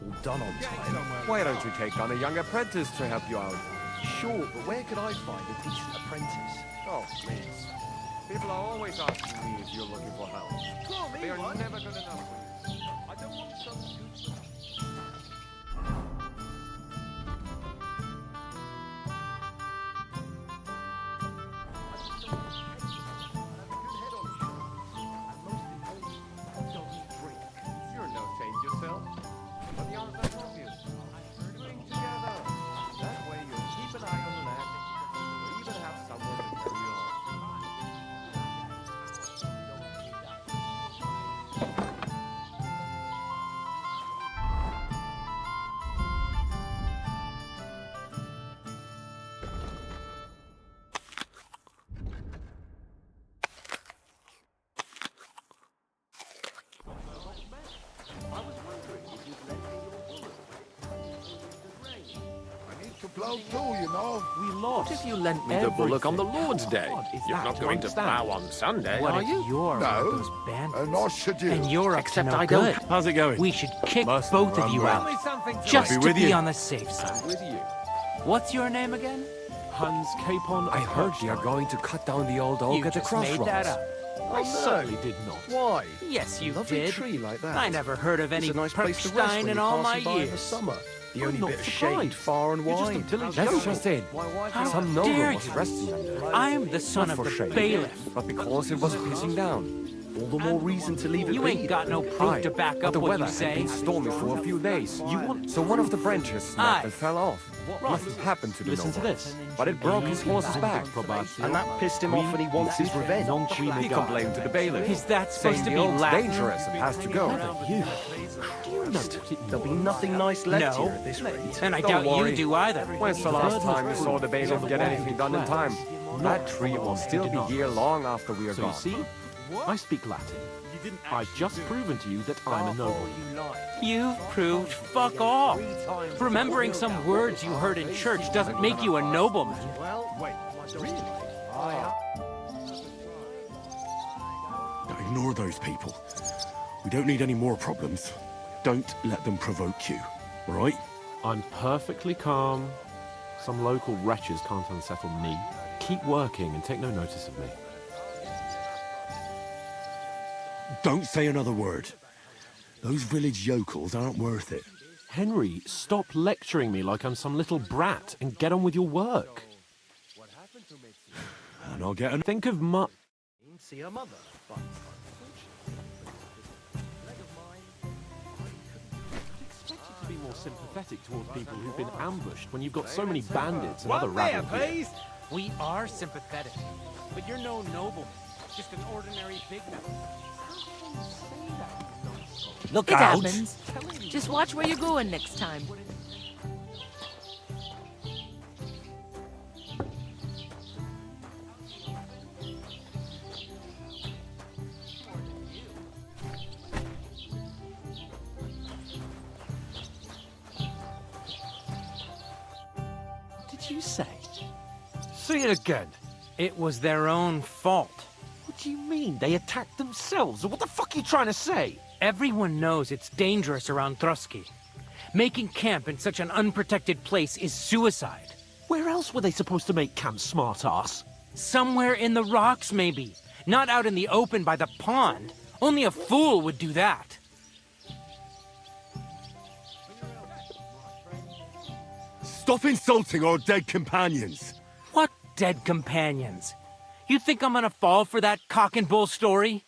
all done on time. Why don't you take on a young apprentice to help you out? Sure, but where could I find a decent apprentice? Oh, please. People are always asking me if you're looking for help. They are never good enough for you. I don't want some good stuff. bloke too, you know. We lost. What if you lent me the bullock on the Lord's Day? You're not going to bow on Sunday, What are if you? you're one of No, those bandits? and nor should you. And you're up to Except no I don't- good. How's it going? We should kick Must both of run you well. out, just be to with be you. on the safe side. With you. What's your name again? Hans Capon. I heard you're going to cut down the old oak You at the just made crossroads. that up. I certainly did not. Why? Yes, you Lovely did. tree like that. I never heard of any It's a nice place to rest when Perkstein in you're all my passing by in the years. summer. The I'm only not bit of surprised. shade far and You're just a wide. village That's yokel. just it. How Some dare noble was you? resting under. I'm the son Not of for the shade, bailiff. but because it was pissing down. All the more reason to leave it You be. ain't got no proof Aye, to back but up the what weather you say. had been stormy for a few days. So one of the branches snapped and fell off. Nothing happened to the Listen to noble, this. but it broke his horse's back. And that pissed him off and he wants his revenge. He complained to the bailiff. Is that supposed saying to the be oak's Latin? dangerous and has to go. There'll be nothing nice left No. here at this rate. And I Don't doubt worry. you do either. When's the last time you saw the bailiff get anything done in time? That tree will still be here long after we are So gone. you see, I speak Latin. I've just proven to you that I'm a noble. You've proved fuck all. Remembering some words you heard in church doesn't make you a nobleman. Now ignore those people. We don't need any more problems. Don't let them provoke you, all right? I'm perfectly calm. Some local wretches can't unsettle me. Keep working and take no notice of me. Don't say another word. Those village yokels aren't worth it. Henry, stop lecturing me like I'm some little brat and get on with your work. And I'll get an... Think of my... See her mother. to be more sympathetic towards people who've been ambushed when you've got so many bandits and other rabble here. We are sympathetic, but you're no nobleman, just an ordinary pigman. Look, it happens. Just watch where you're going next time. What did you say? Say it again. It was their own fault. What do you mean? They attacked themselves? What the fuck are you trying to say? Everyone knows it's dangerous around Trotsky. Making camp in such an unprotected place is suicide. Where else were they supposed to make camp, smart-ass? Somewhere in the rocks, maybe. Not out in the open by the pond. Only a fool would do that. Stop insulting our dead companions! What dead companions? You think I'm gonna fall for that cock and bull story?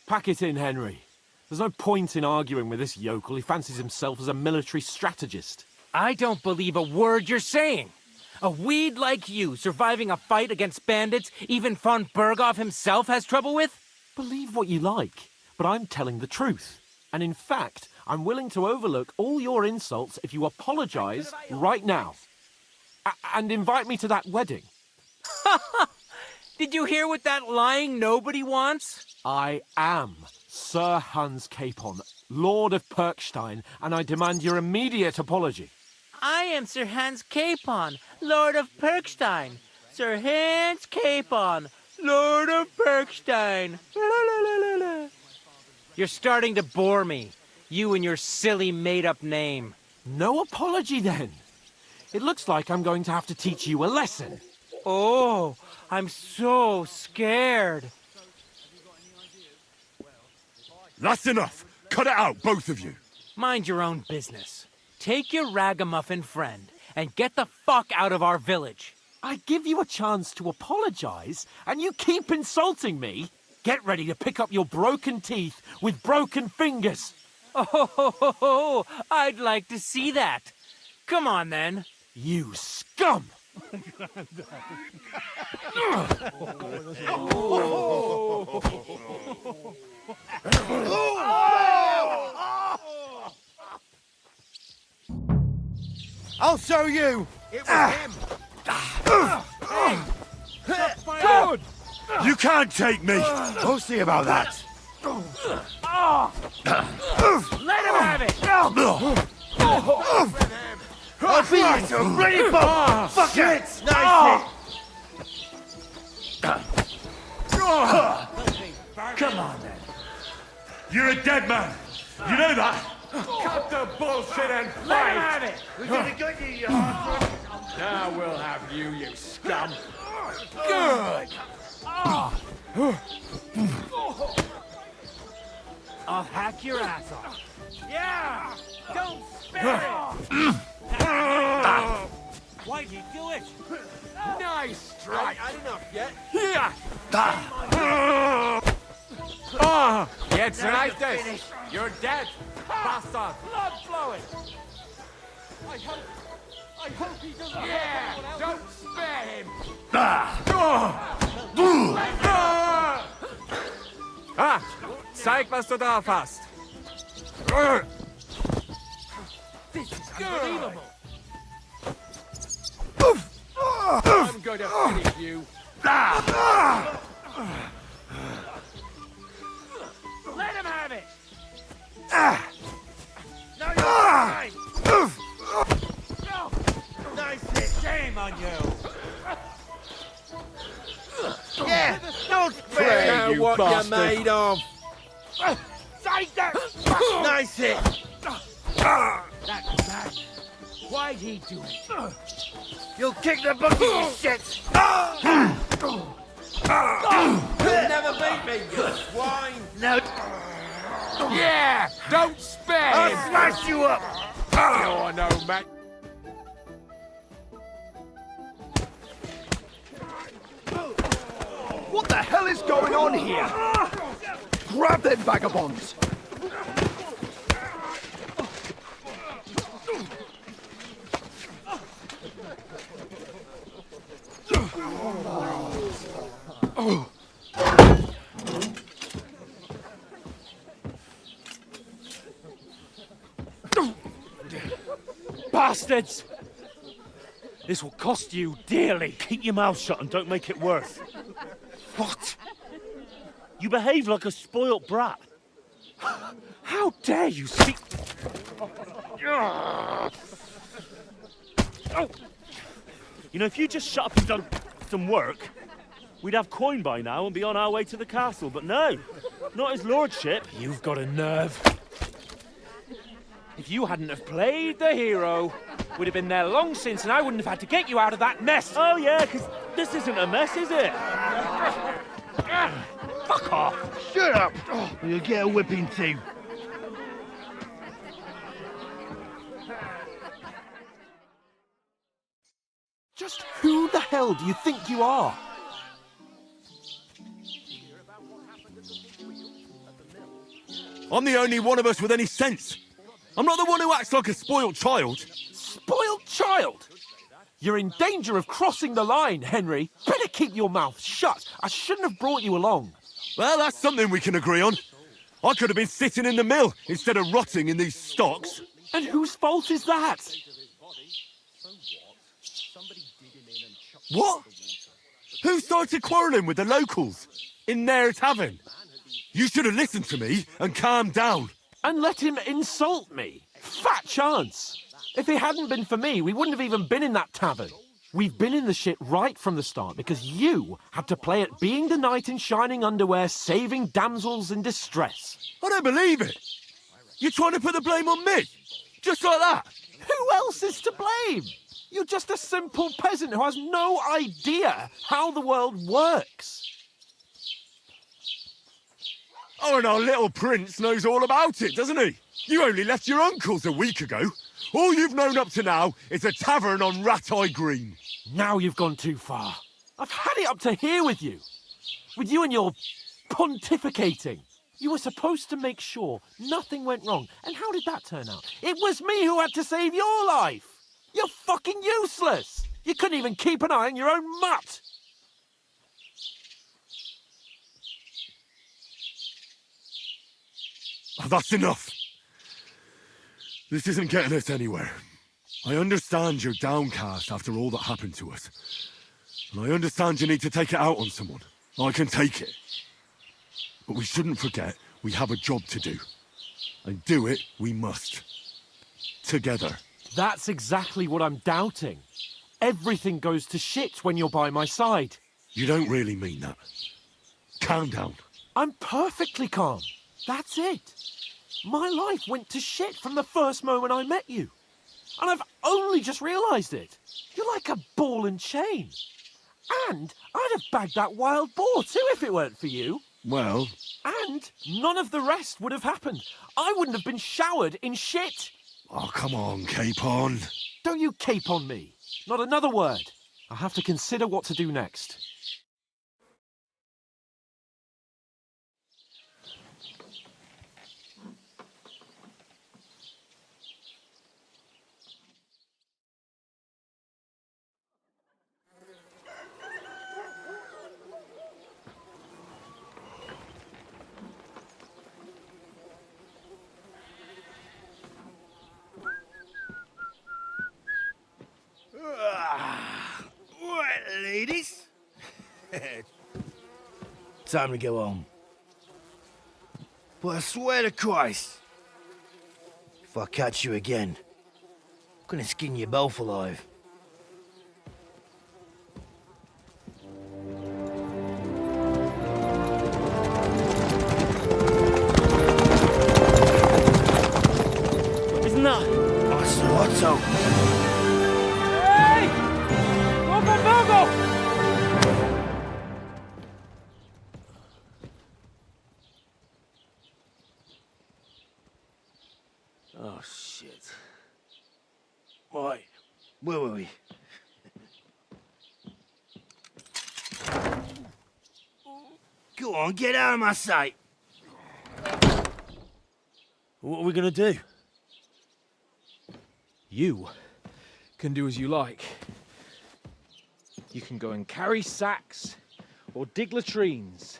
Pack it in, Henry. There's no point in arguing with this yokel. He fancies himself as a military strategist. I don't believe a word you're saying. A weed like you surviving a fight against bandits even von Berghoff himself has trouble with? Believe what you like, but I'm telling the truth. And in fact, I'm willing to overlook all your insults if you apologize right now. And invite me to that wedding. Did you hear what that lying nobody wants? I am Sir Hans Capon, Lord of Perkstein, and I demand your immediate apology. I am Sir Hans Capon, Lord of Perkstein. Sir Hans Capon, Lord of Perkstein. You're starting to bore me. You and your silly made-up name. No apology, then. It looks like I'm going to have to teach you a lesson. Oh, I'm so scared. That's enough! Cut it out, both of you! Mind your own business. Take your ragamuffin friend and get the fuck out of our village. I give you a chance to apologize, and you keep insulting me. Get ready to pick up your broken teeth with broken fingers. Oh, I'd like to see that. Come on, then. You scum! I'll show you! It was him. Good! You can't take me! We'll see about that. Let him have it! I'll be ready, Bob! Fuck it! Nice Come on, then. You're a dead man. You know that? Cut the bullshit and fight! Let him have it! We're gonna get you, you bastard! Now we'll have you, you scum. Good. I'll hack your ass off. Yeah! Don't spare it! Why'd you do it? Nice strike. Not enough yet. Here. Get right this. You're dead, bastard. Blood flowing. I hope he doesn't. Yeah, don't spare him. Zeig, was du drauf hast. This is unbelievable. I'm going to finish you. Let him have it. Now you're right! No. Nice hit! Shame on you. Yeah! Don't spare Pray, it! you What bastard. you're made of! Take that. Nice hit! That's bad. Why'd he do it? You'll kick the bucket, you shit! You'll never beat me, you swine! No! Yeah, don't spare I'll him. smash you up! You're no match. What the hell is going on here? Grab them vagabonds! Bastards! This will cost you dearly. Keep your mouth shut and don't make it worse. What? You behave like a spoilt brat. How dare you speak... Oh. You know, if you just shut up and done some work, we'd have coin by now and be on our way to the castle, but no, not his lordship. You've got a nerve. If you hadn't have played the hero, we'd have been there long since and I wouldn't have had to get you out of that mess. Oh yeah, because this isn't a mess, is it? Fuck off. Shut up! Or you'll get a whipping too. Just who the hell do you think you are? I'm the only one of us with any sense. I'm not the one who acts like a spoiled child. Spoiled child? You're in danger of crossing the line, Henry. Better keep your mouth shut. I shouldn't have brought you along. Well, that's something we can agree on. I could have been sitting in the mill instead of rotting in these stocks. And whose fault is that? What? Who started quarrelling with the locals in their tavern? You should have listened to me and calmed down. And let him insult me. Fat chance. If it hadn't been for me, we wouldn't have even been in that tavern. We've been in the shit right from the start because you had to play at being the knight in shining underwear, saving damsels in distress. I don't believe it. You're trying to put the blame on me? Just like that? Who else is to blame? You're just a simple peasant who has no idea how the world works. Oh, and our little prince knows all about it, doesn't he? You only left your uncle's a week ago. All you've known up to now is a tavern on Rat-Eye Green. Now you've gone too far. I've had it up to here with you. With you and your pontificating. You were supposed to make sure nothing went wrong. And how did that turn out? It was me who had to save your life. You're fucking useless. You couldn't even keep an eye on your own mutt. Oh, that's enough. This isn't getting us anywhere. I understand you're downcast after all that happened to us. And I understand you need to take it out on someone. I can take it. But we shouldn't forget we have a job to do. And do it we must. Together. That's exactly what I'm doubting. Everything goes to shit when you're by my side. You don't really mean that. Calm down. I'm perfectly calm. That's it. My life went to shit from the first moment I met you. And I've only just realised it. You're like a ball and chain. And I'd have bagged that wild boar too if it weren't for you. Well... And none of the rest would have happened. I wouldn't have been showered in shit. Oh, come on, Capon. Don't you cape on me. Not another word. I'll have to consider what to do next. Right, ladies. Time to go home. But I swear to Christ, if I catch you again, I'm gonna skin you both alive. Isn't that? Otto. Hey! Open Virgo! Oh, shit. Right, where were we? Go on, get out of my sight. What are we gonna do? You can do as you like. You can go and carry sacks or dig latrines.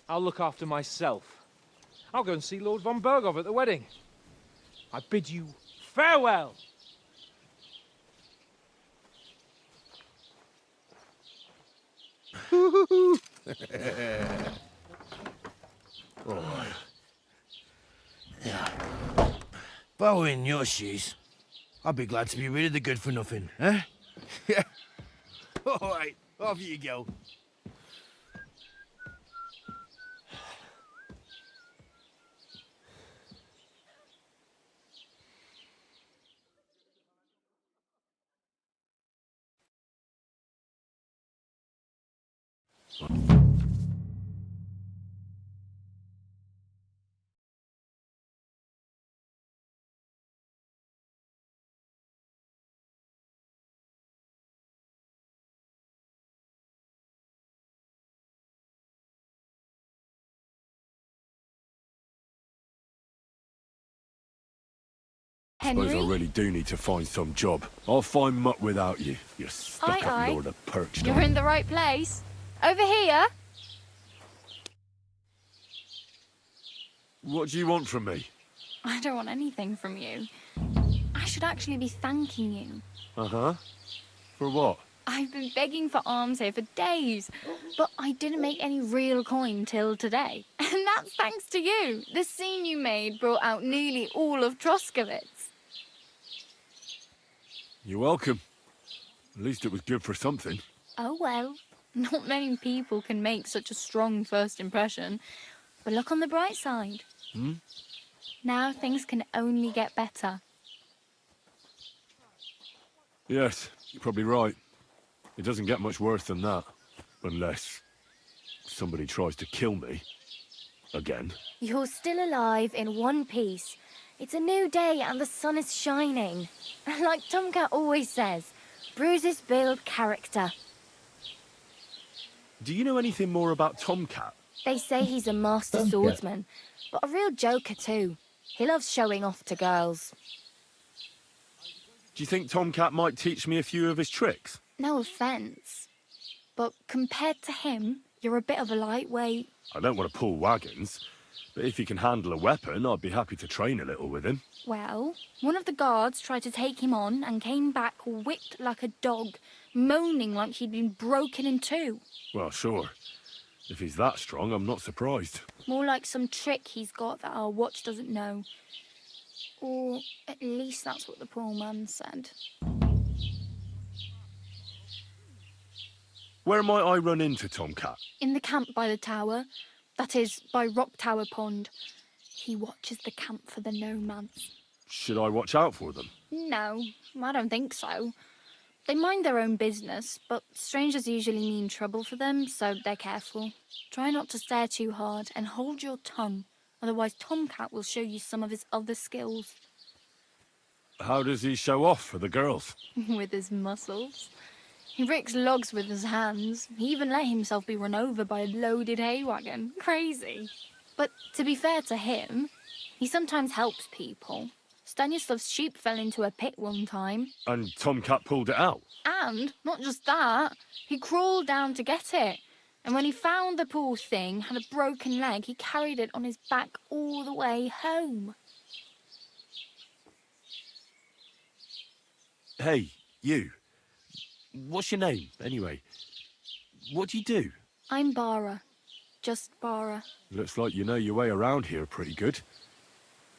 I'll look after myself. I'll go and see Lord von Bergov at the wedding. I bid you farewell. Oh. Yeah. If I were in your shoes, I'd be glad to be rid of the good for nothing, eh? Yeah. All right, off you go. Suppose I Henry? really do need to find some job. I'll find muck without you. You stuck-up Aye. lord of perched You're on. in the right place. Over here. What do you want from me? I don't want anything from you. I should actually be thanking you. Uh-huh. For what? I've been begging for alms here for days, but I didn't make any real coin till today. And that's thanks to you. The scene you made brought out nearly all of Troskowitz. You're welcome. At least it was good for something. Oh well, not many people can make such a strong first impression. But look on the bright side. Hmm? Now things can only get better. Yes, you're probably right. It doesn't get much worse than that. Unless somebody tries to kill me. Again. You're still alive in one piece. It's a new day and the sun is shining. Like Tomcat always says, bruises build character. Do you know anything more about Tomcat? They say he's a master swordsman, but a real joker too. He loves showing off to girls. Do you think Tomcat might teach me a few of his tricks? No offence, but compared to him, you're a bit of a lightweight. I don't want to pull wagons, but if he can handle a weapon, I'd be happy to train a little with him. Well, one of the guards tried to take him on and came back whipped like a dog, moaning like he'd been broken in two. Well, sure. If he's that strong, I'm not surprised. More like some trick he's got that our watch doesn't know. Or at least that's what the poor man said. Where might I run into Tomcat? In the camp by the tower, that is, by Rock Tower Pond, he watches the camp for the nomads. Should I watch out for them? No, I don't think so. They mind their own business, but strangers usually mean trouble for them, so they're careful. Try not to stare too hard and hold your tongue, otherwise Tomcat will show you some of his other skills. How does he show off for the girls? With his muscles. He ricks logs with his hands. He even let himself be run over by a loaded hay wagon. Crazy. But to be fair to him, he sometimes helps people. Stanislav's sheep fell into a pit one time. And Tomcat pulled it out? And, not just that, he crawled down to get it. And when he found the poor thing had a broken leg, he carried it on his back all the way home. Hey, you. What's your name, anyway? What do you do? I'm Bara. Just Bara. Looks like you know your way around here pretty good.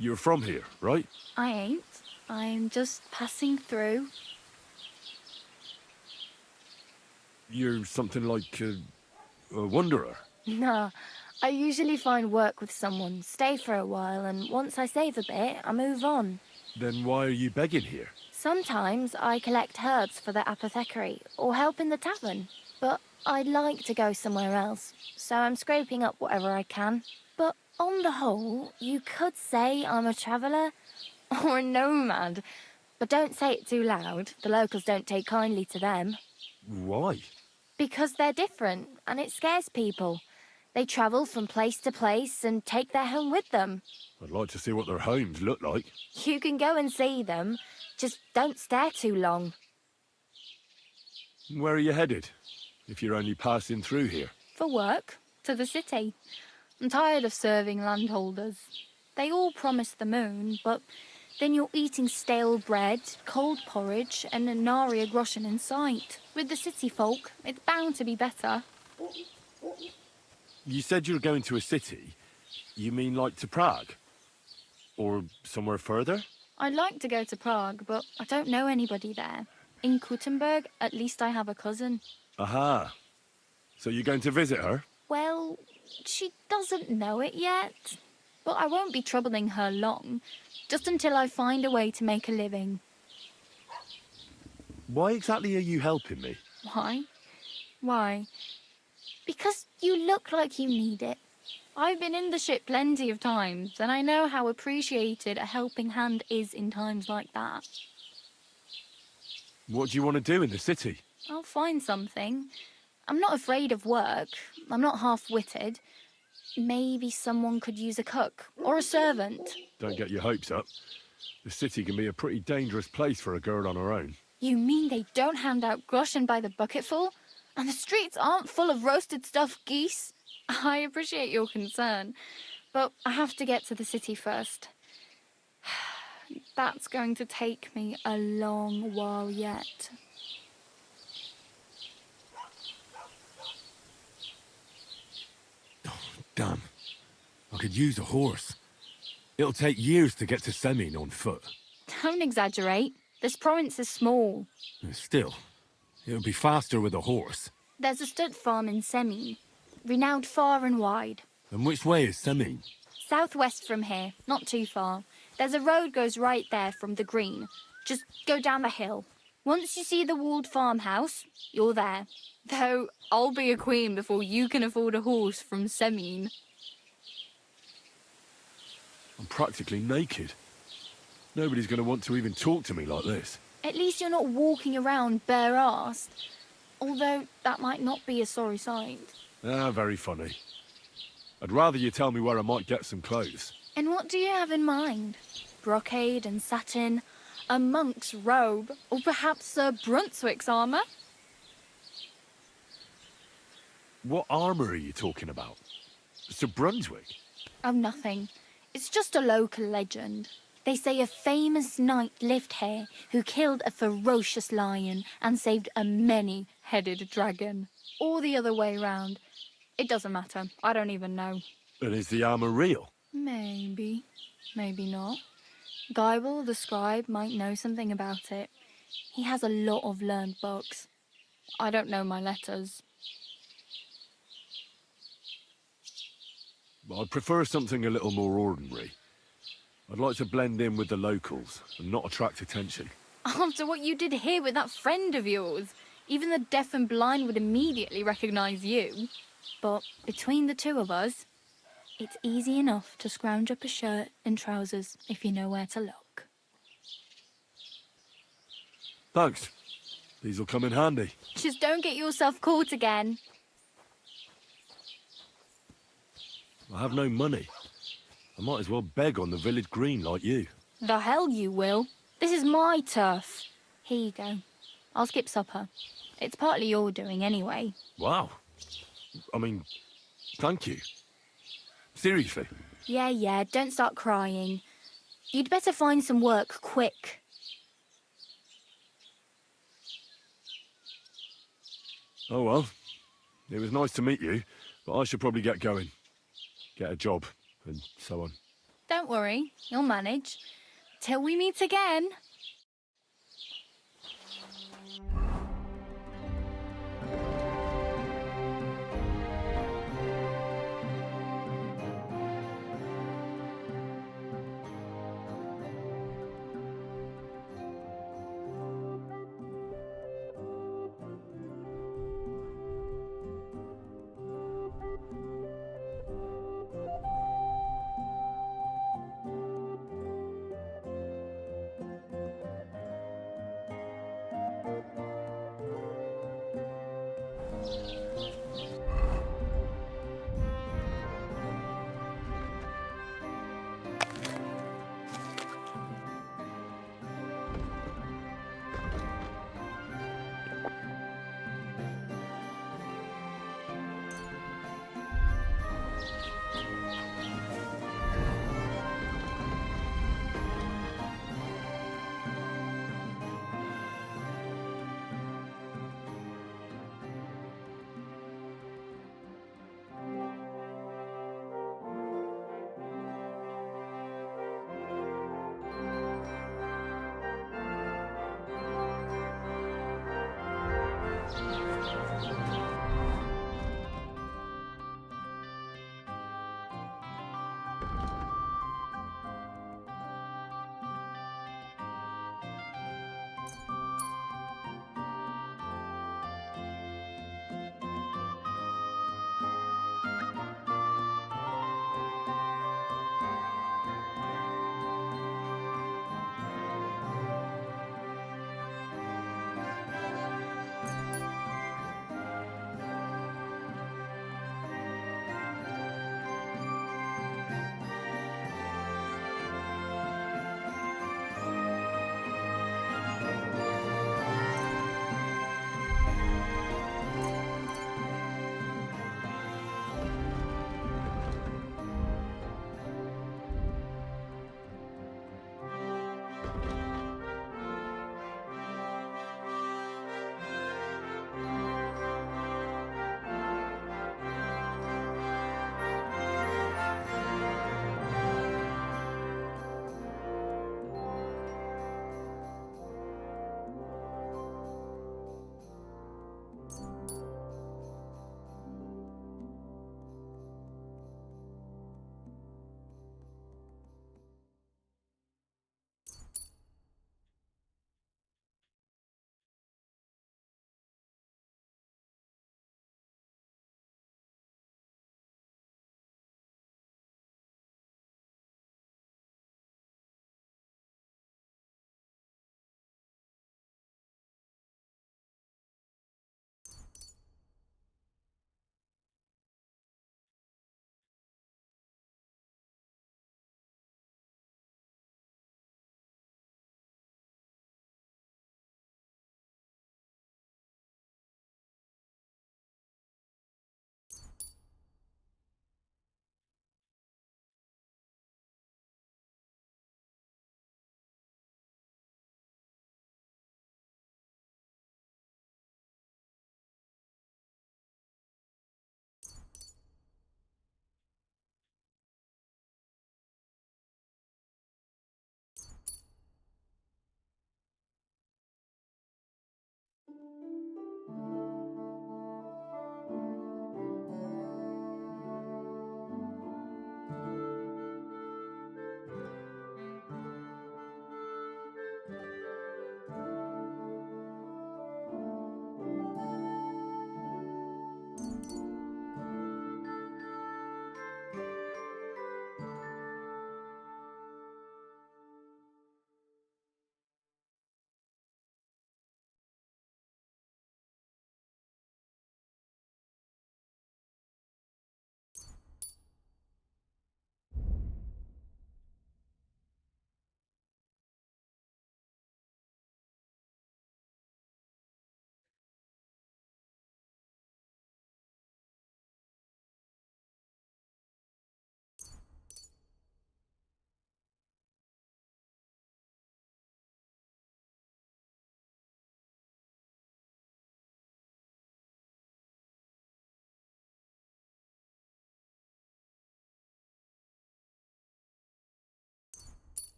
You're from here, right? I ain't. I'm just passing through. You're something like a wanderer. Nah, I usually find work with someone, stay for a while, and once I save a bit, I move on. Then why are you begging here? Sometimes I collect herbs for the apothecary, or help in the tavern. But I'd like to go somewhere else, so I'm scraping up whatever I can. But on the whole, you could say I'm a traveller, or a nomad. But don't say it too loud, the locals don't take kindly to them. Why? Because they're different, and it scares people. They travel from place to place and take their home with them. I'd like to see what their homes look like. You can go and see them, just don't stare too long. Where are you headed, if you're only passing through here? For work, to the city. I'm tired of serving landholders. They all promise the moon, but then you're eating stale bread, cold porridge, and a nary a groschen in sight. With the city folk, it's bound to be better. You said you were going to a city. You mean like to Prague? Or somewhere further? I'd like to go to Prague, but I don't know anybody there. In Kuttenberg, at least I have a cousin. Aha. So you're going to visit her? Well, she doesn't know it yet. But I won't be troubling her long, just until I find a way to make a living. Why exactly are you helping me? Why? Why? Because you look like you need it. I've been in the ship plenty of times, and I know how appreciated a helping hand is in times like that. What do you want to do in the city? I'll find something. I'm not afraid of work. I'm not half-witted. Maybe someone could use a cook or a servant. Don't get your hopes up. The city can be a pretty dangerous place for a girl on her own. You mean they don't hand out groschen by the bucketful? And the streets aren't full of roasted stuffed geese? I appreciate your concern, but I have to get to the city first. That's going to take me a long while yet. Damn. I could use a horse. It'll take years to get to Semin on foot. Don't exaggerate. This province is small. Still, it'll be faster with a horse. There's a stud farm in Semin, renowned far and wide. And which way is Semin? Southwest from here, not too far. There's a road goes right there from the green. Just go down the hill. Once you see the walled farmhouse, you're there. Though I'll be a queen before you can afford a horse from Semin. I'm practically naked. Nobody's going to want to even talk to me like this. At least you're not walking around bare-assed. Although that might not be a sorry sight. Ah, very funny. I'd rather you tell me where I might get some clothes. And what do you have in mind? Brocade and satin, a monk's robe, or perhaps Sir Brunswick's armour? What armour are you talking about? Sir Brunswick? Oh, nothing. It's just a local legend. They say a famous knight lived here who killed a ferocious lion and saved a many-headed dragon. Or the other way round. It doesn't matter. I don't even know. And is the armour real? Maybe. Maybe not. Geibel, the scribe, might know something about it. He has a lot of learned books. I don't know my letters. I'd prefer something a little more ordinary. I'd like to blend in with the locals and not attract attention. After what you did here with that friend of yours, even the deaf and blind would immediately recognize you. But between the two of us, it's easy enough to scrounge up a shirt and trousers if you know where to look. Thanks. These'll come in handy. Just don't get yourself caught again. I have no money. I might as well beg on the village green like you. The hell you will. This is my turf. Here you go. I'll skip supper. It's partly your doing anyway. Wow. I mean, thank you. Seriously. Yeah, don't start crying. You'd better find some work quick. Oh well. It was nice to meet you, but I should probably get going. Get a job, and so on. Don't worry, you'll manage. Till we meet again.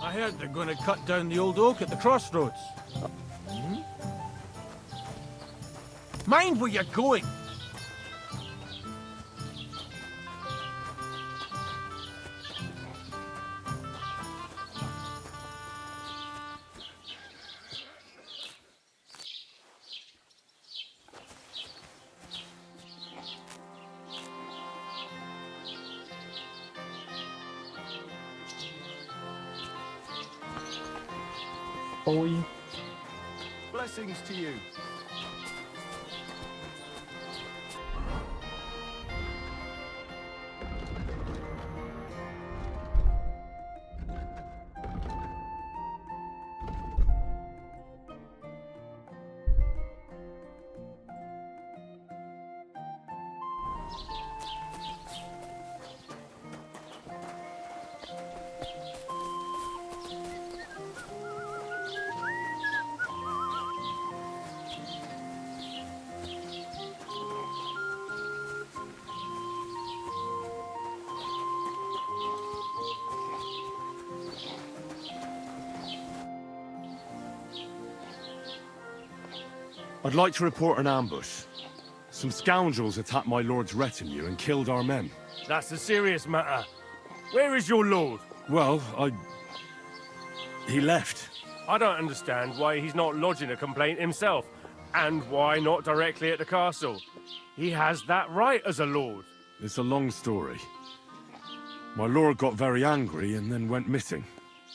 I heard they're going to cut down the old oak at the crossroads. Mind where you're going! Boy. Blessings to you. I'd like to report an ambush. Some scoundrels attacked my lord's retinue and killed our men. That's a serious matter. Where is your lord? Well, he left. I don't understand why he's not lodging a complaint himself, and why not directly at the castle. He has that right as a lord. It's a long story. My lord got very angry and then went missing.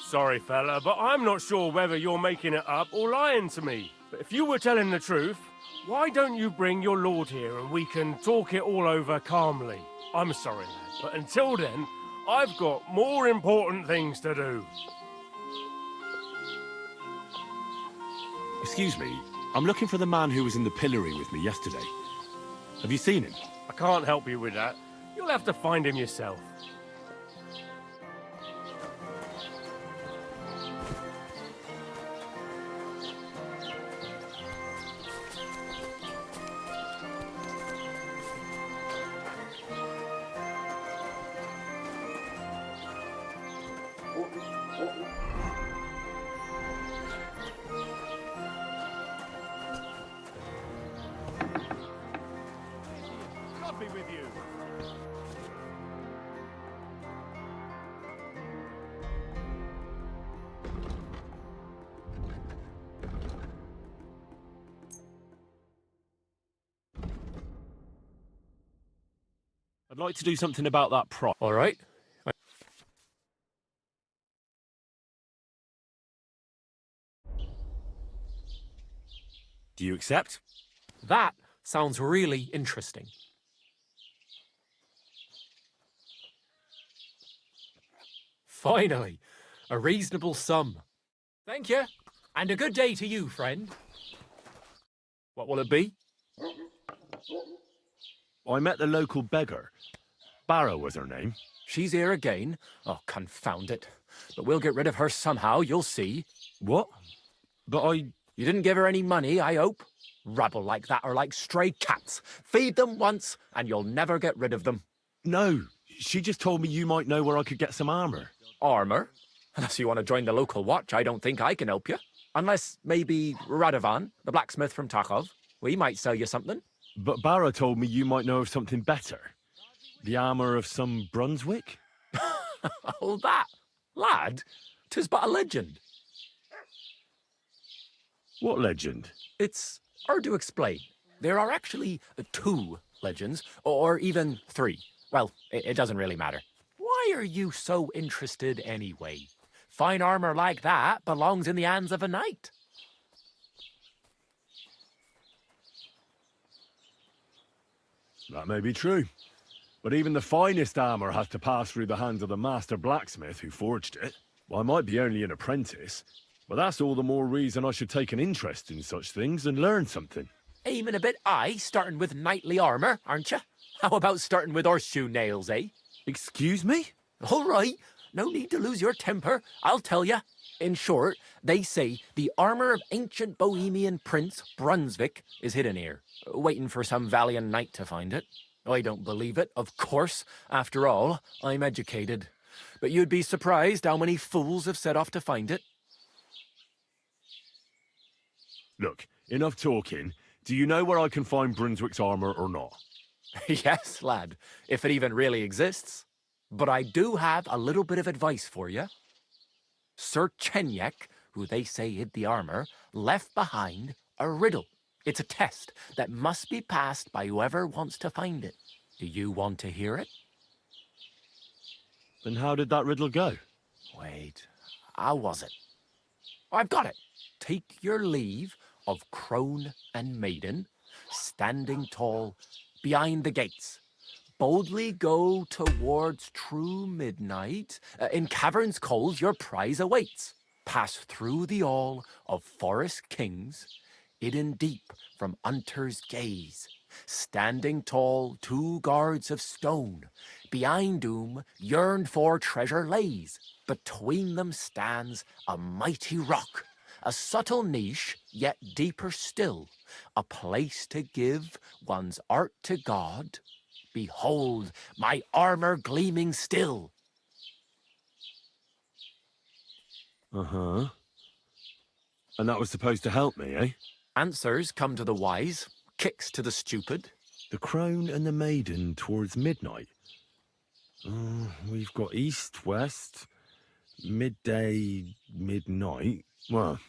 Sorry, fella, but I'm not sure whether you're making it up or lying to me. But if you were telling the truth, why don't you bring your lord here and we can talk it all over calmly? I'm sorry, lad, but until then, I've got more important things to do. Excuse me, I'm looking for the man who was in the pillory with me yesterday. Have you seen him? I can't help you with that. You'll have to find him yourself. God be with you. I'd like to do something about that prop. All right. Do you accept? That sounds really interesting. Finally, a reasonable sum. Thank you, and a good day to you, friend. What will it be? I met the local beggar. Barrow was her name. She's here again. Oh, confound it. But we'll get rid of her somehow, you'll see. What? But You didn't give her any money, I hope? Rabble like that are like stray cats. Feed them once, and you'll never get rid of them. No, she just told me you might know where I could get some armor. Armor? Unless you want to join the local watch, I don't think I can help you. Unless maybe Radovan, the blacksmith from Takhov. We might sell you something. But Barrow told me you might know of something better. The armor of some Brunswick? Oh, that? Lad, 'tis but a legend. What legend? It's hard to explain. There are actually 2 legends, or even 3. Well, it doesn't really matter. Why are you so interested anyway? Fine armor like that belongs in the hands of a knight. That may be true. But even the finest armor has to pass through the hands of the master blacksmith who forged it. Well, I might be only an apprentice, Well, that's all the more reason I should take an interest in such things and learn something. Aiming a bit high, starting with knightly armour, aren't you? How about starting with horseshoe nails, eh? Excuse me? All right, no need to lose your temper, I'll tell you. In short, they say the armour of ancient Bohemian Prince Brunswick is hidden here, waiting for some valiant knight to find it. I don't believe it, of course. After all, I'm educated. But you'd be surprised how many fools have set off to find it. Look, enough talking. Do you know where I can find Brunswick's armour or not? Yes, lad, if it even really exists. But I do have a little bit of advice for you. Sir Chenyek, who they say hid the armour, left behind a riddle. It's a test that must be passed by whoever wants to find it. Do you want to hear it? Then how did that riddle go? Wait, how was it? I've got it. Take your leave of crone and maiden, standing tall behind the gates. Boldly go towards true midnight. In caverns cold your prize awaits. Pass through the all of forest kings, hidden deep from hunter's gaze. Standing tall, 2 guards of stone. Behind whom yearned for treasure lays. Between them stands a mighty rock. A subtle niche, yet deeper still. A place to give one's art to God. Behold, my armour gleaming still. Uh-huh. And that was supposed to help me, eh? Answers come to the wise, kicks to the stupid. The crone and the maiden towards midnight. We've got east, west, midday, midnight. Well,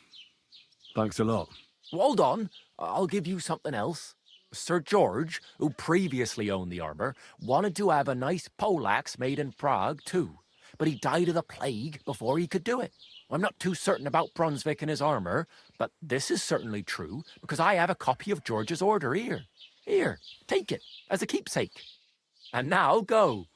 thanks a lot. Hold on, I'll give you something else. Sir George, who previously owned the armour, wanted to have a nice poleaxe made in Prague too, but he died of the plague before he could do it. I'm not too certain about Brunswick and his armour, but this is certainly true, because I have a copy of George's order here. Here, take it, as a keepsake. And now, go.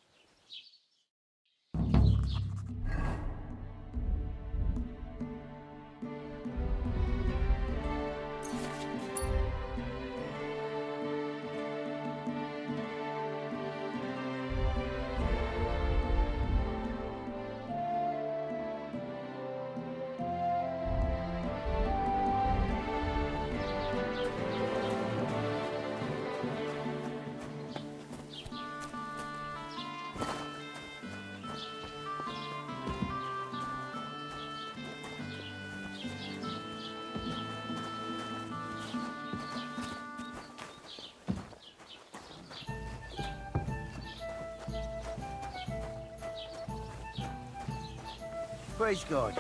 Praise God.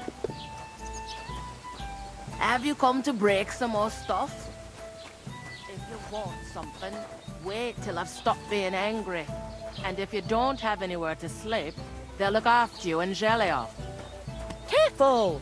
Have you come to break some more stuff? If you want something, wait till I've stopped being angry. And if you don't have anywhere to sleep, they'll look after you and jelly off. Careful!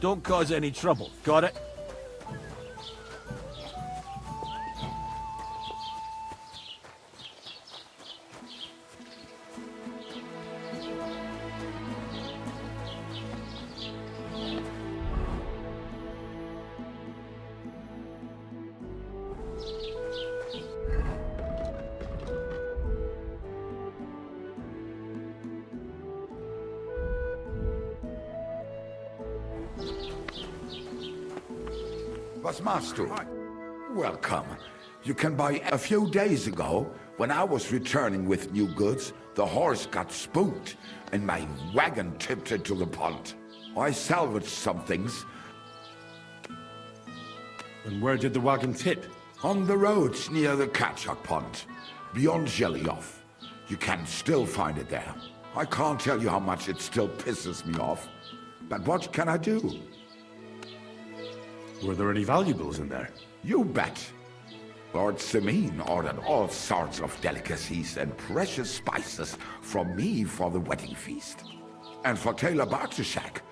Don't cause any trouble. Got it? What's my story? welcome. You can buy. A few days ago, when I was returning with new goods, the horse got spooked and my wagon tipped into the pond. I salvaged some things. And where did the wagon tip? On the roads near the Katchak pond, beyond Jelioff. You can still find it there. I can't tell you how much it still pisses me off. But what can I do? Were there any valuables in there? You bet. Lord Simeon ordered all sorts of delicacies and precious spices from me for the wedding feast. And for Taylor Bartishak,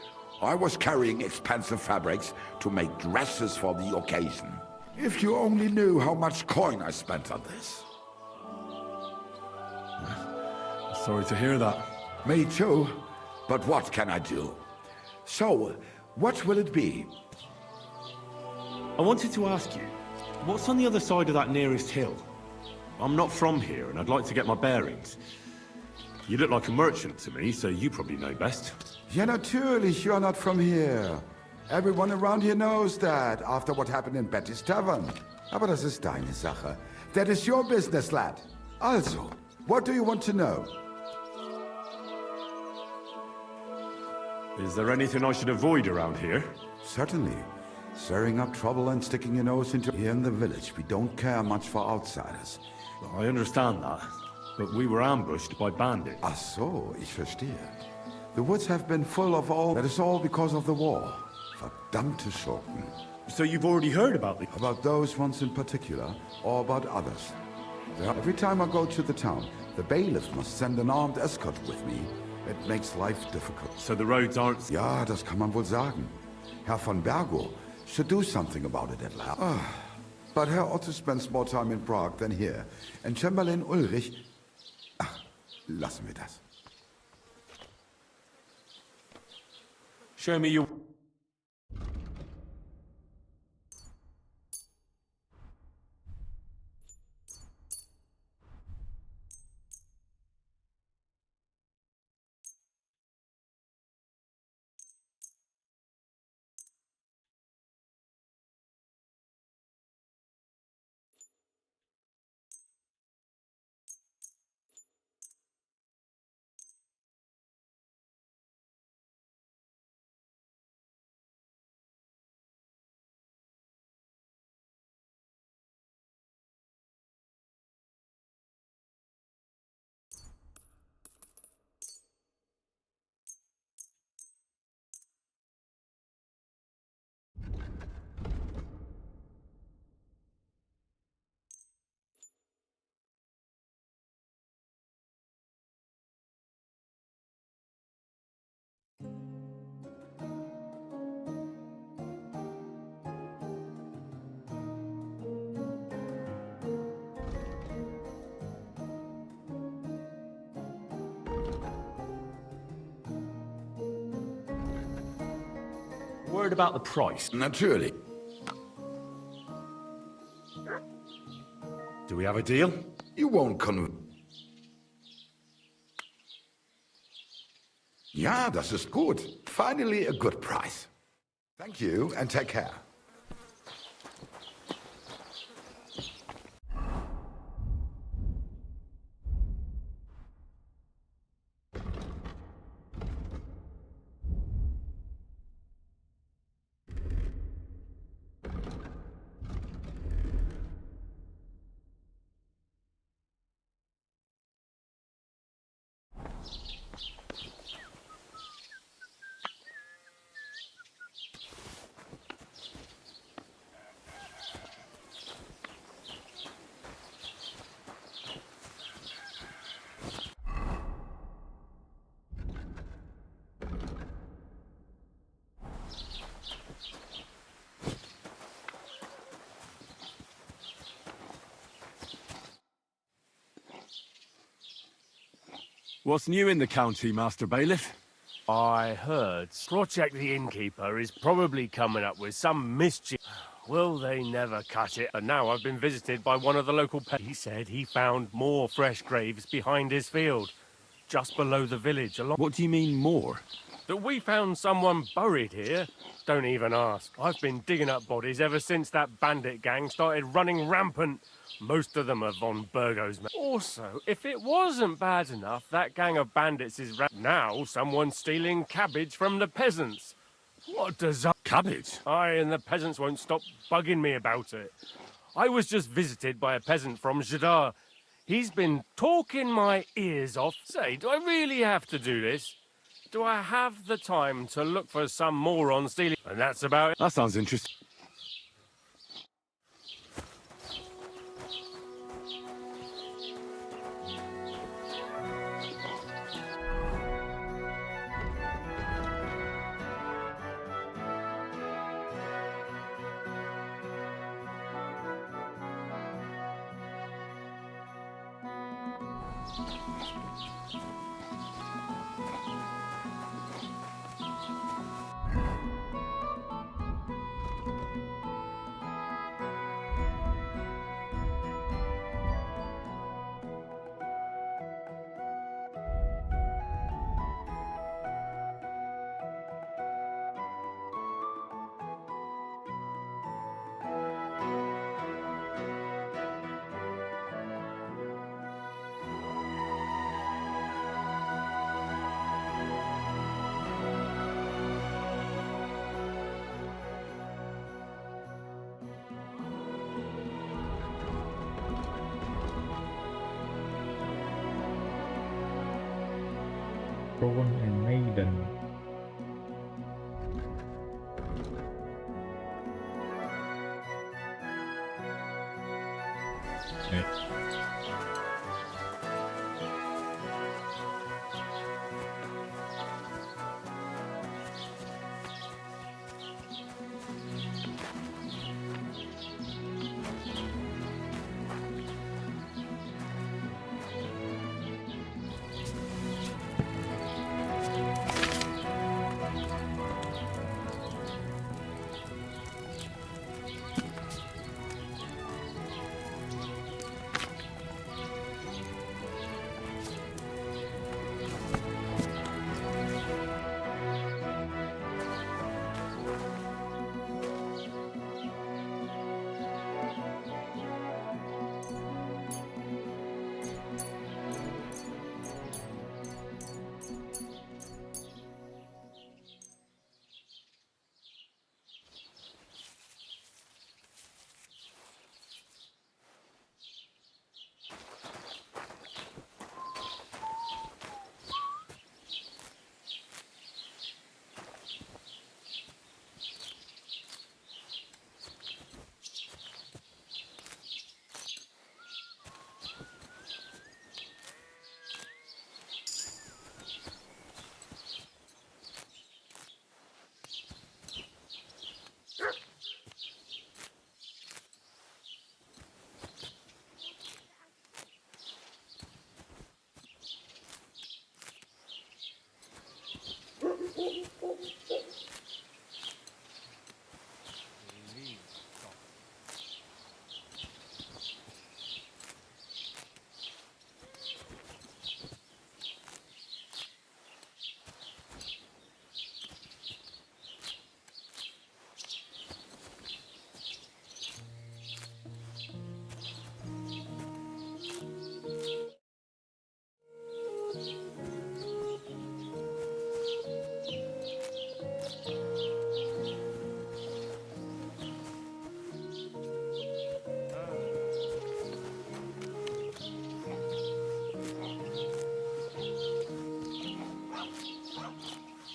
I was carrying expensive fabrics to make dresses for the occasion. If you only knew how much coin I spent on this. Sorry to hear that. Me too. But what can I do? So, what will it be? I wanted to ask you, what's on the other side of that nearest hill? I'm not from here, and I'd like to get my bearings. You look like a merchant to me, so you probably know best. Ja, natürlich, you're not from here. Everyone around here knows that, after what happened in Betty's Tavern. Aber das ist deine Sache. That is your business, lad. Also, what do you want to know? Is there anything I should avoid around here? Certainly. Stirring up trouble and sticking your nose into... Here in the village, we don't care much for outsiders. I understand that, but we were ambushed by bandits. Ach so, ich verstehe. The woods have been full of all... That is all because of the war. Verdammte Schurken. So you've already heard about them? About those ones in particular, or about others. Every time I go to the town, the bailiff must send an armed escort with me. It makes life difficult. So the roads aren't... Ja, das kann man wohl sagen. Herr von Bergo should do something about it at last. But Herr Otto spends more time in Prague than here. And Chamberlain Ulrich... Ach, lassen wir das. Show me your... Word about the price? Natürlich. Do we have a deal? You won't Ja, das ist gut. Finally a good price. Thank you and take care. What's new in the county, Master Bailiff? I heard Strocek the innkeeper is probably coming up with some mischief. Will they never cut it? And now I've been visited by one of the local He said he found more fresh graves behind his field, just below the village. What do you mean, more? that we found someone buried here? Don't even ask. I've been digging up bodies ever since that bandit gang started running rampant. Most of them are von Burgo's men. Also, if it wasn't bad enough, that gang of bandits is now someone's stealing cabbage from the peasants. What does that... Cabbage? Aye, and the peasants won't stop bugging me about it. I was just visited by a peasant from Jadar. He's been talking my ears off. Say, do I really have to do this? Do I have the time to look for some moron stealing? And that's about it. That sounds interesting. Crown and Maiden.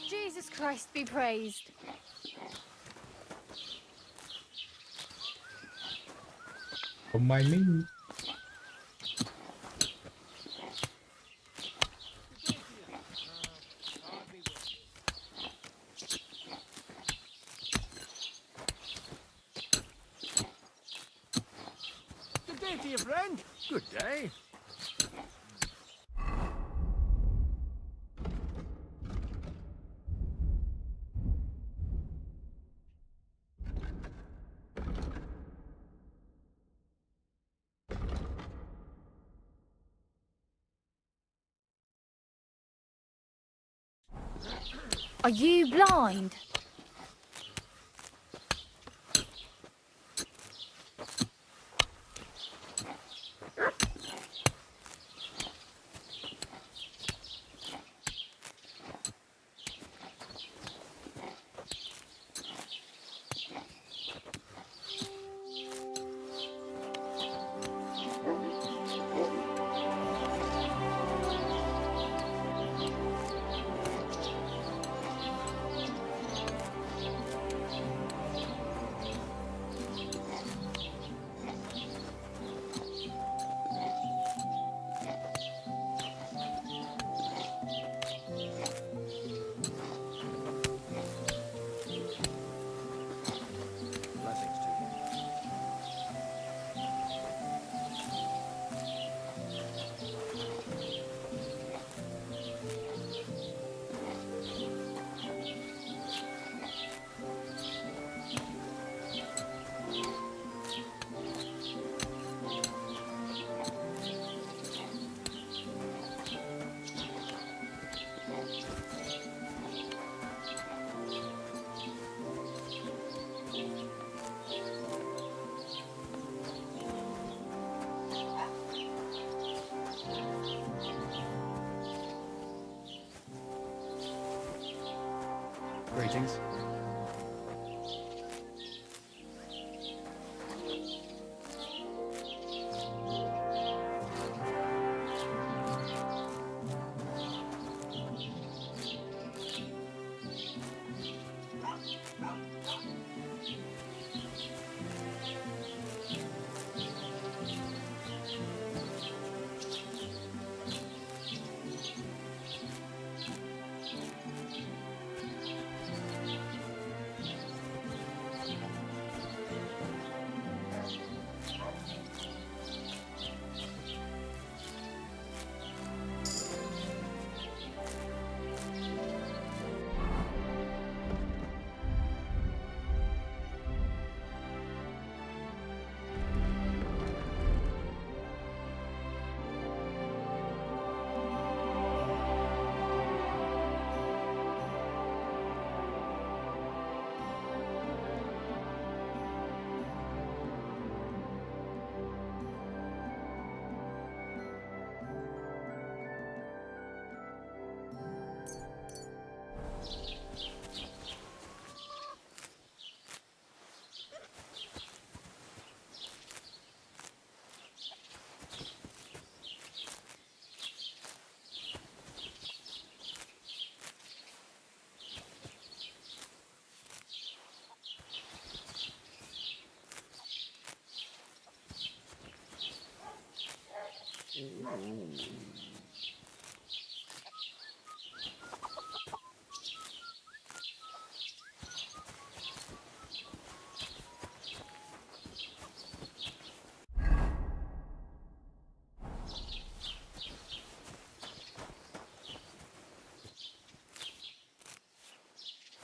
Jesus Christ be praised. Don't mind me. Good day to you, friend. Good day. Are you blind? Blessings to you. Greetings.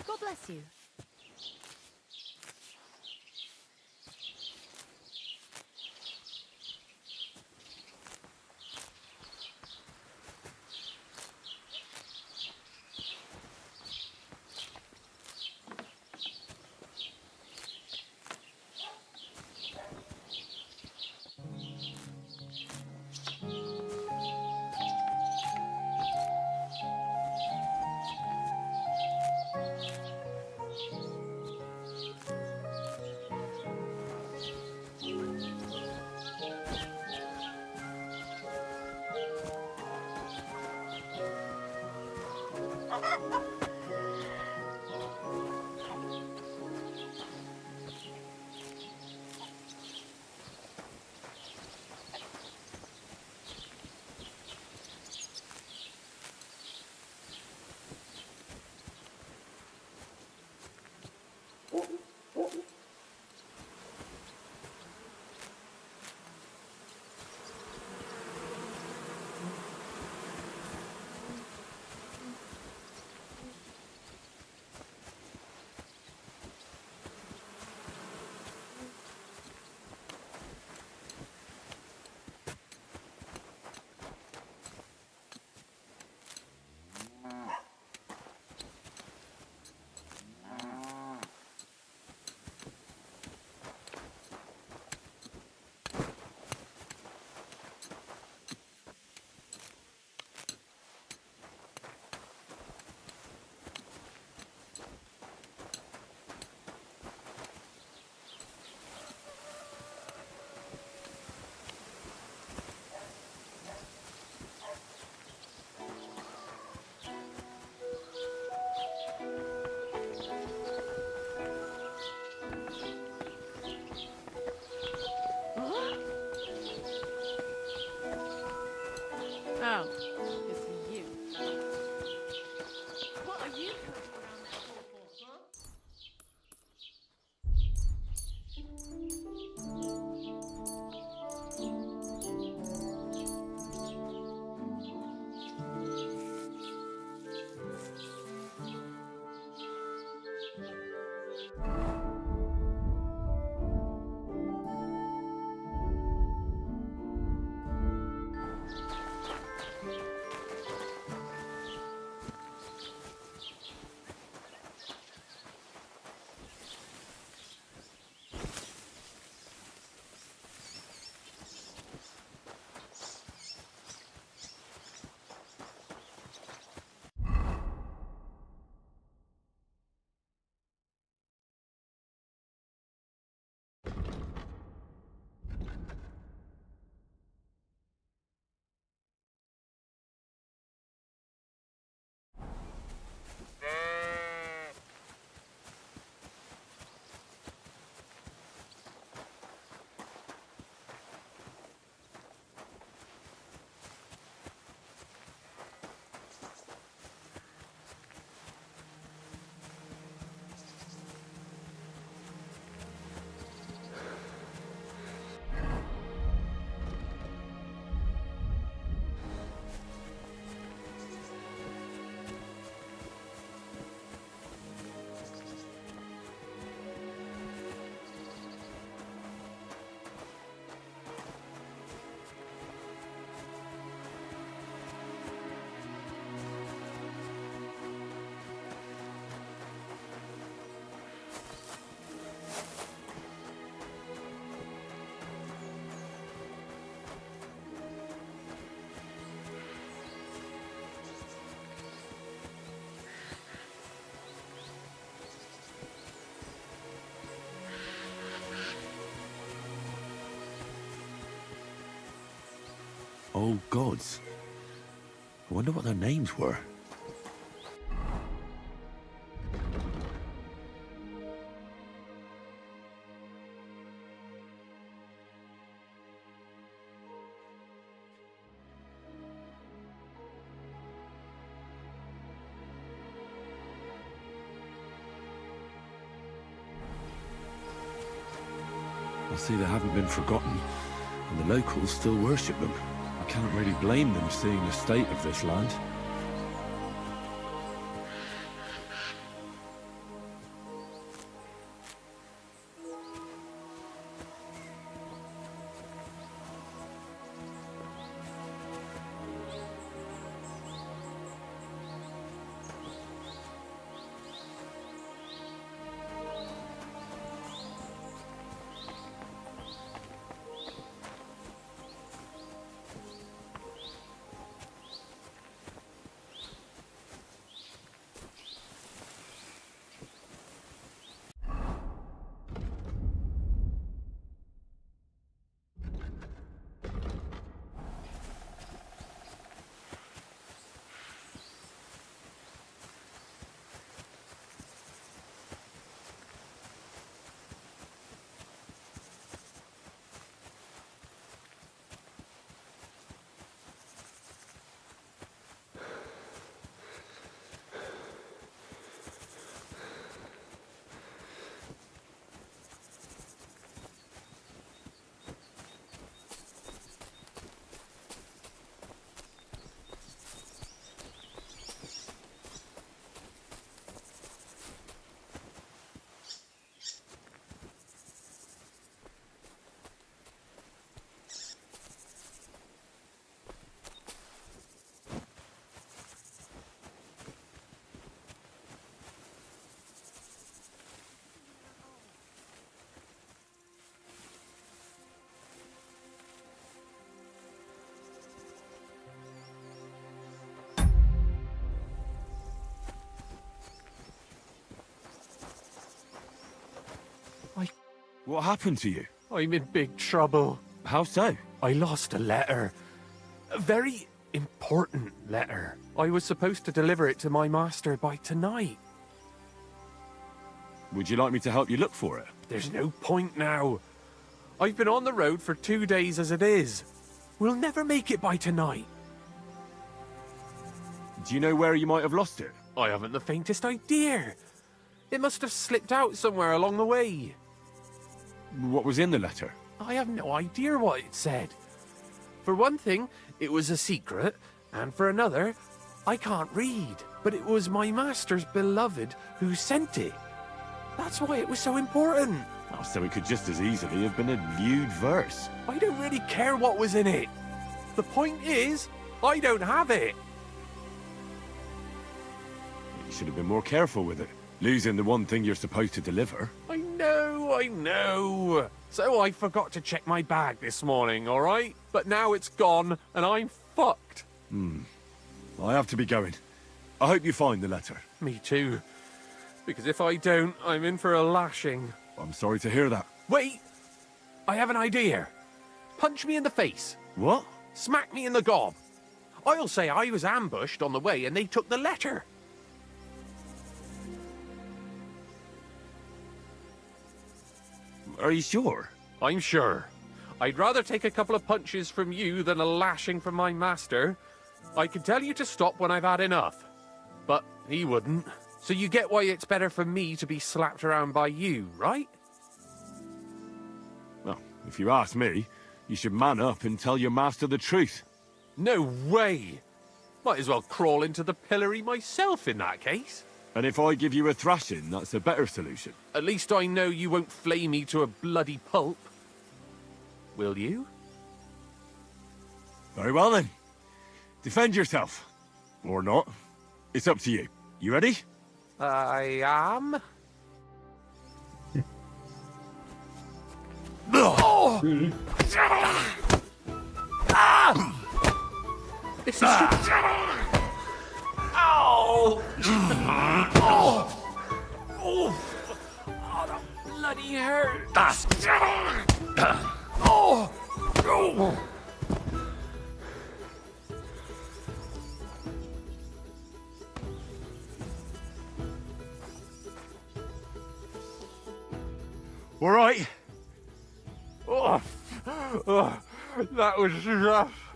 God bless you. Oh, it's you. What are you doing around that hole for, huh? Oh, gods. I wonder what their names were. I see they haven't been forgotten, and the locals still worship them. I can't really blame them seeing the state of this land. What happened to you? I'm in big trouble. How so? I lost a letter. A very important letter. I was supposed to deliver it to my master by tonight. Would you like me to help you look for it? There's no point now. I've been on the road for 2 days as it is. We'll never make it by tonight. Do you know where you might have lost it? I haven't the faintest idea. It must have slipped out somewhere along the way. What was in the letter? I have no idea what it said. For one thing, it was a secret, and for another, I can't read. But it was my master's beloved who sent it. That's why it was so important. Oh, so it could just as easily have been a lewd verse. I don't really care what was in it. The point is, I don't have it. You should have been more careful with it. Losing the one thing you're supposed to deliver. I know. So I forgot to check my bag this morning, all right? But now it's gone, and I'm fucked. I have to be going. I hope you find the letter. Me too. Because if I don't, I'm in for a lashing. I'm sorry to hear that. Wait! I have an idea. Punch me in the face. What? Smack me in the gob. I'll say I was ambushed on the way and they took the letter. Are you sure? I'm sure. I'd rather take a couple of punches from you than a lashing from my master. I could tell you to stop when I've had enough. But he wouldn't. So you get why it's better for me to be slapped around by you, right? Well, if you ask me, you should man up and tell your master the truth. No way! Might as well crawl into the pillory myself in that case. And if I give you a thrashing, that's a better solution. At least I know you won't flay me to a bloody pulp. Will you? Very well then. Defend yourself. Or not. It's up to you. You ready? I am. This is... Ow! Oh, that bloody hurts. All right. That was rough.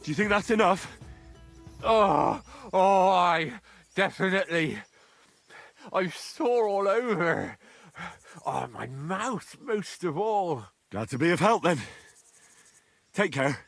Do you think that's enough? I definitely. I'm sore all over. Oh, my mouth most of all. Glad to be of help then. Take care.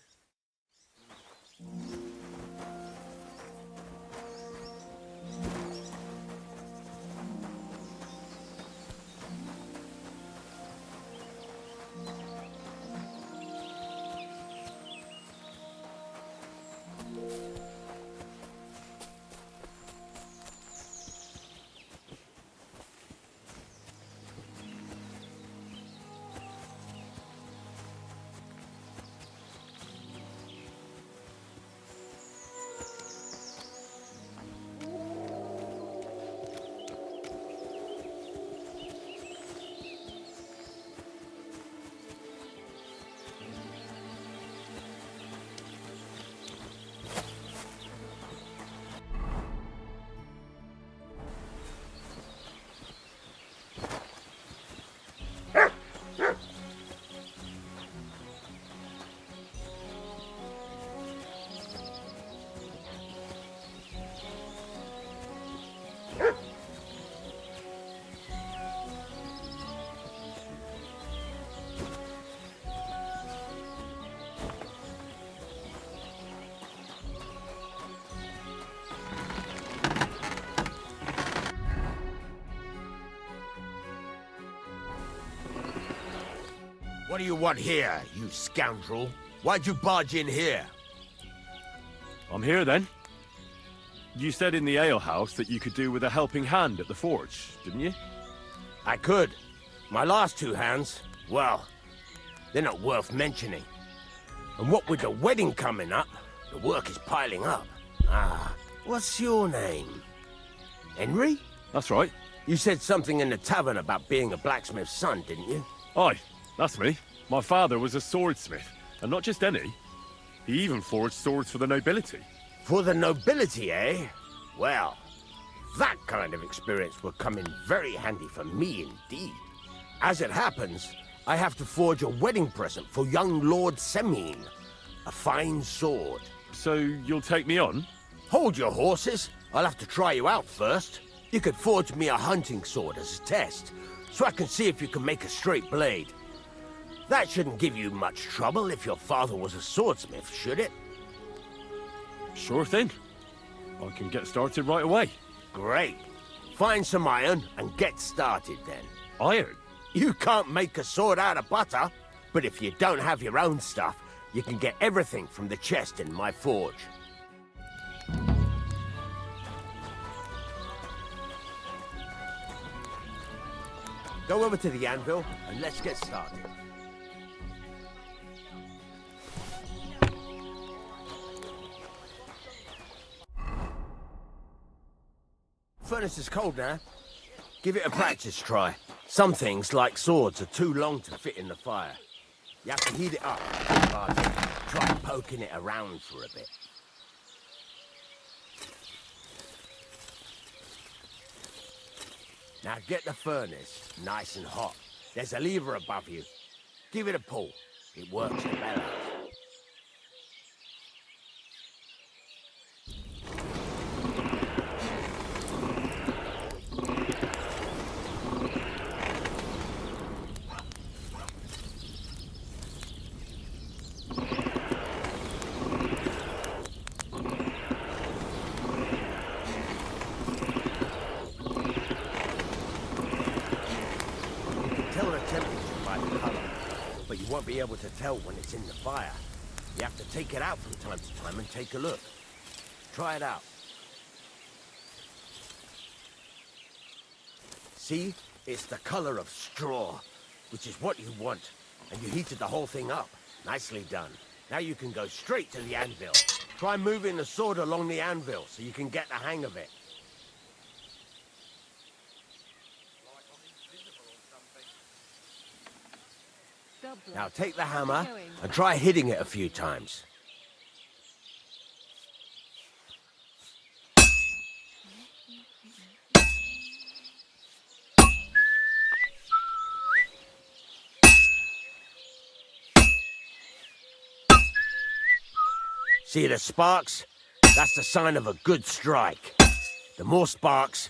What do you want here, you scoundrel? Why'd you barge in here? I'm here then. You said in the alehouse that you could do with a helping hand at the forge, didn't you? I could. My last two hands, well, they're not worth mentioning. And what with the wedding coming up, the work is piling up. What's your name? Henry? That's right. You said something in the tavern about being a blacksmith's son, didn't you? Aye, that's me. My father was a swordsmith, and not just any. He even forged swords for the nobility. For the nobility, eh? Well, that kind of experience will come in very handy for me indeed. As it happens, I have to forge a wedding present for young Lord Semine. A fine sword. So you'll take me on? Hold your horses. I'll have to try you out first. You could forge me a hunting sword as a test, so I can see if you can make a straight blade. That shouldn't give you much trouble if your father was a swordsmith, should it? Sure thing. I can get started right away. Great. Find some iron and get started then. Iron? You can't make a sword out of butter, but if you don't have your own stuff, you can get everything from the chest in my forge. Go over to the anvil and let's get started. Furnace is cold now. Give it a practice try. Some things, like swords, are too long to fit in the fire. You have to heat it up. Try poking it around for a bit. Now get the furnace nice and hot. There's a lever above you. Give it a pull. It works the bellows. But you won't be able to tell when it's in the fire. You have to take it out from time to time and take a look. Try it out. See? It's the color of straw, which is what you want. And you heated the whole thing up. Nicely done. Now you can go straight to the anvil. Try moving the sword along the anvil so you can get the hang of it. Now take the hammer and try hitting it a few times. See the sparks? That's the sign of a good strike. The more sparks,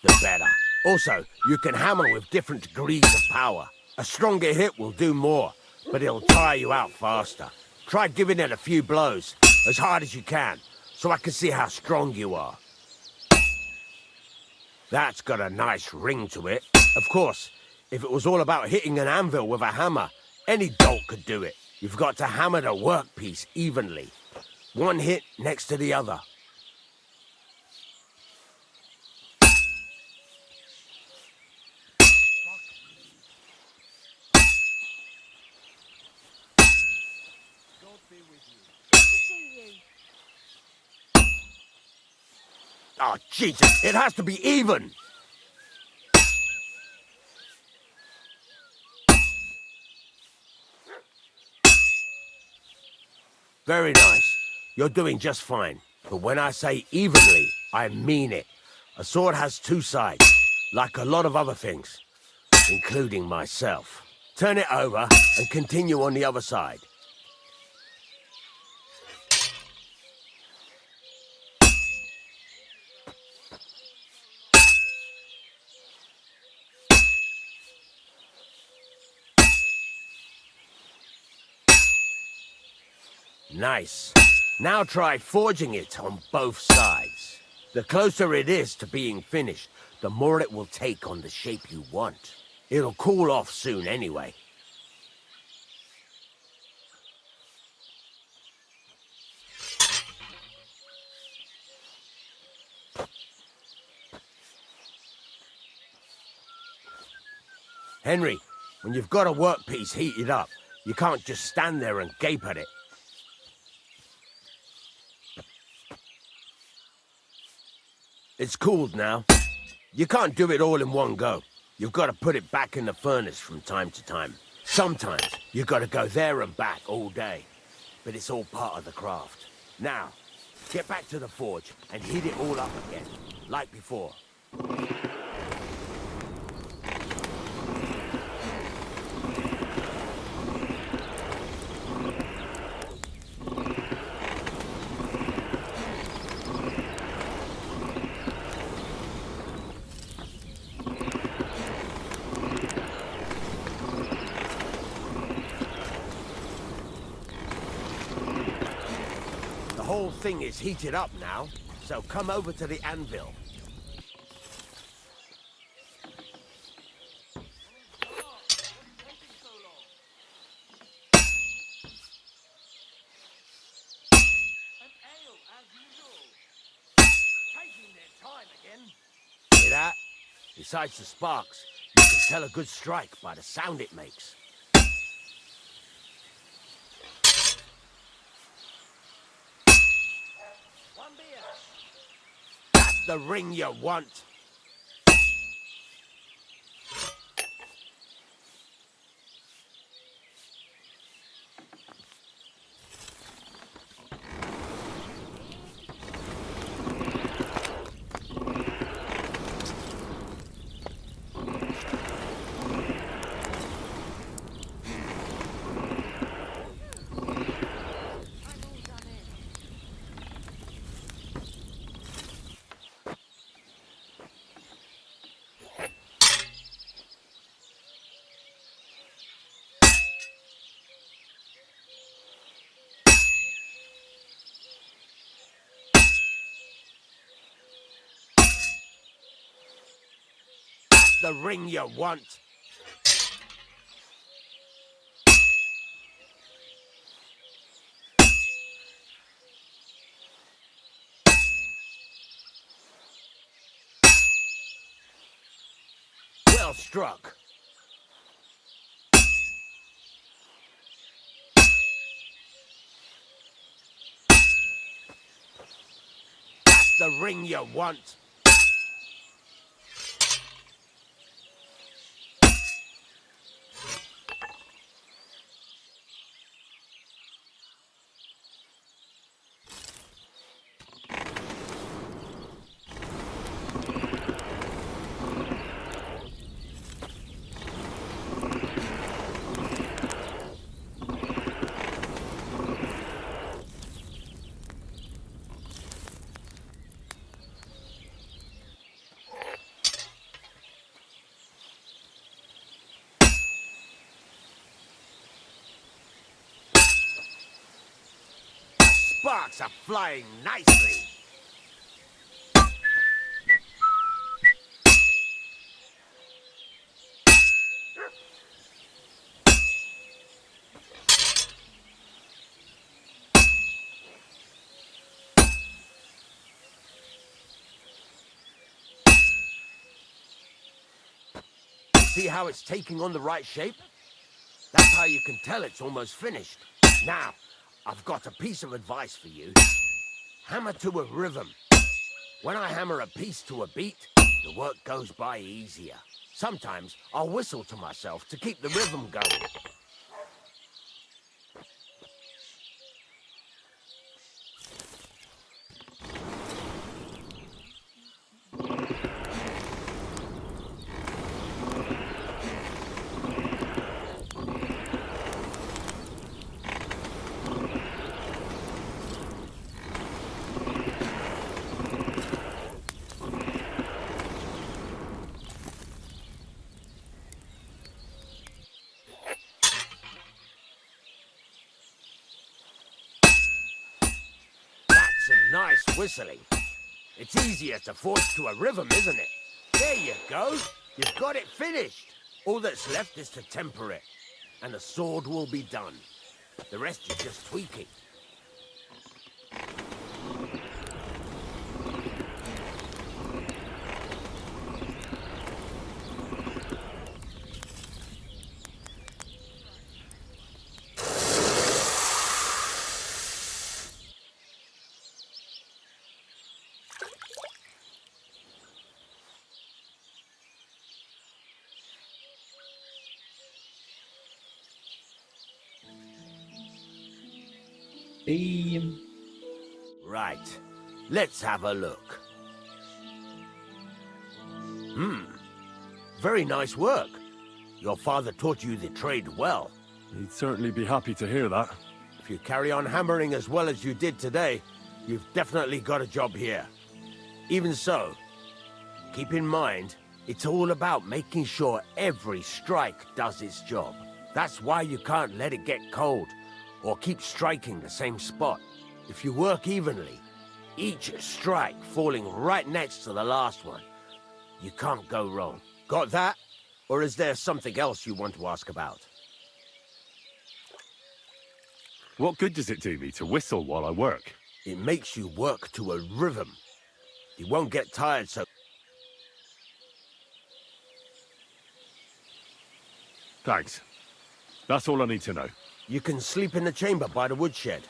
the better. Also, you can hammer with different degrees of power. A stronger hit will do more, but it'll tire you out faster. Try giving it a few blows, as hard as you can, so I can see how strong you are. That's got a nice ring to it. Of course, if it was all about hitting an anvil with a hammer, any dolt could do it. You've got to hammer the workpiece evenly. One hit next to the other. Oh, Jesus, it has to be even! Very nice. You're doing just fine. But when I say evenly, I mean it. A sword has two sides, like a lot of other things, including myself. Turn it over and continue on the other side. Nice. Now try forging it on both sides. The closer it is to being finished, the more it will take on the shape you want. It'll cool off soon anyway. Henry, when you've got a workpiece heated up, you can't just stand there and gape at it. It's cooled now. You can't do it all in one go. You've got to put it back in the furnace from time to time. Sometimes you've got to go there and back all day. But it's all part of the craft. Now, get back to the forge and heat it all up again, like before. whole thing is heated up now, so come over to the anvil. Hear that? Besides the sparks, you can tell a good strike by the sound it makes. That's the ring you want. The ring you want. Well struck. That's the ring you want. Sparks are flying nicely. See how it's taking on the right shape? That's how you can tell it's almost finished. Now, I've got a piece of advice for you. Hammer to a rhythm. When I hammer a piece to a beat, the work goes by easier. Sometimes I'll whistle to myself to keep the rhythm going. Some nice whistling. It's easier to force to a rhythm, isn't it? There you go. You've got it finished. All that's left is to temper it, and the sword will be done. The rest is just tweaking. Damn. Right. Let's have a look. Very nice work. Your father taught you the trade well. He'd certainly be happy to hear that. If you carry on hammering as well as you did today, you've definitely got a job here. Even so, keep in mind, it's all about making sure every strike does its job. That's why you can't let it get cold, or keep striking the same spot. If you work evenly, each strike falling right next to the last one, you can't go wrong. Got that? Or is there something else you want to ask about? What good does it do me to whistle while I work? It makes you work to a rhythm. You won't get tired so... Thanks. That's all I need to know. You can sleep in the chamber by the woodshed.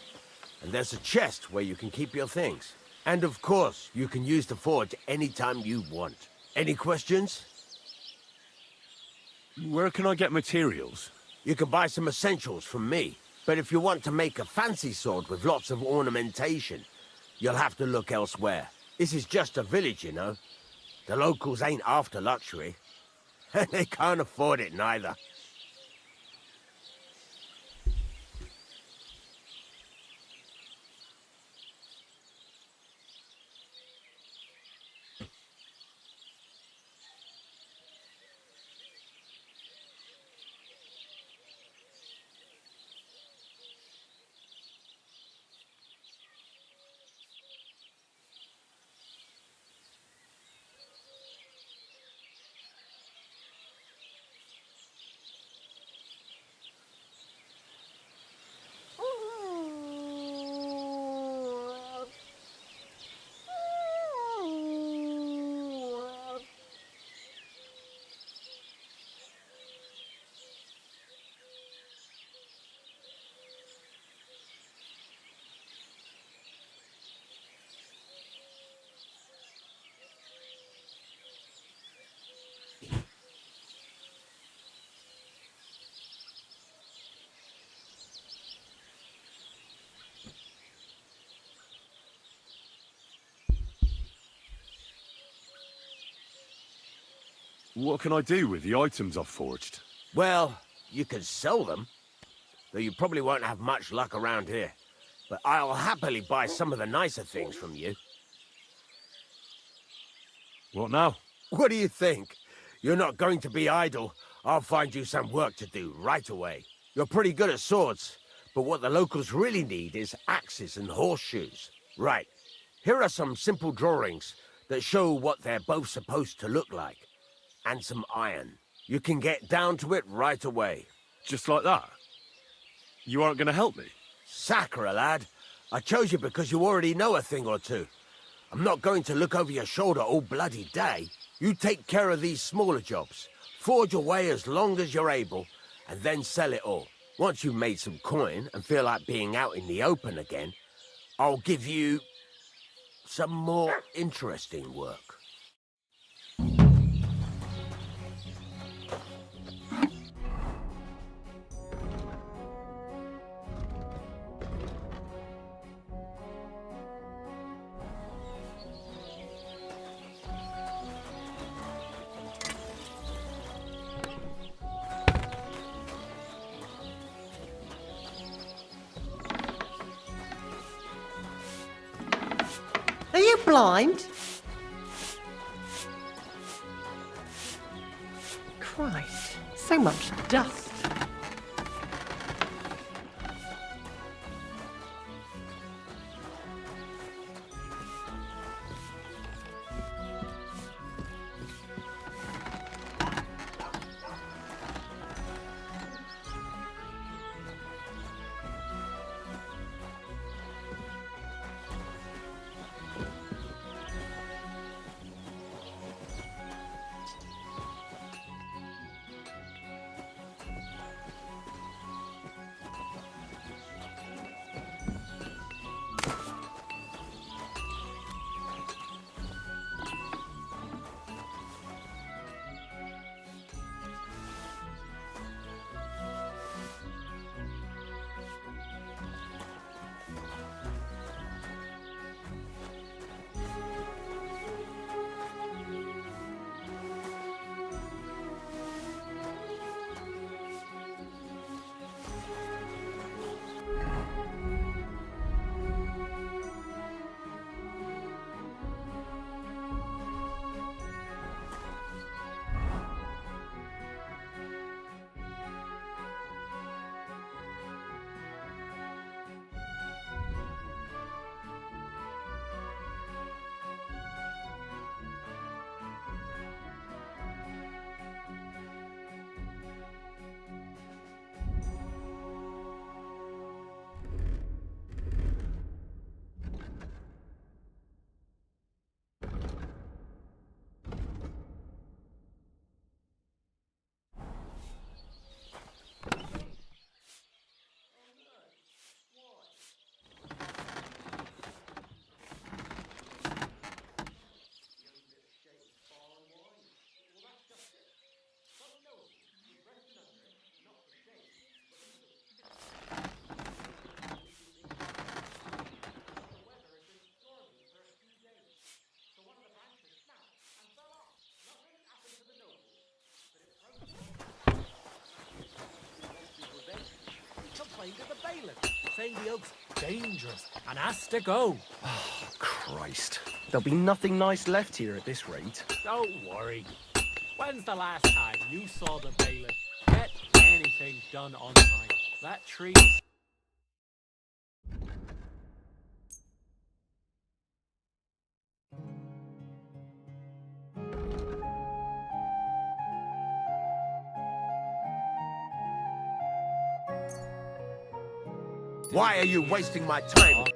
And there's a chest where you can keep your things. And of course, you can use the forge anytime you want. Any questions? Where can I get materials? You can buy some essentials from me. But if you want to make a fancy sword with lots of ornamentation, you'll have to look elsewhere. This is just a village, you know. The locals ain't after luxury. And they can't afford it neither. What can I do with the items I've forged? Well, you can sell them. Though you probably won't have much luck around here. But I'll happily buy some of the nicer things from you. What now? What do you think? You're not going to be idle. I'll find you some work to do right away. You're pretty good at swords, but what the locals really need is axes and horseshoes. Right. Here are some simple drawings that show what they're both supposed to look like. And some iron. You can get down to it right away. Just like that? You aren't going to help me? Sacre, lad. I chose you because you already know a thing or two. I'm not going to look over your shoulder all bloody day. You take care of these smaller jobs. Forge away as long as you're able, and then sell it all. Once you've made some coin and feel like being out in the open again, I'll give you some more interesting work. Are you blind? Christ, so much dust. say the oak's dangerous and has to go. Christ. There'll be nothing nice left here at this rate. Don't worry. When's the last time you saw the bailiff get anything done on time? That tree's... Why are you wasting my time?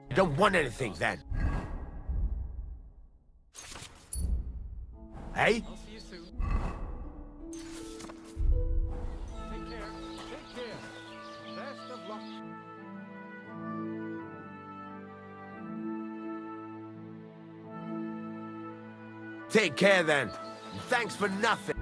You don't want anything then. Hey? I'll see you soon. Take care. Take care. Best of luck. Take care then. Thanks for nothing.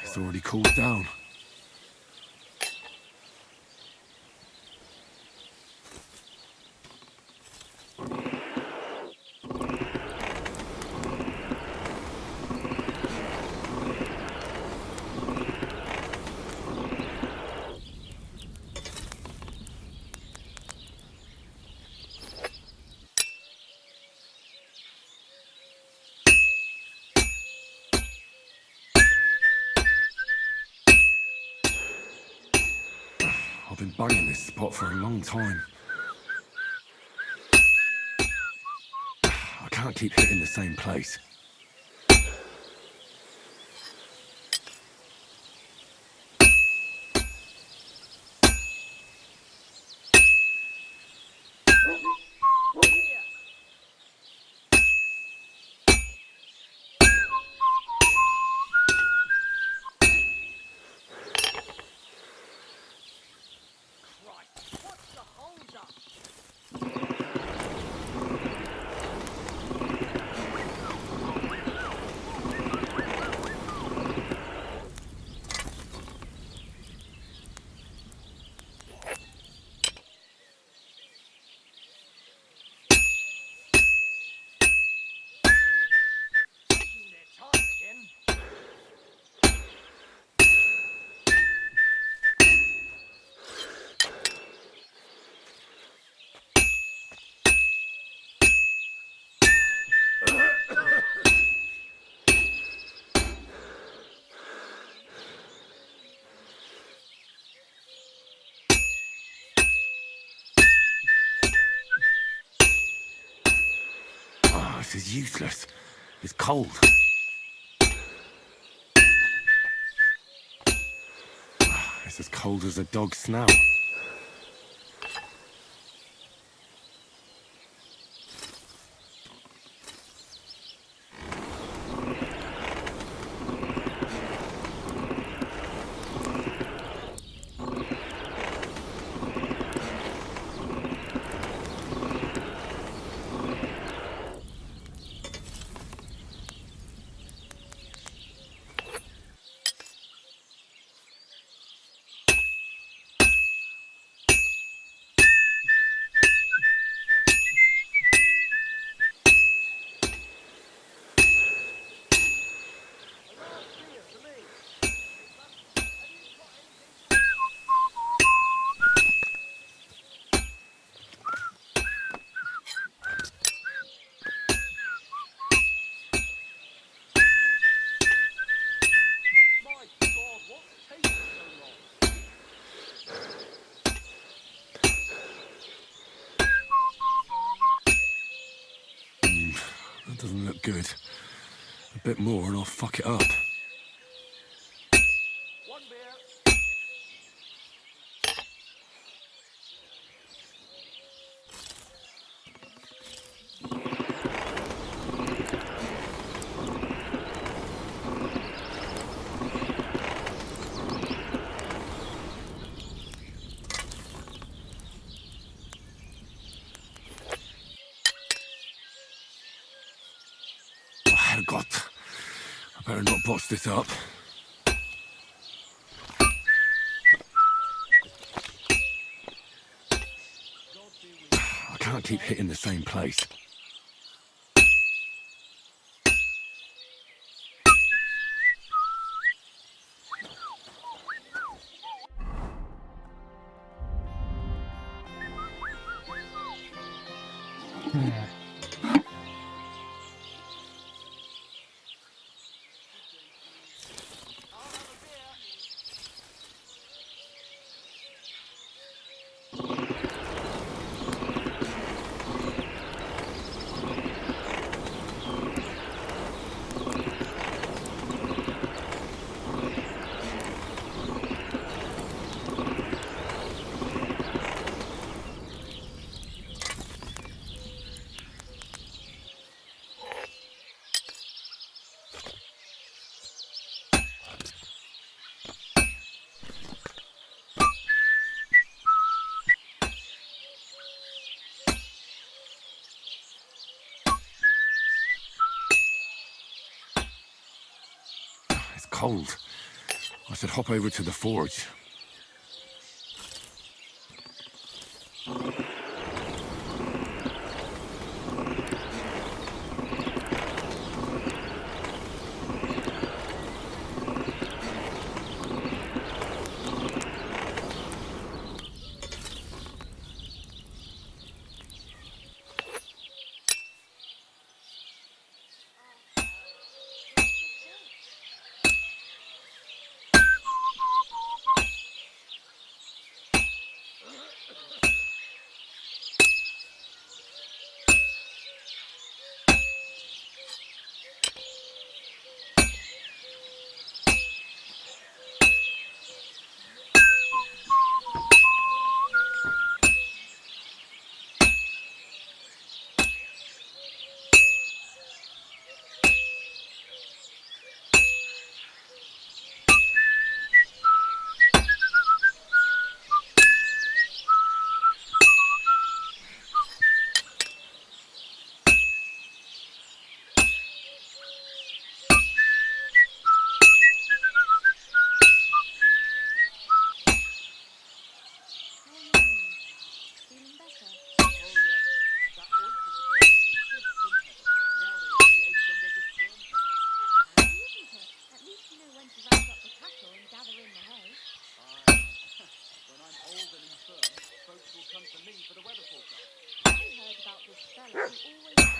It's already cooled down. I've been banging this spot for a long time. I can't keep hitting the same place. This is useless. It's cold. It's as cold as a dog's snout. That doesn't look good. A bit more and I'll fuck it up. Herrgott. I better not botch this up. I can't keep hitting the same place. It's cold. I should hop over to the forge.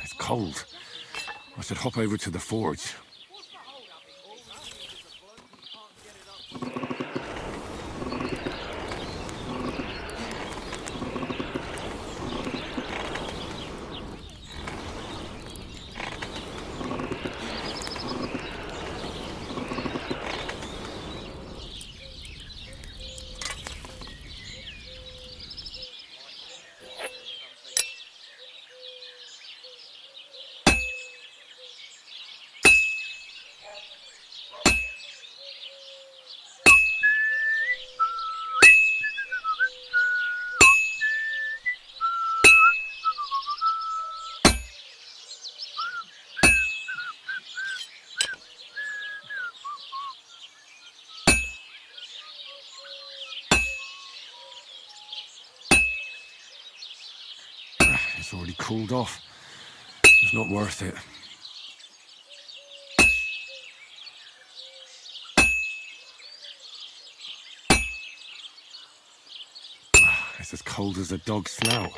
It's cold. I should hop over to the forge. It's already cooled off. It's not worth it. It's as cold as a dog's snout.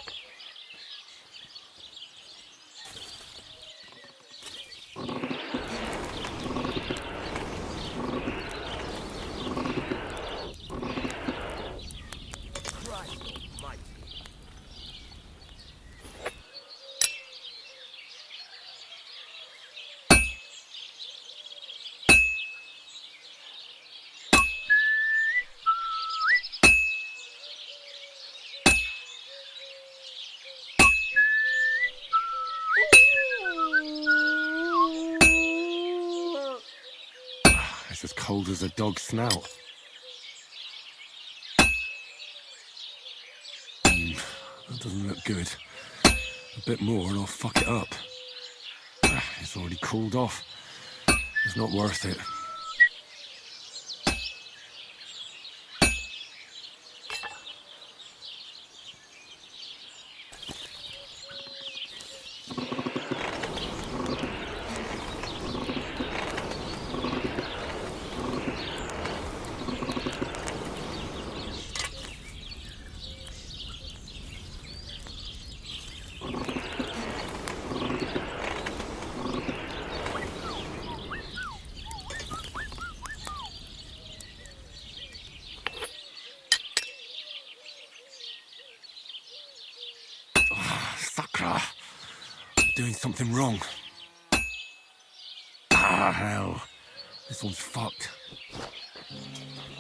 cold as a dog's snout. That doesn't look good. A bit more and I'll fuck it up. It's already cooled off. It's not worth it. Sakra! I'm doing something wrong. Ah, hell. This one's fucked.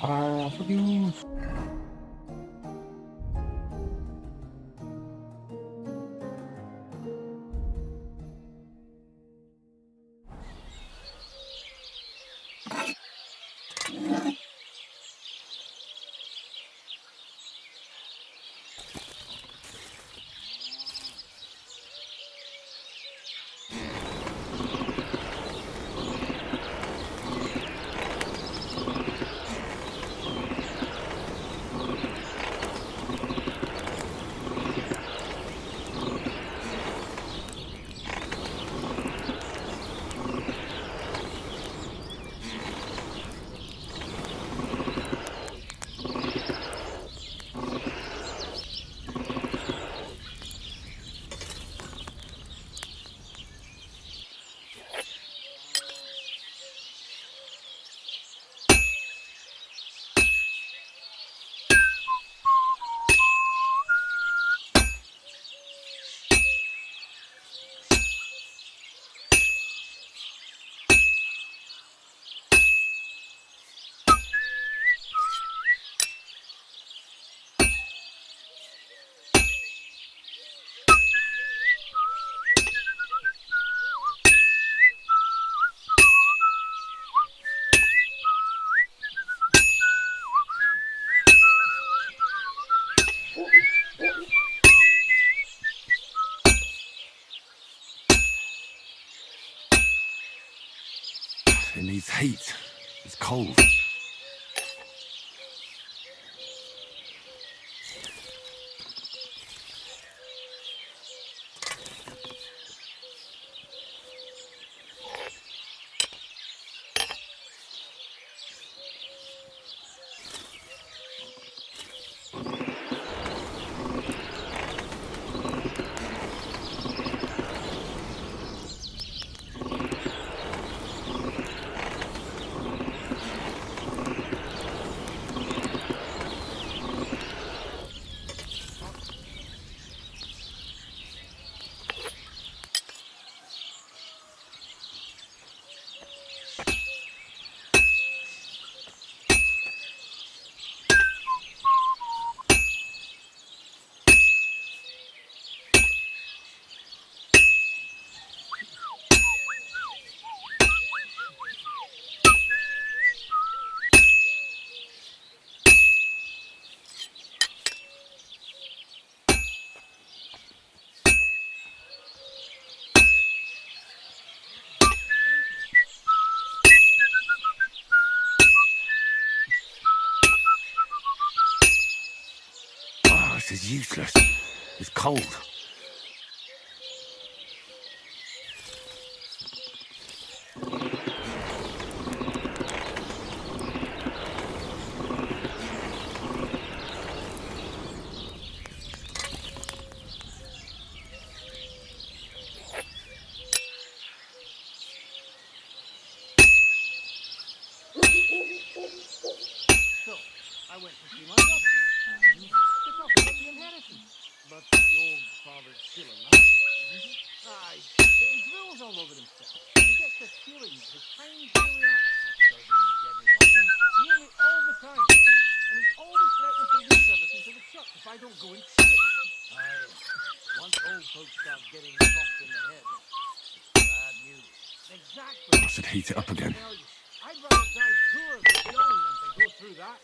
Apa ni? It needs heat. It's cold. This is useless. It's cold. So, I went to see my brother. To talk about the inheritance. But your father's still alive, isn't he? Aye, but he drools all over himself. He gets the feeling that his time's nearly up. Doesn't he get it often? Nearly all the time. And he's always threatening to leave everything to the church if I don't go and see it. Aye, once old folks start getting soft in the head, it's bad news. Exactly. I should heat it up again. Tell you, I'd rather die poor than young than to go through that.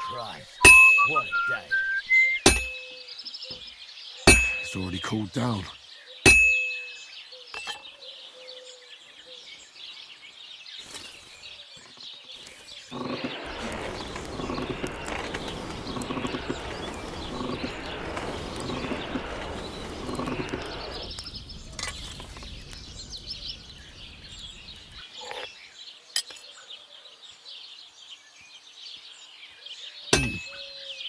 Christ, what a day. It's already cooled down.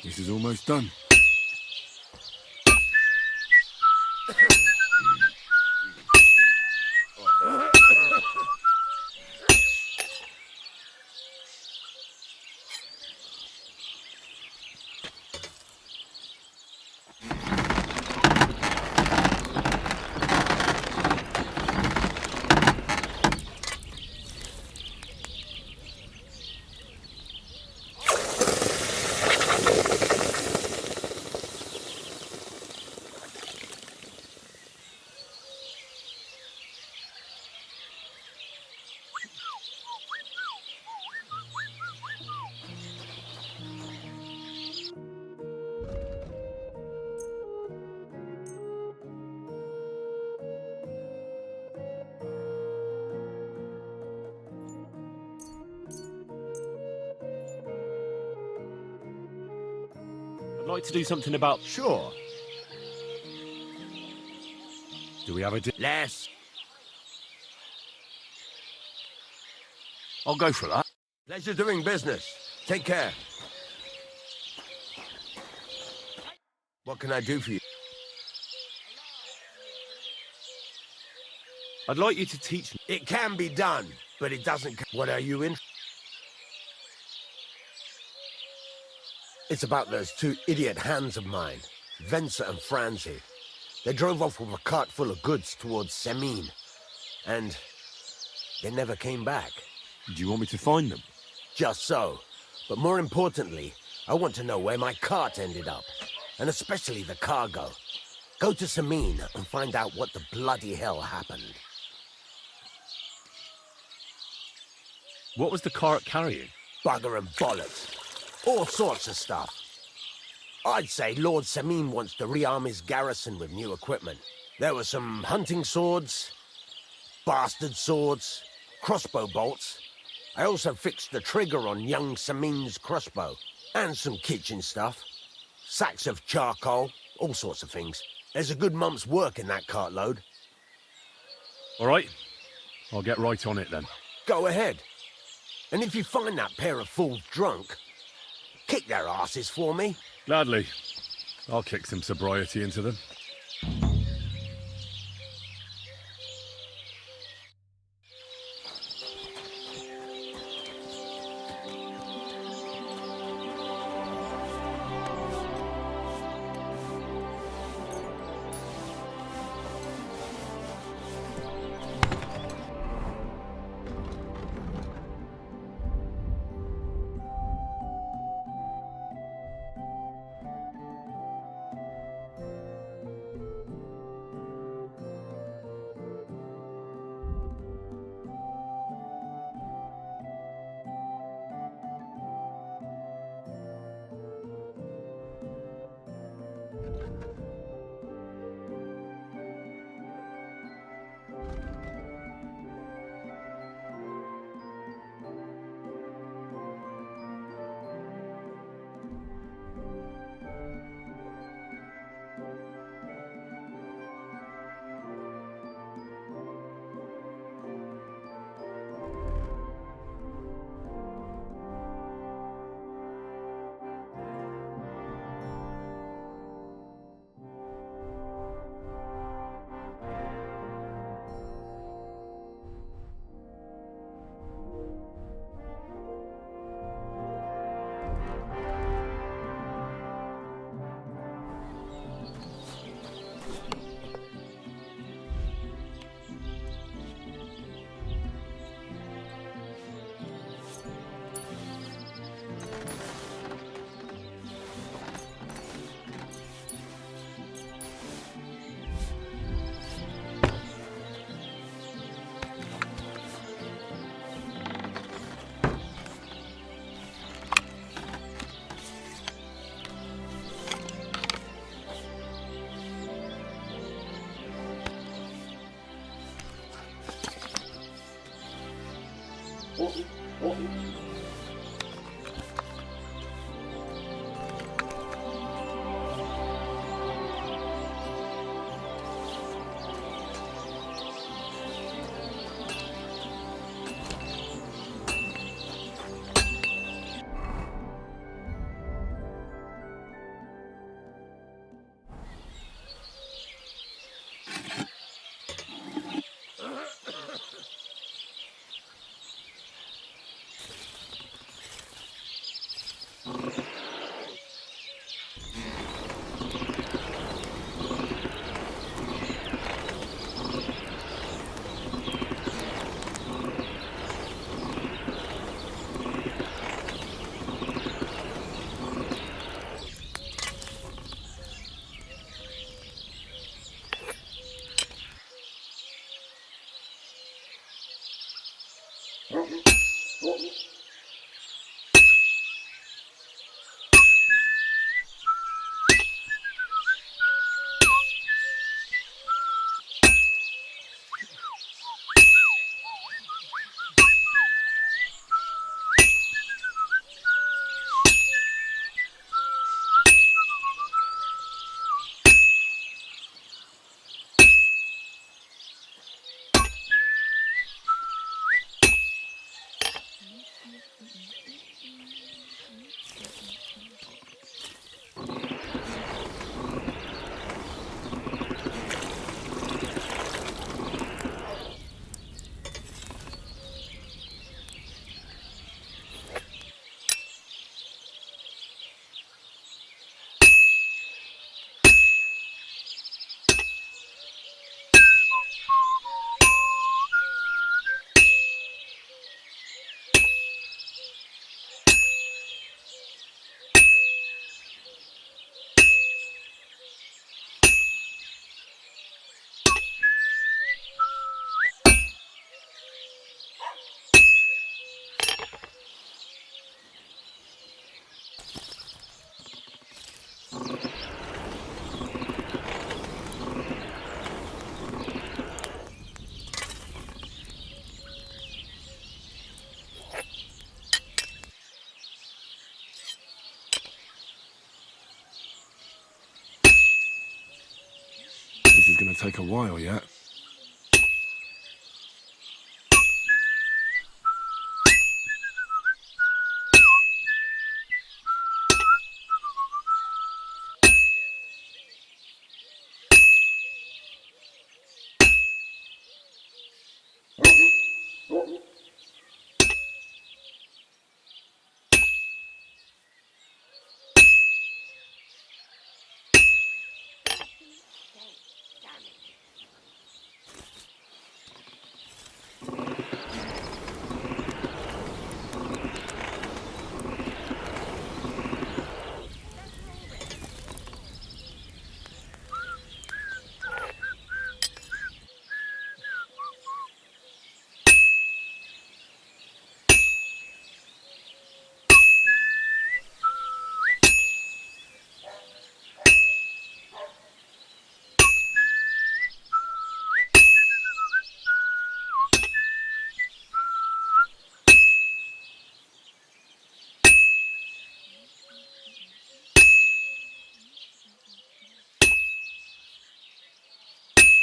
This is almost done. I'd like to do something about... Sure. Do we have a... Less. I'll go for that. Pleasure doing business. Take care. What can I do for you? I'd like you to teach me. It can be done, but it doesn't... What are you in? It's about those two idiot hands of mine, Venser and Franzi. They drove off with a cart full of goods towards Semin, and they never came back. Do you want me to find them? Just so. But more importantly, I want to know where my cart ended up, and especially the cargo. Go to Semin and find out what the bloody hell happened. What was the cart carrying? Bugger and bollocks. All sorts of stuff. I'd say Lord Semin wants to rearm his garrison with new equipment. There were some hunting swords, bastard swords, crossbow bolts. I also fixed the trigger on young Semin's crossbow. And some kitchen stuff. Sacks of charcoal, all sorts of things. There's a good month's work in that cartload. All right. I'll get right on it then. Go ahead. And if you find that pair of fools drunk, kick their asses for me. Gladly. I'll kick some sobriety into them. is going to take a while yet.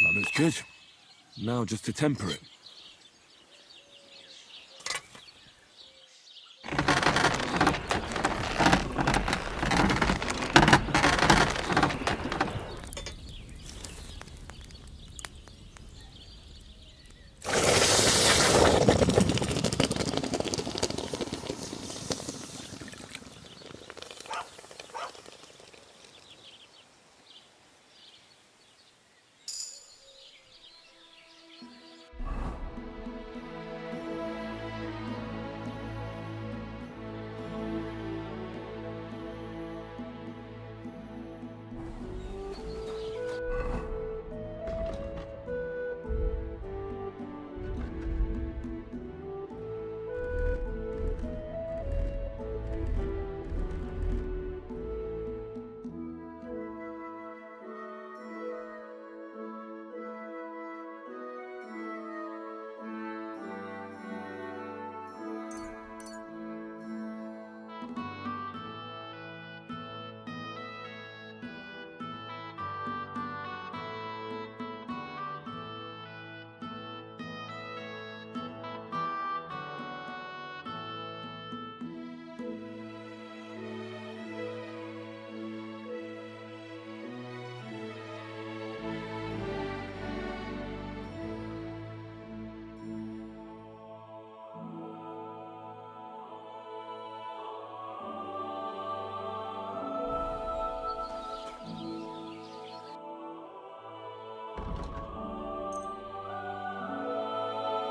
That looks good. Now just to temper it.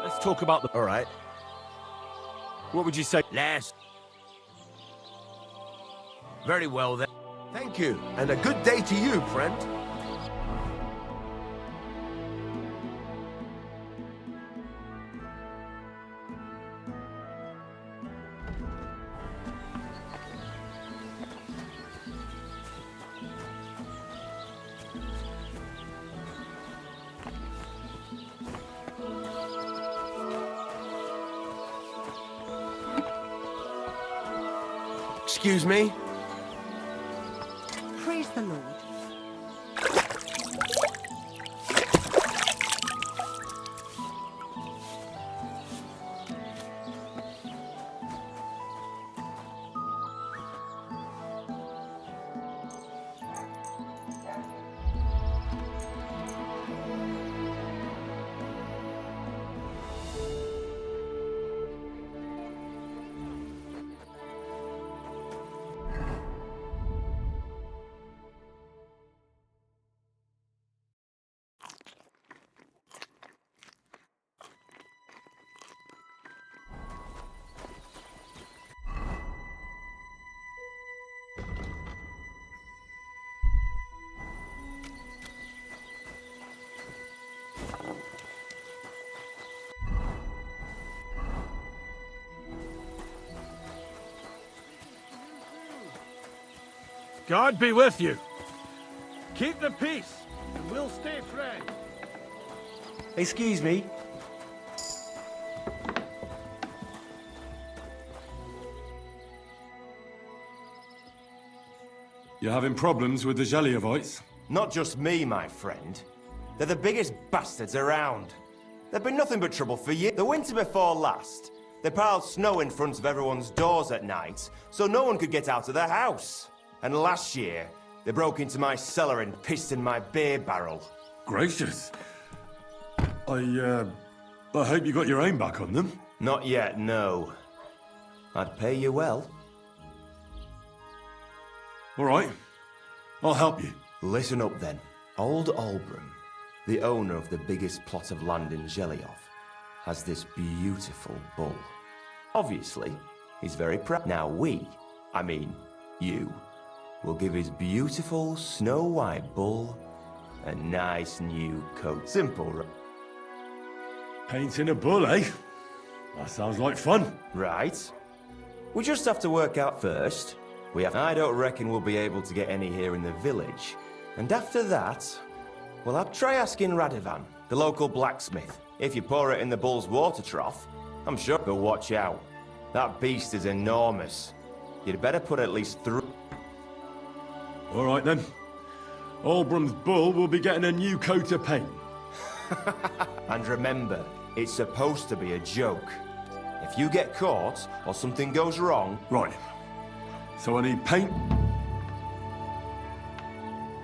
Let's talk about the... All right. What would you say? Last. Very well, then. Thank you, and a good day to you, friend. Excuse me? Praise the Lord. God be with you. Keep the peace, and we'll stay friends. Excuse me. You're having problems with the Jellyevites? Not just me, my friend. They're the biggest bastards around. They've been nothing but trouble for you. The winter before last, they piled snow in front of everyone's doors at night, so no one could get out of their house. And last year, they broke into my cellar and pissed in my beer barrel. Gracious. I hope you got your aim back on them. Not yet, no. I'd pay you well. All right. I'll help you. Listen up then. Old Albram, the owner of the biggest plot of land in Zhelyov, has this beautiful bull. Obviously, he's very proud. Now you, will give his beautiful snow-white bull a nice new coat. Simple, right? Painting a bull, eh? That sounds like fun. Right. We just have to work out first. I don't reckon we'll be able to get any here in the village. And after that, well, I'll try asking Radovan, the local blacksmith. If you pour it in the bull's water trough, I'm sure. But watch out. That beast is enormous. You'd better put at least 3. All right then. Albram's bull will be getting a new coat of paint. And remember, it's supposed to be a joke. If you get caught or something goes wrong... Right. So I need paint.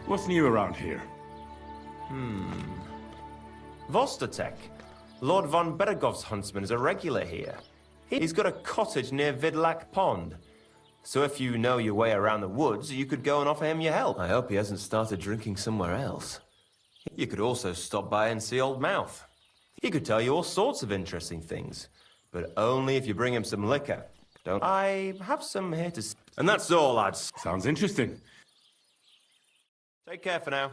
What's new around here? Vostotek. Lord von Beregov's huntsman is a regular here. He's got a cottage near Vidlak Pond. So if you know your way around the woods, you could go and offer him your help. I hope he hasn't started drinking somewhere else. You could also stop by and see Old Mouth. He could tell you all sorts of interesting things, but only if you bring him some liquor. Don't I have some here to... And that's all, lads. Sounds interesting. Take care for now.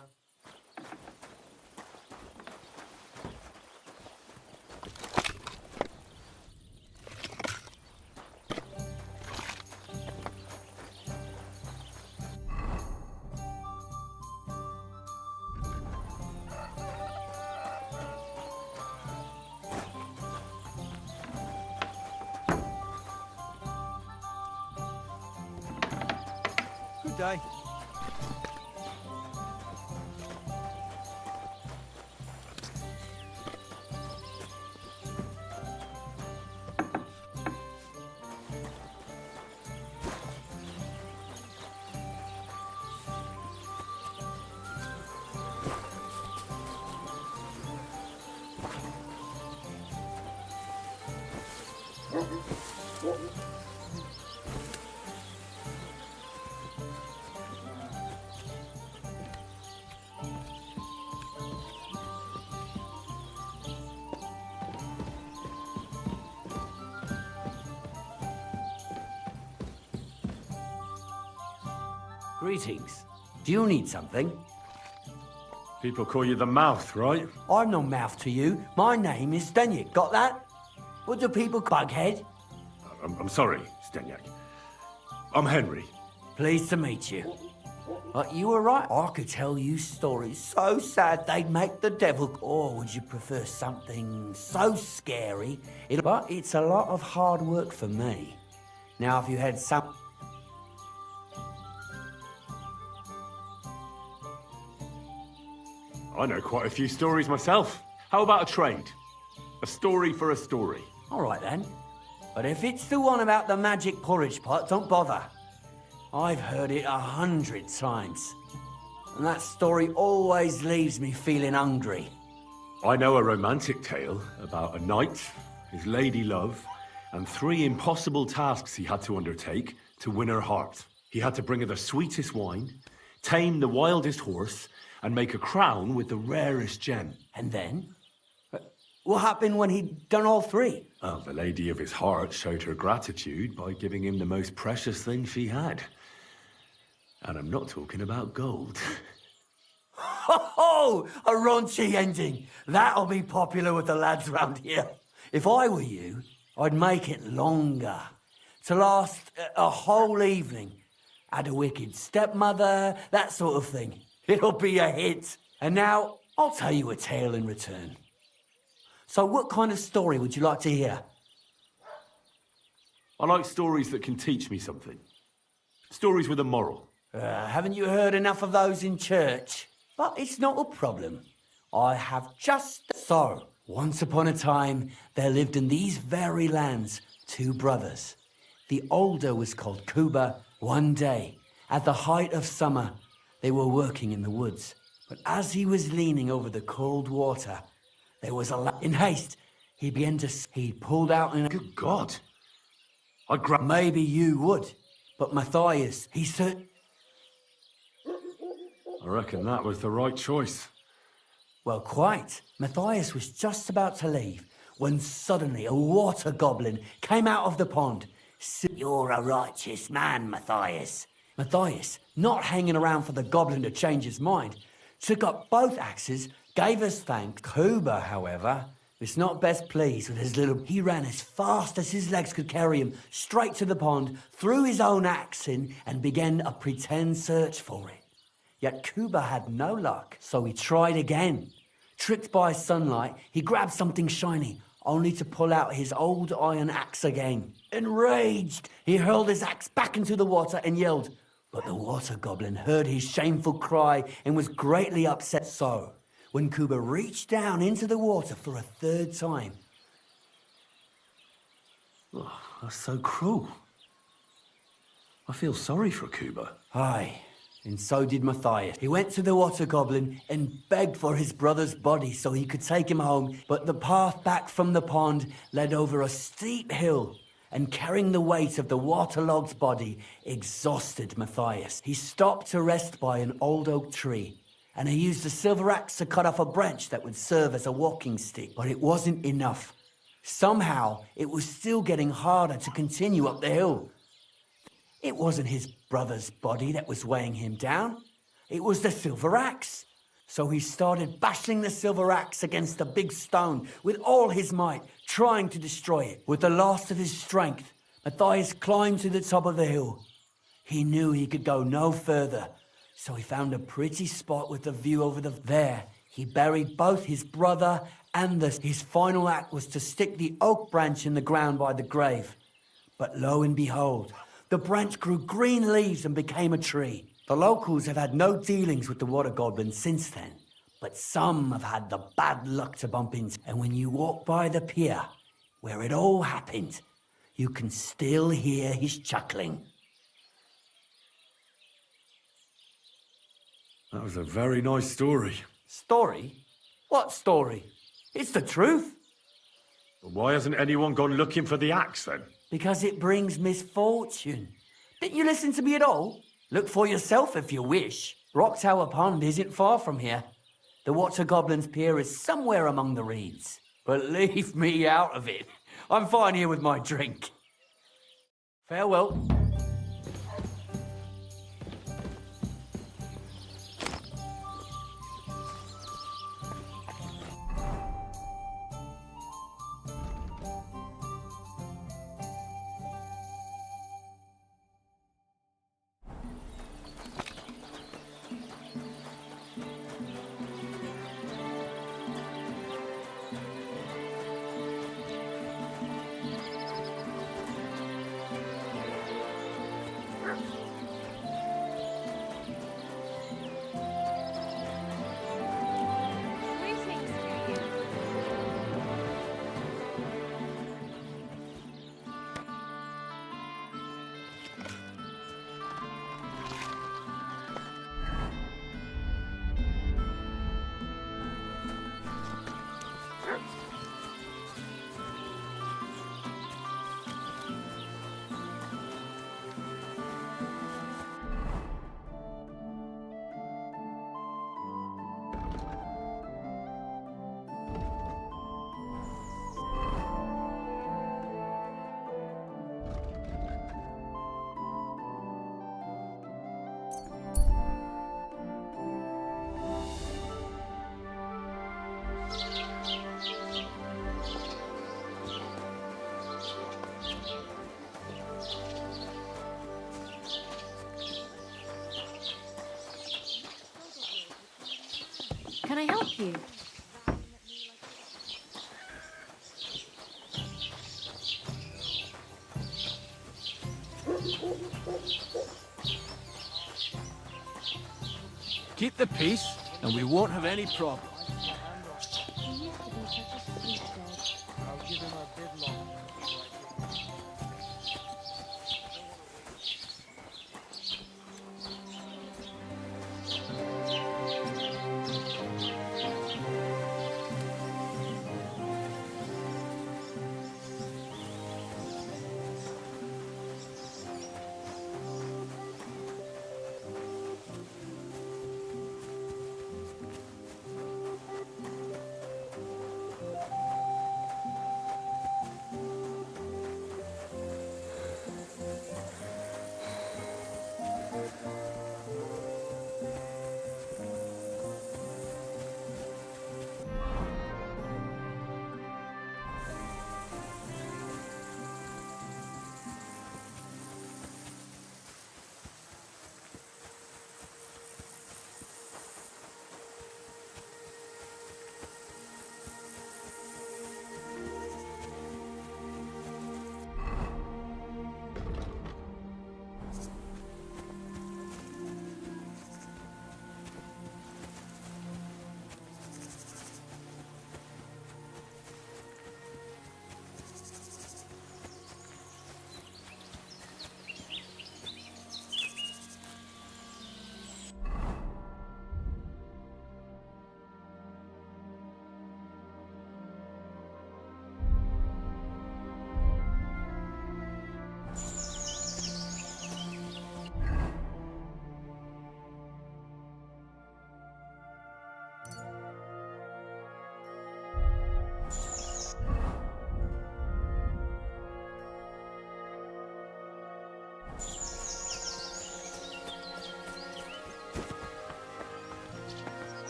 Good day. Greetings. Do you need something? People call you the Mouth, right? I'm no mouth to you. My name is Zdeněk. Got that? What do people bughead? I'm sorry, Zdeněk. I'm Henry. Pleased to meet you. You were right. I could tell you stories so sad they'd make the devil... Or would you prefer something so scary? But it's a lot of hard work for me. Now, if you had some... I know quite a few stories myself. How about a trade? A story for a story. All right, then. But if it's the one about the magic porridge pot, don't bother. I've heard it 100 times. And that story always leaves me feeling hungry. I know a romantic tale about a knight, his lady love, and 3 impossible tasks he had to undertake to win her heart. He had to bring her the sweetest wine, tame the wildest horse, and make a crown with the rarest gem. And then? What happened when he'd done all 3? Well, the lady of his heart showed her gratitude by giving him the most precious thing she had. And I'm not talking about gold. Ho! A raunchy ending. That'll be popular with the lads round here. If I were you, I'd make it longer. To last a whole evening. Add a wicked stepmother, that sort of thing. It'll be a hit. And now, I'll tell you a tale in return. So what kind of story would you like to hear? I like stories that can teach me something. Stories with a moral. Haven't you heard enough of those in church? But it's not a problem. I have just so. Once upon a time, there lived in these very lands 2 brothers. The older was called Kuba. One day, at the height of summer, they were working in the woods. But as he was leaning over the cold water, there was in haste, he began to... He pulled out and... Good God. Maybe you would, but Matthias, he said... I reckon that was the right choice. Well, quite. Matthias was just about to leave when suddenly a water goblin came out of the pond. You're a righteous man, Matthias. Matthias, not hanging around for the goblin to change his mind, took up both axes, gave us thanks. Kuba, however, was not best pleased with his little... He ran as fast as his legs could carry him, straight to the pond, threw his own axe in, and began a pretend search for it. Yet Kuba had no luck, so he tried again. Tricked by sunlight, he grabbed something shiny, only to pull out his old iron axe again. Enraged, he hurled his axe back into the water and yelled. But the water goblin heard his shameful cry and was greatly upset. So, when Kuba reached down into the water for a 3rd time... Oh, that's so cruel. I feel sorry for Kuba. Aye, and so did Matthias. He went to the water goblin and begged for his brother's body so he could take him home, but the path back from the pond led over a steep hill, and carrying the weight of the waterlogged body exhausted Matthias. He stopped to rest by an old oak tree, and he used a silver axe to cut off a branch that would serve as a walking stick. But it wasn't enough. Somehow, it was still getting harder to continue up the hill. It wasn't his brother's body that was weighing him down. It was the silver axe. So he started bashing the silver axe against a big stone with all his might, trying to destroy it. With the last of his strength, Matthias climbed to the top of the hill. He knew he could go no further, so he found a pretty spot with a view over the... There, he buried both his brother and his final act was to stick the oak branch in the ground by the grave. But lo and behold, the branch grew green leaves and became a tree. The locals have had no dealings with the water goblin since then, but some have had the bad luck to bump into. And when you walk by the pier, where it all happened, you can still hear his chuckling. That was a very nice story. Story? What story? It's the truth. But why hasn't anyone gone looking for the axe then? Because it brings misfortune. Didn't you listen to me at all? Look for yourself if you wish. Rock Tower Pond isn't far from here. The Water Goblin's Pier is somewhere among the reeds. But leave me out of it. I'm fine here with my drink. Farewell. Can I help you? Keep the peace, and we won't have any problem. used to be such a sweet dog. I'll give him a bit longer.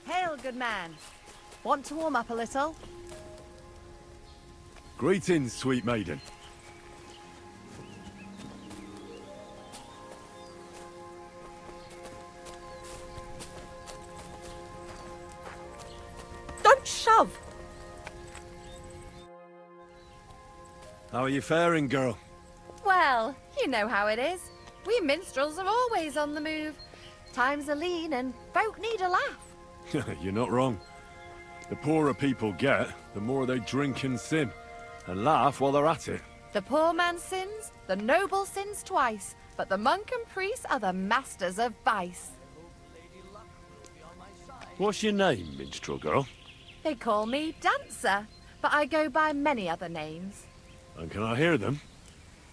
Hail, good man. Want to warm up a little? Greetings, sweet maiden. Don't shove! How are you faring, girl? Well, you know how it is. We minstrels are always on the move. Times are lean and folk need a laugh. You're not wrong. The poorer people get, the more they drink and sin, and laugh while they're at it. The poor man sins, the noble sins twice, but the monk and priest are the masters of vice. What's your name, minstrel girl? They call me Dancer, but I go by many other names. And can I hear them?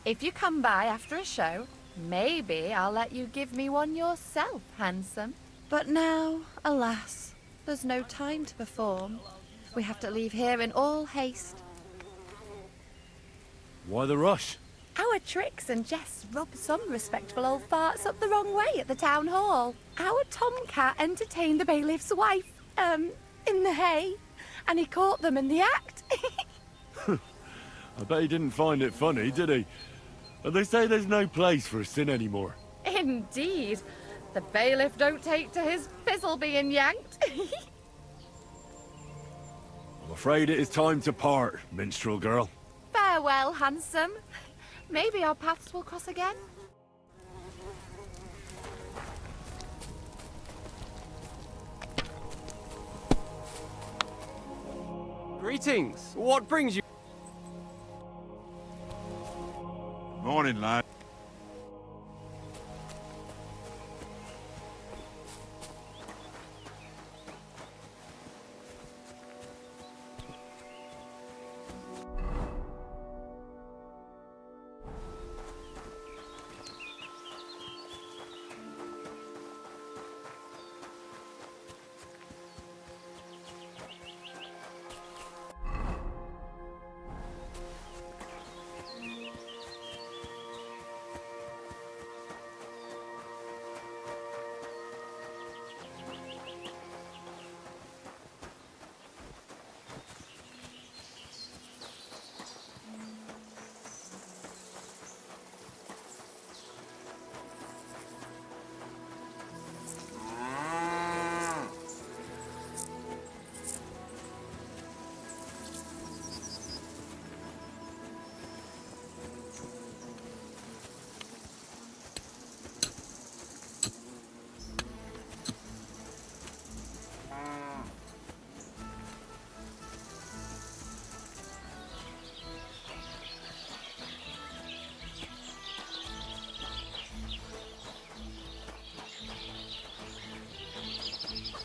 If you come by after a show, maybe I'll let you give me one yourself, handsome. But now, alas, there's no time to perform. We have to leave here in all haste. Why the rush? Our tricks and jests rub some respectable old farts up the wrong way at the town hall. Our tomcat entertained the bailiff's wife, in the hay, and he caught them in the act. I bet he didn't find it funny, did he? And they say there's no place for sin anymore. Indeed. The bailiff don't take to his fizzle being yanked. I'm afraid it is time to part, minstrel girl. Farewell, handsome. Maybe our paths will cross again. Greetings. What brings you? Morning, lad.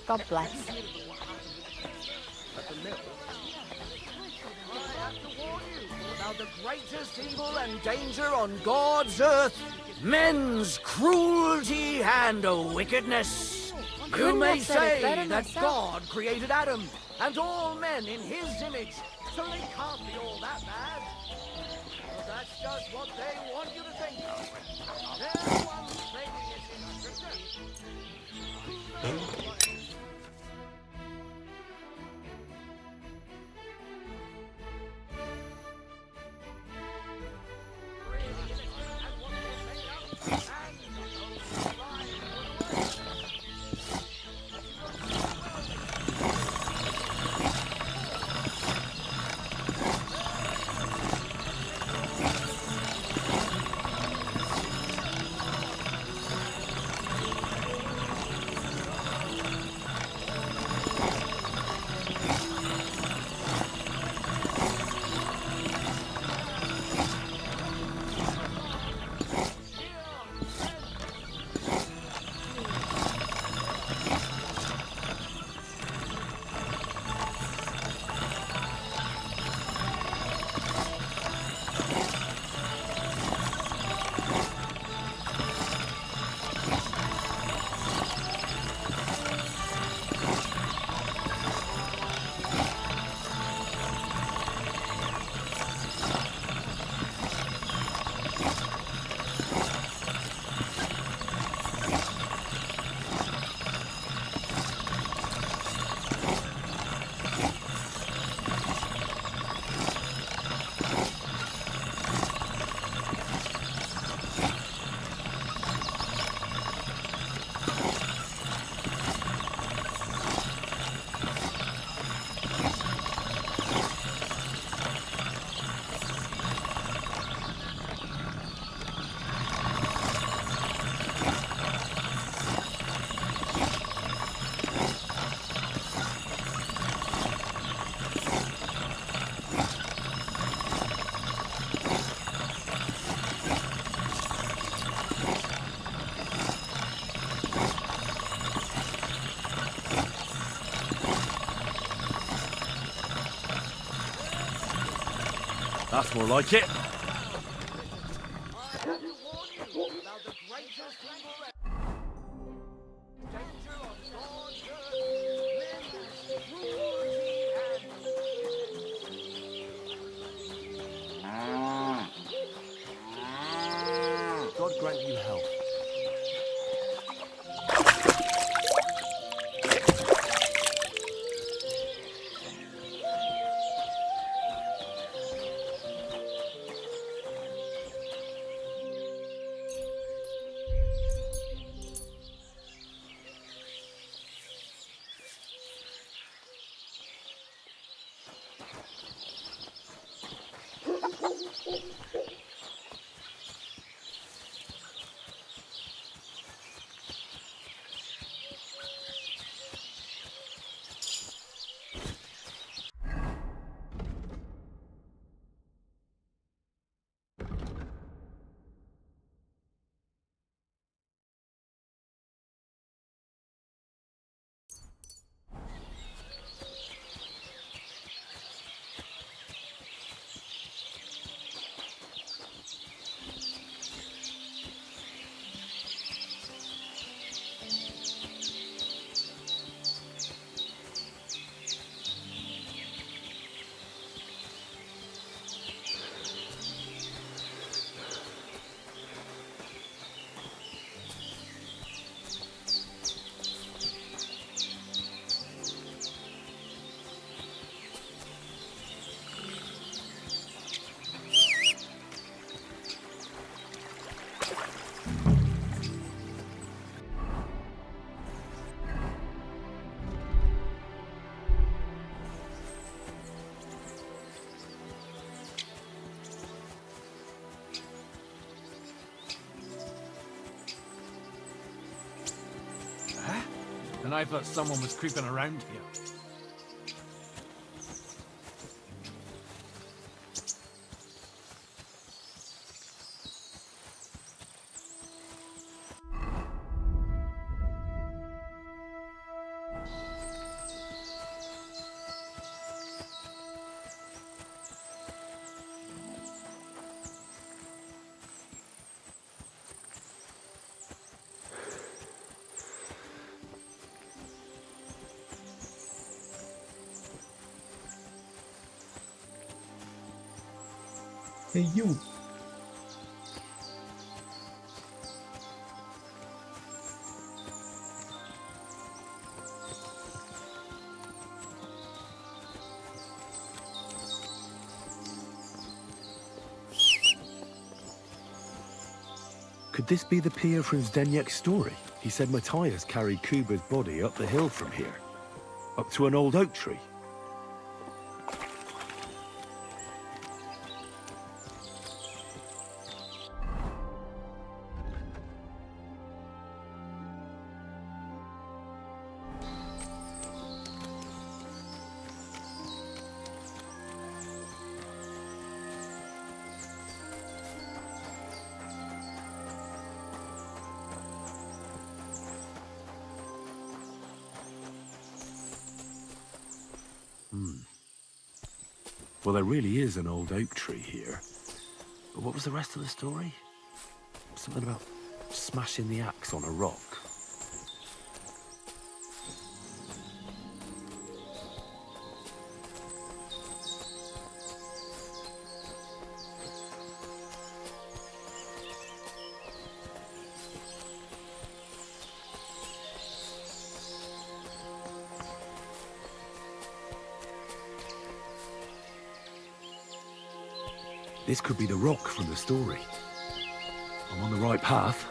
God bless. About the greatest evil and danger on God's earth, men's cruelty and wickedness. You couldn't may have said it say better that myself. God created Adam and all men in his image, so they can't be all that bad. But that's just what they want you to think. They're the ones claiming it in Scripture. That's more like it. God grant you health. And I thought someone was creeping around here. Hey, you. Could this be the pier from Zdeněk's story? He said Matthias carried Kuba's body up the hill from here, up to an old oak tree. Well, there really is an old oak tree here. But what was the rest of the story? Something about smashing the axe on a rock. This could be the rock from the story. I'm on the right path.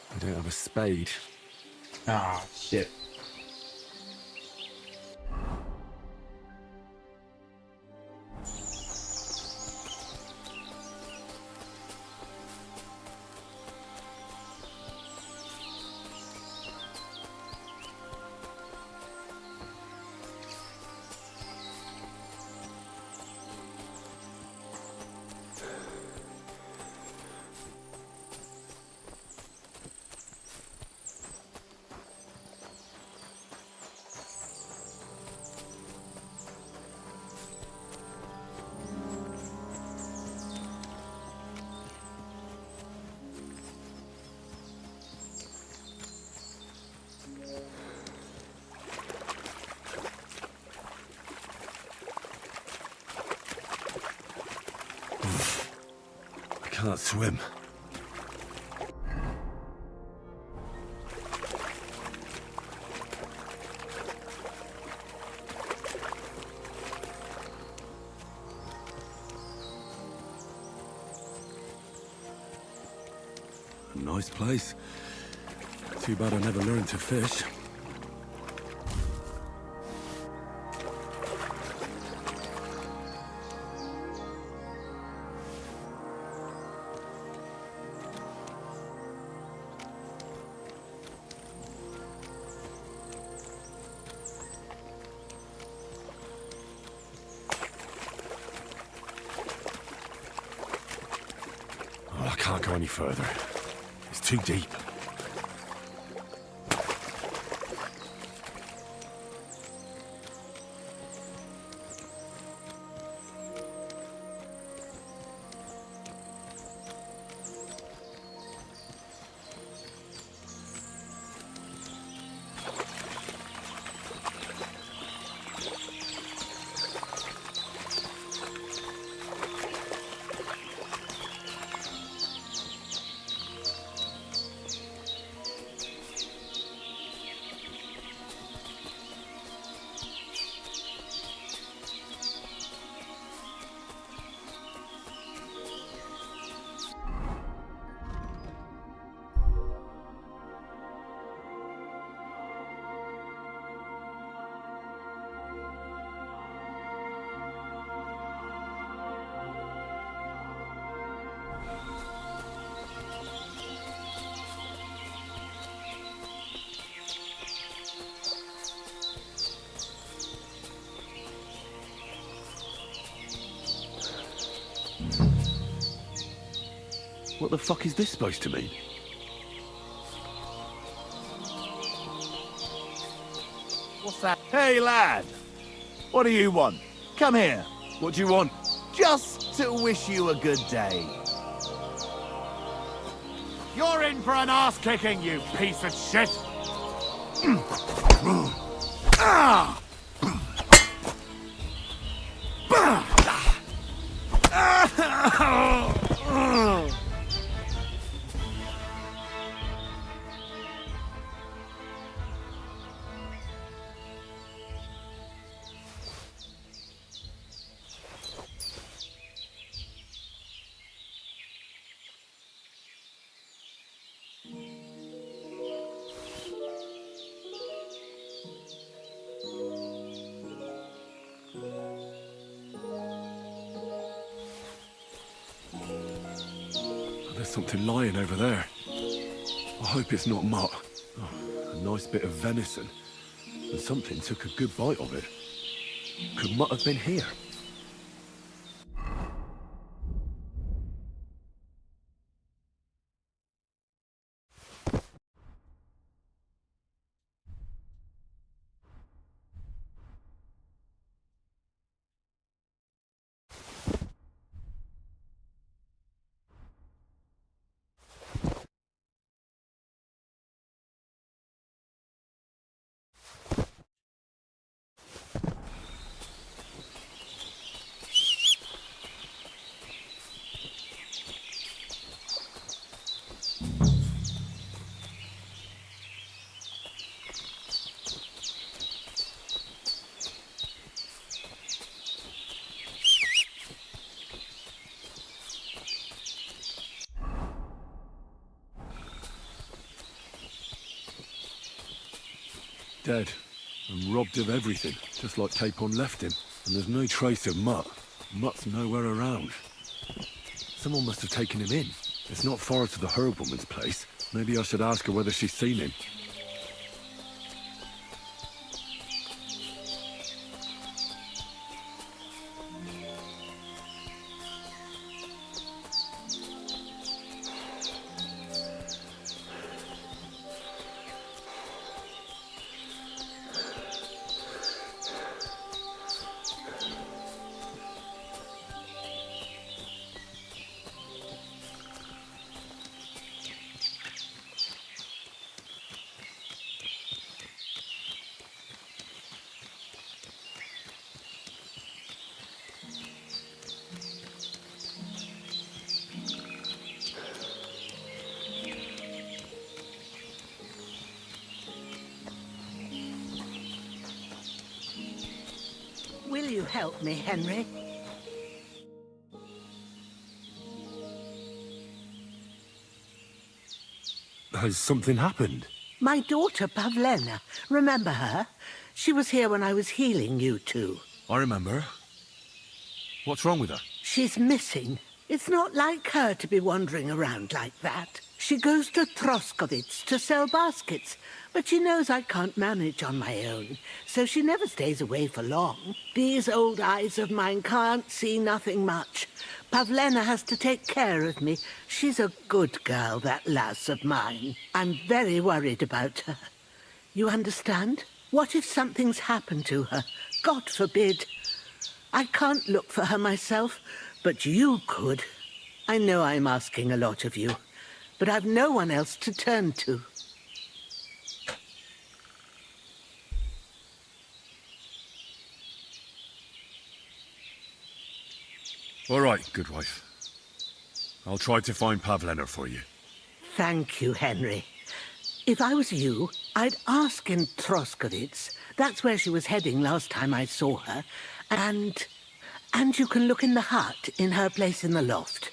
I don't have a spade. Ah, shit. I can't swim. A nice place. Too bad I never learned to fish. I can't go any further. It's too deep. What the fuck is this supposed to mean? What's that? Hey, lad! What do you want? Come here. What do you want? Just to wish you a good day. You're in for an ass kicking, you piece of shit! Ah! There's something lying over there. I hope it's not mutt. Oh, a nice bit of venison. And something took a good bite of it. Could mutt have been here? Dead. And robbed of everything, just like Capon left him. And there's no trace of Mutt. Mutt's nowhere around. Someone must have taken him in. It's not far to the herb woman's place. Maybe I should ask her whether she's seen him. Will you help me, Henry? Has something happened? My daughter, Pavlena. Remember her? She was here when I was healing you two. I remember. What's wrong with her? She's missing. It's not like her to be wandering around like that. She goes to Troskovitz to sell baskets, but she knows I can't manage on my own, so she never stays away for long. These old eyes of mine can't see nothing much. Pavlena has to take care of me. She's a good girl, that lass of mine. I'm very worried about her. You understand? What if something's happened to her? God forbid. I can't look for her myself, but you could. I know I'm asking a lot of you, but I've no one else to turn to. All right, good wife. I'll try to find Pavlena for you. Thank you, Henry. If I was you, I'd ask in Troskovitz. That's where she was heading last time I saw her. And you can look in the hut in her place in the loft.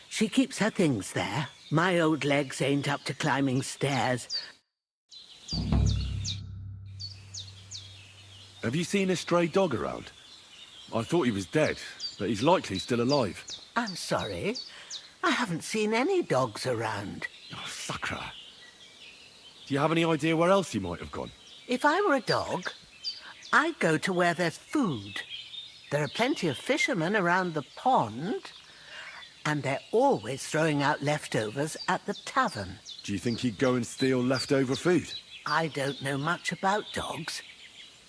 She keeps her things there. My old legs ain't up to climbing stairs. Have you seen a stray dog around? I thought he was dead, but he's likely still alive. I'm sorry. I haven't seen any dogs around. Oh, Sakra. Do you have any idea where else he might have gone? If I were a dog, I'd go to where there's food. There are plenty of fishermen around the pond. And they're always throwing out leftovers at the tavern. Do you think he'd go and steal leftover food? I don't know much about dogs.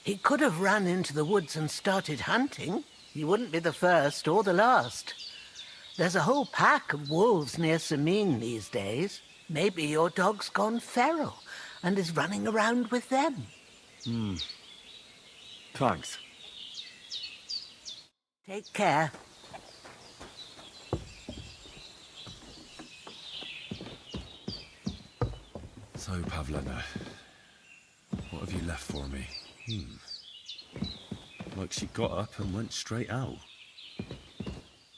He could have run into the woods and started hunting. He wouldn't be the first or the last. There's a whole pack of wolves near Sameen these days. Maybe your dog's gone feral and is running around with them. Thanks. Take care. So, Pavlena, what have you left for me? Like she got up and went straight out.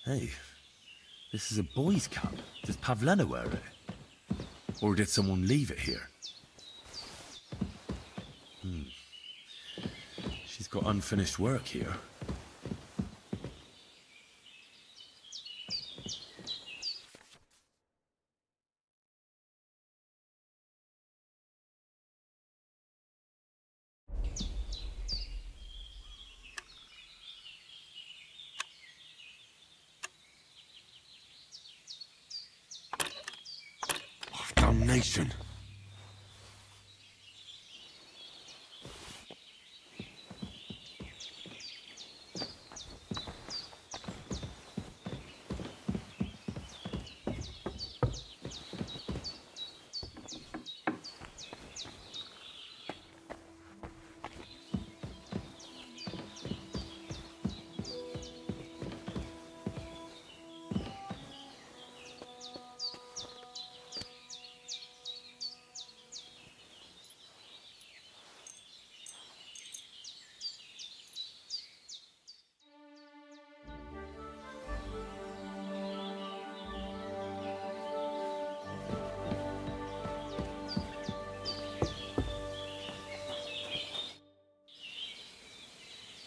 Hey, this is a boy's cap. Does Pavlena wear it? Or did someone leave it here? She's got unfinished work here. Damnation!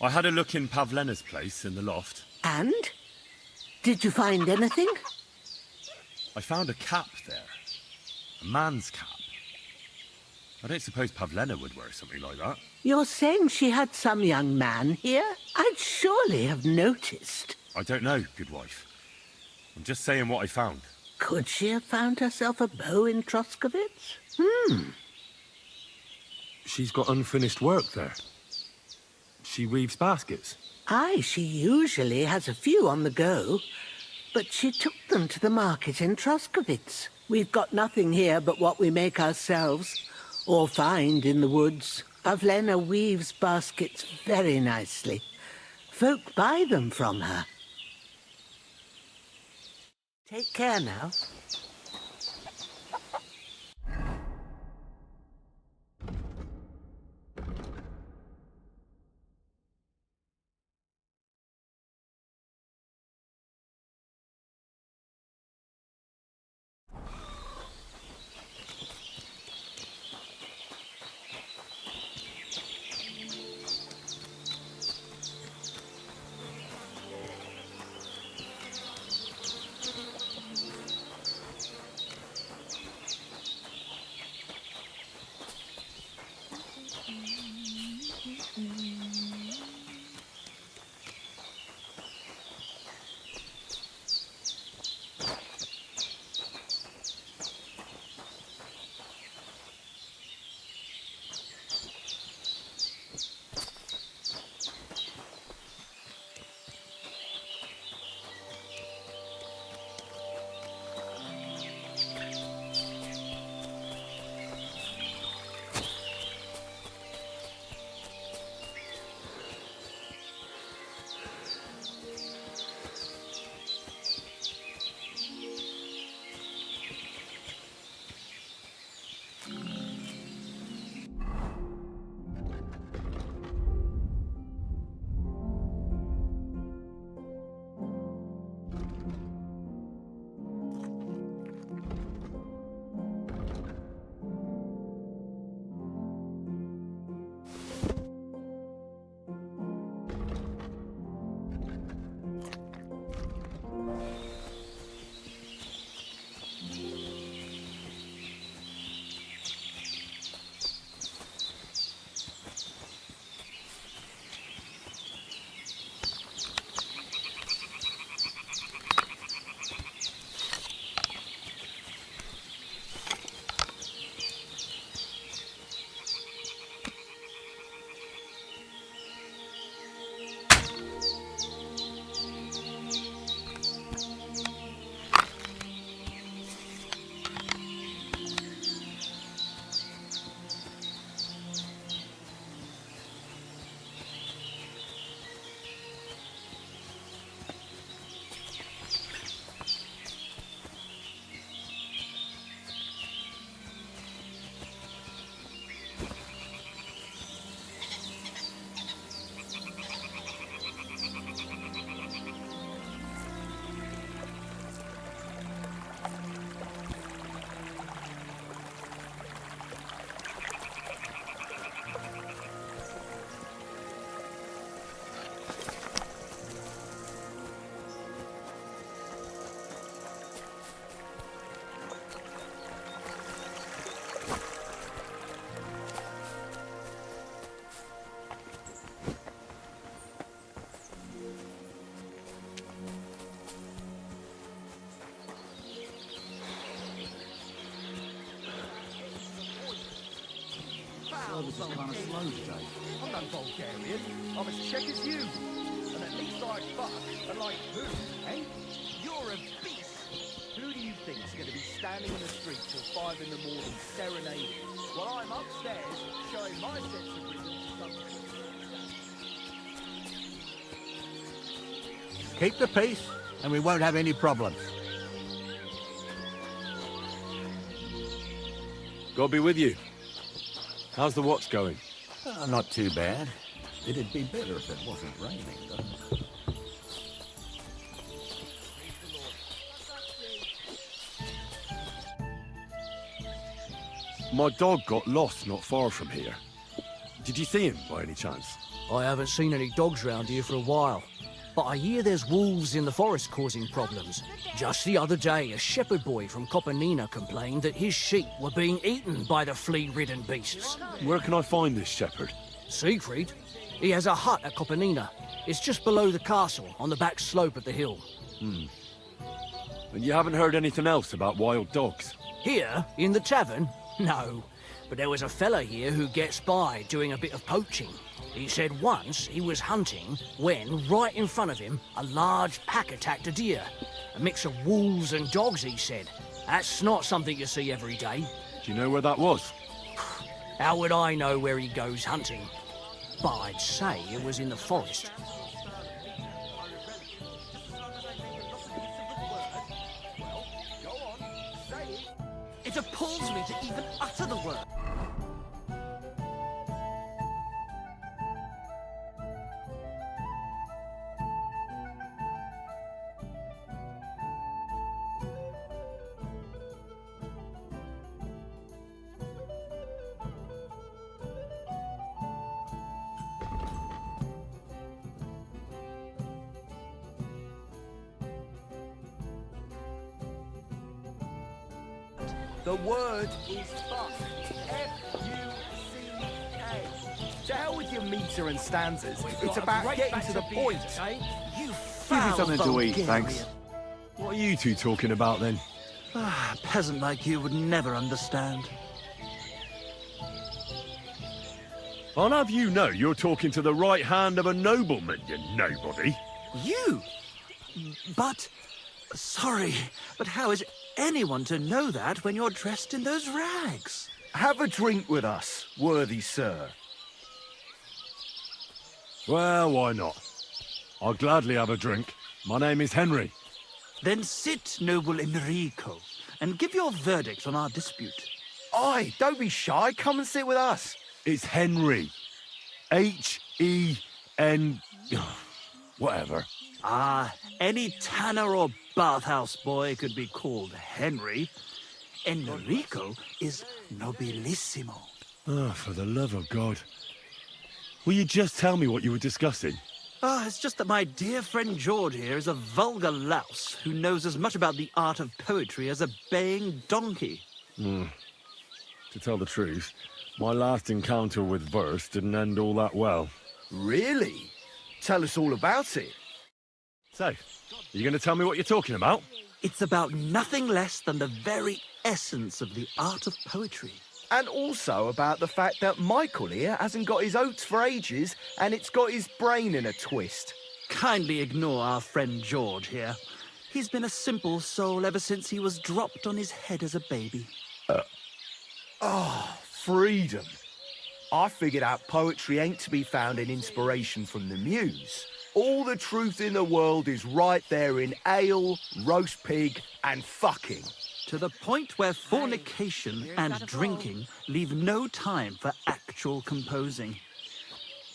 I had a look in Pavlena's place in the loft. And? Did you find anything? I found a cap there. A man's cap. I don't suppose Pavlena would wear something like that. You're saying she had some young man here? I'd surely have noticed. I don't know, good wife. I'm just saying what I found. Could she have found herself a beau in Troskovitz? She's got unfinished work there. She weaves baskets. Aye, she usually has a few on the go, but she took them to the market in Troskovitz. We've got nothing here but what we make ourselves, or find in the woods. Pavlena weaves baskets very nicely. Folk buy them from her. Take care now. Service is kind of slow today. I'm no Bulgarian. I'm as Czech as you. And at least I fuck and like who, eh? You're a beast. Who do you think's going to be standing in the street till 5 in the morning serenading while I'm upstairs showing my sense of rhythm to some... Keep the peace, and we won't have any problems. God be with you. How's the watch going? Not too bad. It'd be better if it wasn't raining, though. My dog got lost not far from here. Did you see him by any chance? I haven't seen any dogs round here for a while, but I hear there's wolves in the forest causing problems. Just the other day, a shepherd boy from Kopanina complained that his sheep were being eaten by the flea-ridden beasts. Where can I find this shepherd? Siegfried? He has a hut at Kopanina. It's just below the castle, on the back slope of the hill. And you haven't heard anything else about wild dogs? Here, in the tavern? No. But there was a fella here who gets by doing a bit of poaching. He said once he was hunting when, right in front of him, a large pack attacked a deer. A mix of wolves and dogs, he said. That's not something you see every day. Do you know where that was? How would I know where he goes hunting? But I'd say it was in the forest. It appalls me to even utter the word. The word is fuck. F-U-C-K. To hell with your meter and stanzas. It's about getting to the point. You Give me foul something to eat, thanks. What are you two talking about then? A peasant like you would never understand. I'll have you know you're talking to the right hand of a nobleman, you nobody. You? But... Sorry, but how is anyone to know that when you're dressed in those rags? Have a drink with us, worthy sir. Well, why not? I'll gladly have a drink. My name is Henry. Then sit, noble Enrico, and give your verdict on our dispute. Aye, don't be shy. Come and sit with us. It's Henry. H-E-N... whatever. Ah, any tanner or bathhouse boy could be called Henry. Enrico is nobilissimo. Oh, for the love of God. Will you just tell me what you were discussing? Ah, it's just that my dear friend George here is a vulgar louse who knows as much about the art of poetry as a baying donkey. To tell the truth, my last encounter with verse didn't end all that well. Really? Tell us all about it. So, you going to tell me what you're talking about? It's about nothing less than the very essence of the art of poetry. And also about the fact that Michael here hasn't got his oats for ages and it's got his brain in a twist. Kindly ignore our friend George here. He's been a simple soul ever since he was dropped on his head as a baby. Freedom. I figured out poetry ain't to be found in inspiration from the muse. All the truth in the world is right there in ale, roast pig, and fucking. To the point where fornication and drinking leave no time for actual composing.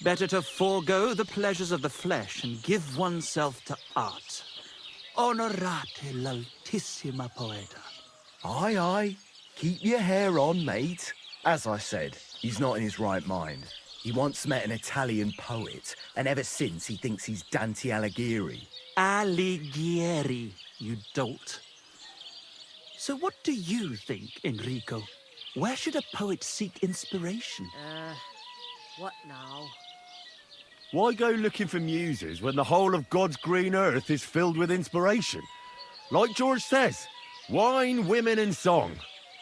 Better to forego the pleasures of the flesh and give oneself to art. Onorate l'altissima poeta. Aye, aye. Keep your hair on, mate. As I said, he's not in his right mind. He once met an Italian poet, and ever since he thinks he's Dante Alighieri. Alighieri, you dolt. So what do you think, Enrico? Where should a poet seek inspiration? What now? Why go looking for muses when the whole of God's green earth is filled with inspiration? Like George says, wine, women and song.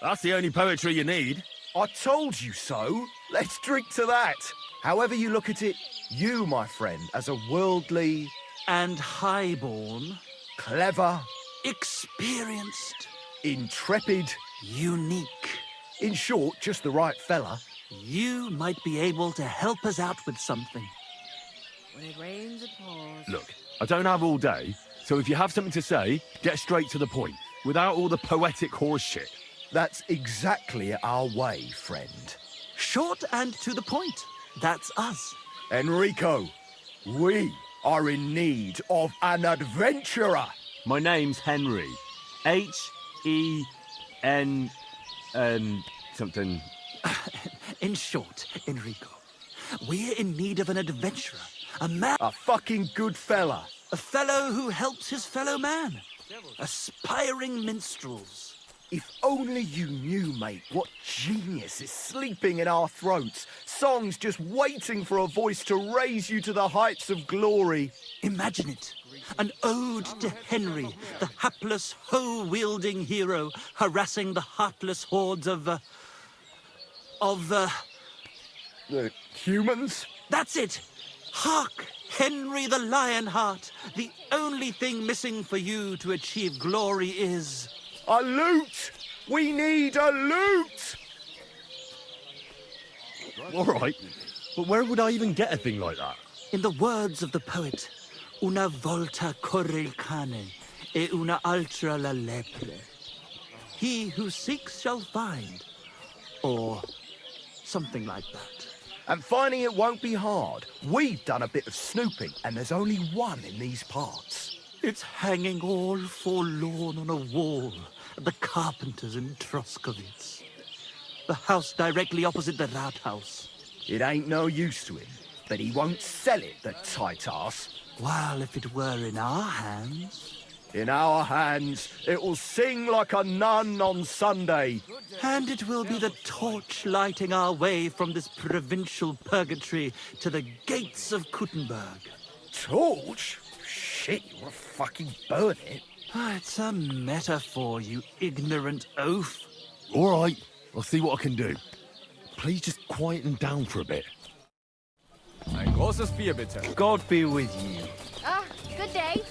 That's the only poetry you need. I told you so. Let's drink to that. However you look at it, you, my friend, as a worldly... And highborn. Clever. Experienced. Intrepid. Unique. In short, just the right fella. You might be able to help us out with something. When it rains, it pours. Look, I don't have all day, so if you have something to say, get straight to the point, without all the poetic horse shit. That's exactly our way, friend. Short and to the point. That's us. Enrico, we are in need of an adventurer. My name's Henry. H-E-N... something. In short, Enrico, we're in need of an adventurer. A man... A fucking good fella. A fellow who helps his fellow man. Aspiring minstrels. If only you knew, mate, what genius is sleeping in our throats. Songs just waiting for a voice to raise you to the heights of glory. Imagine it. An ode to Henry, the hapless, hoe-wielding hero, harassing the heartless hordes of humans? That's it! Hark! Henry the Lionheart! The only thing missing for you to achieve glory is... A loot! We need a loot! All right, but where would I even get a thing like that? In the words of the poet, una volta corre il cane, e una altra la lepre. He who seeks shall find. Or something like that. And finding it won't be hard. We've done a bit of snooping, and there's only one in these parts. It's hanging all forlorn on a wall at the carpenters in Troskowitz. The house directly opposite the Rathaus. It ain't no use to him, but he won't sell it, the tight ass. While if it were in our hands... In our hands, it will sing like a nun on Sunday. And it will be the torch lighting our way from this provincial purgatory to the gates of Kuttenberg. Torch? Shit, you want to fucking burn it? It's a metaphor, you ignorant oaf. All right, I'll see what I can do. Please just quieten down for a bit. Ein großes Bier, bitte. God be with you. Ah, good day.